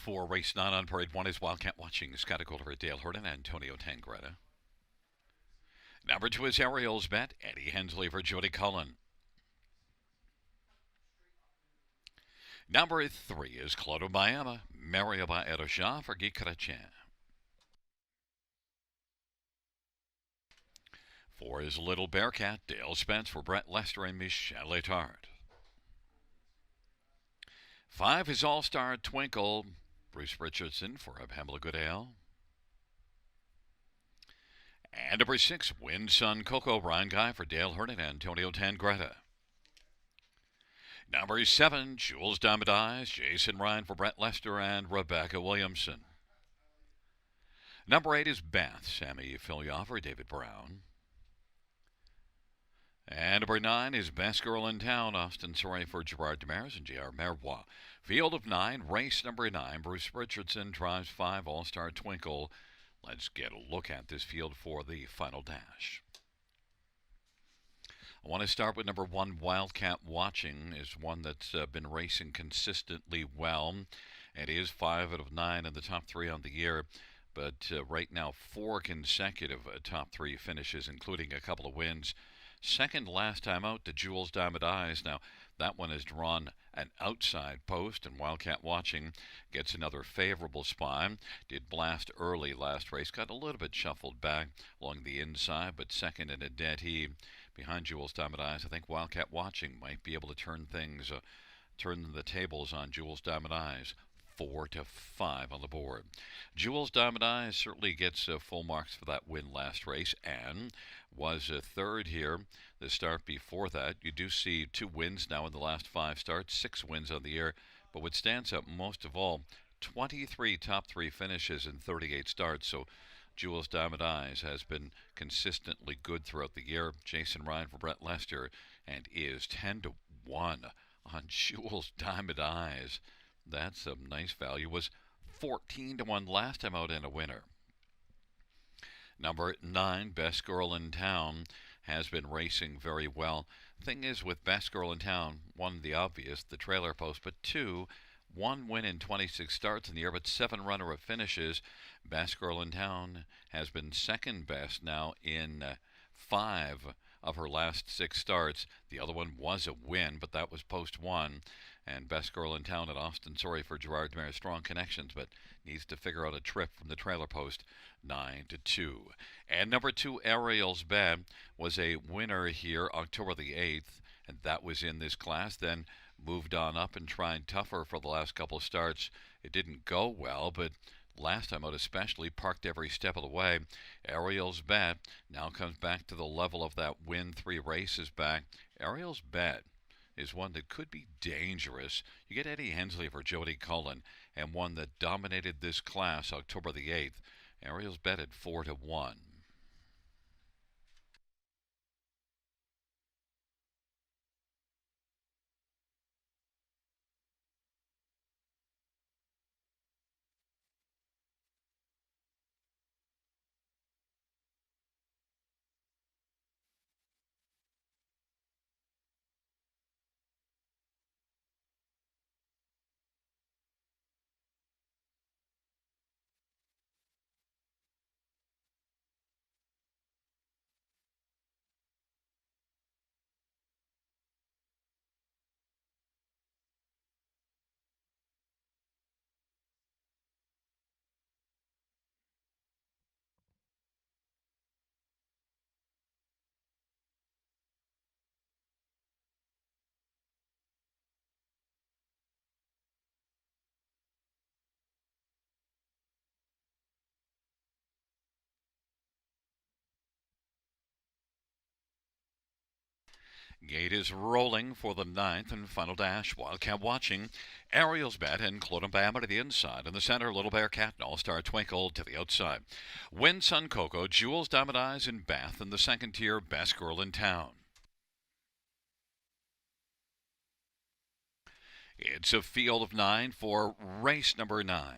for race 9 on parade 1 is Wildcat Watching. Scott Golder, Dale Horton, Antonio Tangretta. Number 2 is Ariel's Bet, Eddie Hensley for Jody Cullen. Number 3 is Clodo Bayama, Mario Baerosha for Guy Chrétien. 4 is Little Bearcat, Dale Spence for Brett Lester and Michelle Letard. 5 is All-Star Twinkle, Bruce Richardson for Pamela Goodale. And number 6, Wind Sun Coco, Brian Guy for Dale Horton and Antonio Tangretta. Number 7, Jules Diamond Eyes, Jason Ryan for Brett Lester and Rebecca Williamson. Number 8 is Bath, Sammy Filioff for David Brown. And number 9 is Best Girl in Town, Austin Sorry for Gerard Demers and J.R. Mervois. Field of 9, race number 9, Bruce Richardson drives 5, All-Star Twinkle. Let's get a look at this field for the final dash. I want to start with number 1, Wildcat Watching, is one that's been racing consistently well. It is 5 out of 9 in the top 3 on the year, but right now 4 consecutive top 3 finishes, including a couple of wins. Second last time out to Jules Diamond Eyes. Now, that one has drawn an outside post, and Wildcat Watching gets another favorable spot. Did blast early last race, got a little bit shuffled back along the inside, but second in a dead heat behind Jules Diamond Eyes. I think Wildcat Watching might be able to turn the tables on Jules Diamond Eyes. 4-5 on the board. Jules Diamond Eyes certainly gets full marks for that win last race and was third here the start before that. You do see 2 wins now in the last 5 starts, 6 wins on the year. But what stands out most of all, 23 top 3 finishes in 38 starts. So Jules Diamond Eyes has been consistently good throughout the year. Jason Ryan for Brett Lester and is 10-1 on Jules Diamond Eyes. That's a nice value. Was 14-1 last time out and a winner. Number 9, Best Girl in Town, has been racing very well. Thing is, with Best Girl in Town, 1, the obvious, the trailer post, but 2, 1 win in 26 starts in the year, but 7 runner-up finishes. Best Girl in Town has been second best now in 5 of her last 6 starts. The other one was a win, but that was post 1. And Best Girl in Town at Austin Sorry for Gerard Demers, strong connections, but needs to figure out a trip from the trailer post. 9-2. And number 2, Ariel's Bet, was a winner here October the 8th, and that was in this class. Then moved on up and tried tougher for the last couple of starts. It didn't go well, but last time out especially parked every step of the way. Ariel's Bet now comes back to the level of that win 3 races back. Ariel's Bet is one that could be dangerous. You get Eddie Hensley for Jody Cullen, and one that dominated this class October the 8th. Ariel's Bet at 4-1. Gate is rolling for the 9th and final dash. Wildcat Watching, Ariel's Bet, and Clodo Bayama to the inside. In the center, Little Bearcat and All-Star Twinkle to the outside. Wind Sun Coco, Jules Diamond Eyes in Bath. In the second tier, Best Girl in Town. It's a field of 9 for race number 9.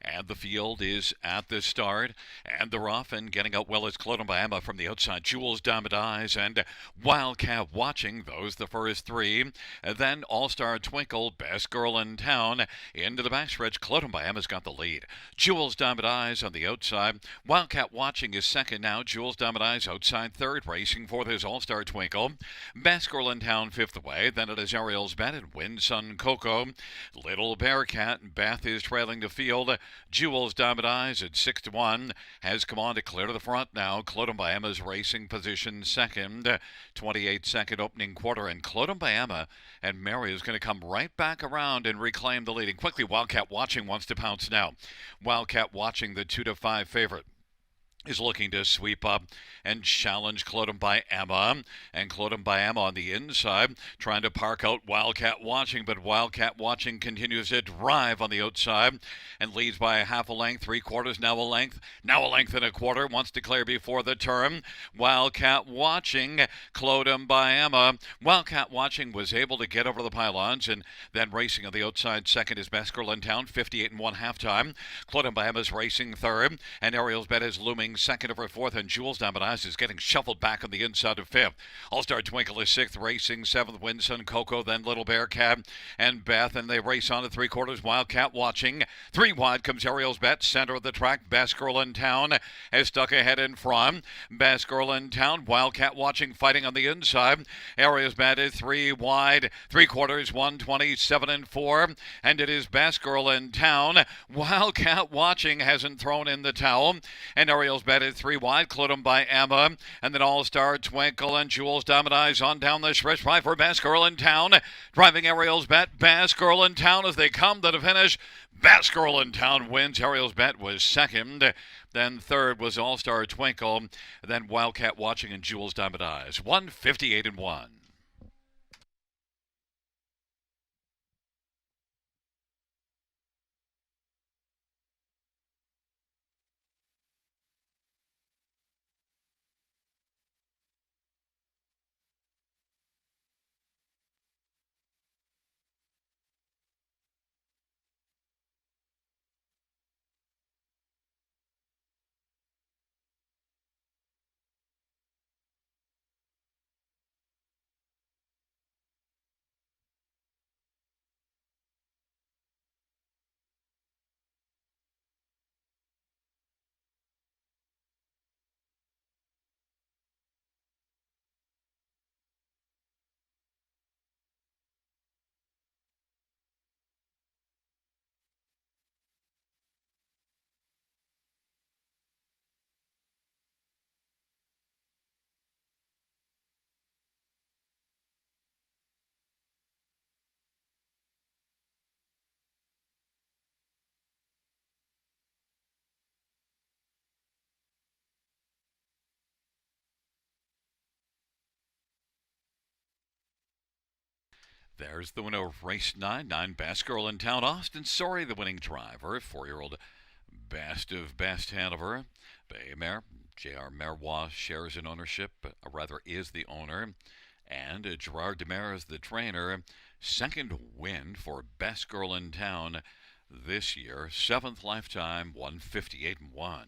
And the field is at the start. And they're off and getting out well as Clodombiama from the outside. Jules Diamond Eyes and Wildcat Watching. Those the first three. And then All-Star Twinkle, Best Girl in Town. Into the backstretch, Clodombiama's got the lead. Jules Diamond Eyes on the outside. Wildcat Watching is second now. Jules Diamond Eyes outside third, racing for this All-Star Twinkle. Best Girl in Town fifth away. Then it is Ariel's Bet and Wind Sun Coco. Little Bearcat and Beth is trailing the field. Jules Diamond Eyes at 6-1 has come on to clear to the front now. Clodombiama's racing position second. 28-second opening quarter, and Clodombiama and Mary is going to come right back around and reclaim the leading. Quickly, Wildcat Watching wants to pounce now. Wildcat Watching, the 2-5 favorite, is looking to sweep up and challenge Clodombiama. And Clodombiama on the inside, trying to park out Wildcat Watching, but Wildcat Watching continues to drive on the outside and leads by a half a length, 3/4, now a length and a quarter, wants to clear before the turn. Wildcat Watching, Clodombiama. Wildcat Watching was able to get over the pylons, and then racing on the outside second is Best Girl in Town, 58-1 halftime. Clodombiama's racing third, and Ariel's Bet is looming second over fourth, and Jules Diamond Eyes is getting shuffled back on the inside of fifth. All-Star Twinkle is sixth, racing seventh, Wind Sun Coco, then Little Bearcat and Beth, and they race on to 3/4. Wildcat Watching. 3 wide comes Ariel's Bet, center of the track. Best Girl in Town is stuck ahead in front. Best Girl in Town, Wildcat Watching fighting on the inside. Ariel's Bet is 3 wide, 3/4, 127-4, and it is Best Girl in Town. Wildcat Watching hasn't thrown in the towel, and Ariel's Bet is 3 wide, Clodombiama, and then All-Star Twinkle and Jules Diamond Eyes on down the stretch by for Best Girl in Town. Driving Ariel's Bet, Best Girl in Town as they come to the finish. Best Girl in Town wins. Ariel's Bet was second. Then third was All-Star Twinkle. Then Wildcat Watching and Jules Diamond Eyes. 158-1. There's the winner of race 9, Best Girl in Town. Austin Sorry, the winning driver. 4-year-old Best of Best Hanover. Bay Mare. J.R. Marois shares in ownership, rather is the owner. And Gerard Demare is the trainer. Second win for Best Girl in Town this year. 7th lifetime, 158-1.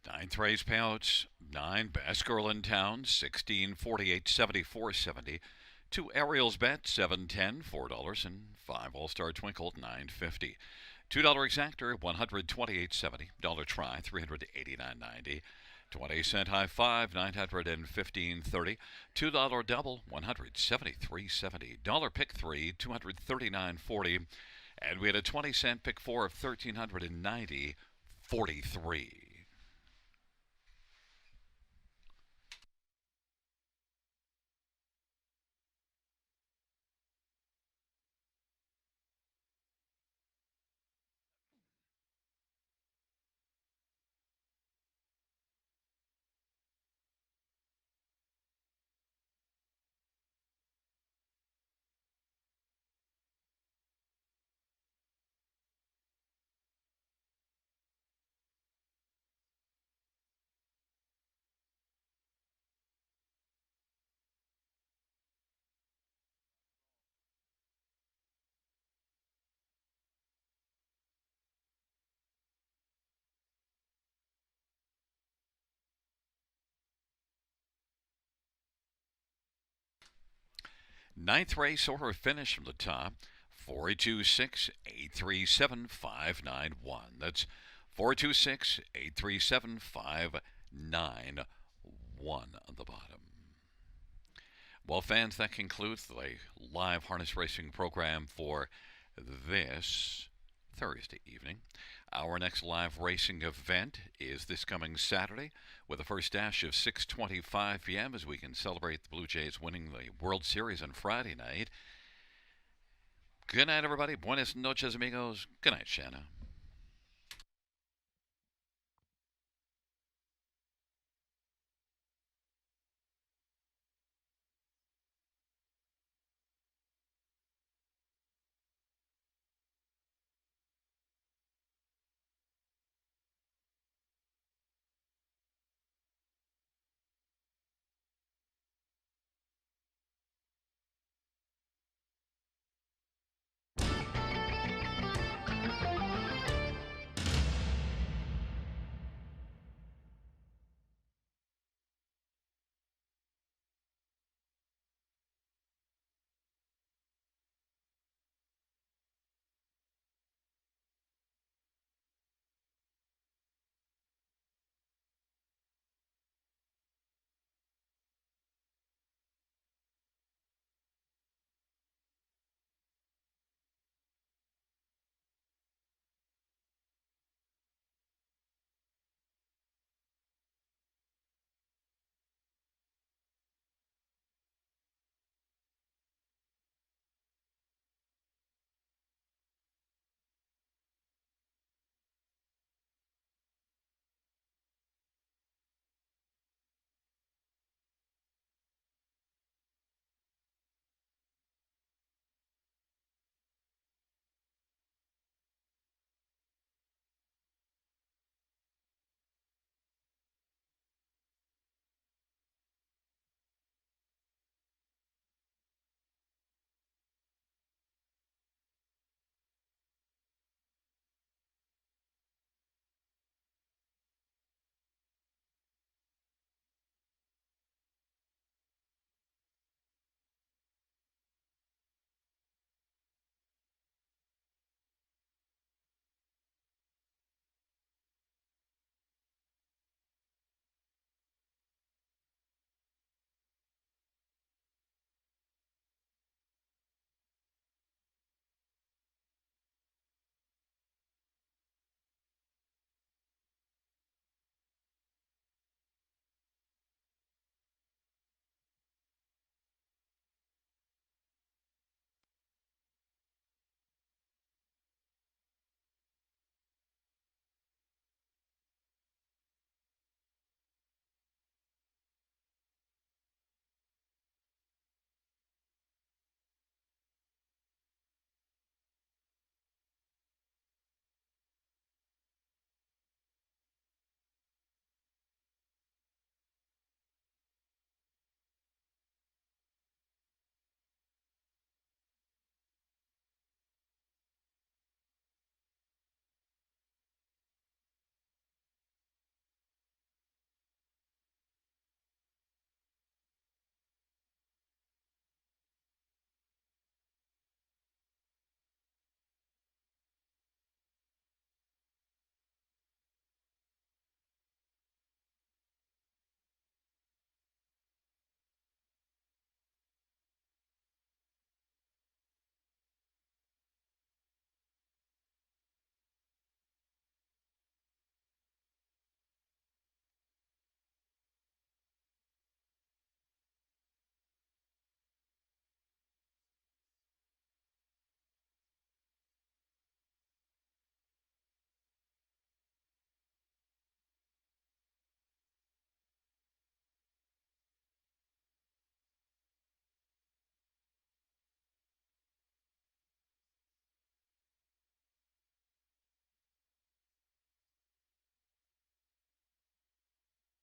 Ninth race payouts, 9 Best Girl in Town, 16, 48, 74, 70. 2 Ariel's Bet, 710, $4, and 5 All-Star Twinkle, $9.50. $2 exactor, $128.70. Dollar try, $389.90. 20-cent high five, $915.30. $2 double, $173.70. Dollar pick three, $239.40. And we had a 20-cent pick four of $1,390.43. Ninth race order finish from the top, 426-837-591. That's 426-837-591 on the bottom. Well, fans, that concludes the live harness racing program for this Thursday evening. Our next live racing event is this coming Saturday with the first dash of 6:25 p.m. as we can celebrate the Blue Jays winning the World Series on Friday night. Good night, everybody. Buenas noches, amigos. Good night, Shanna.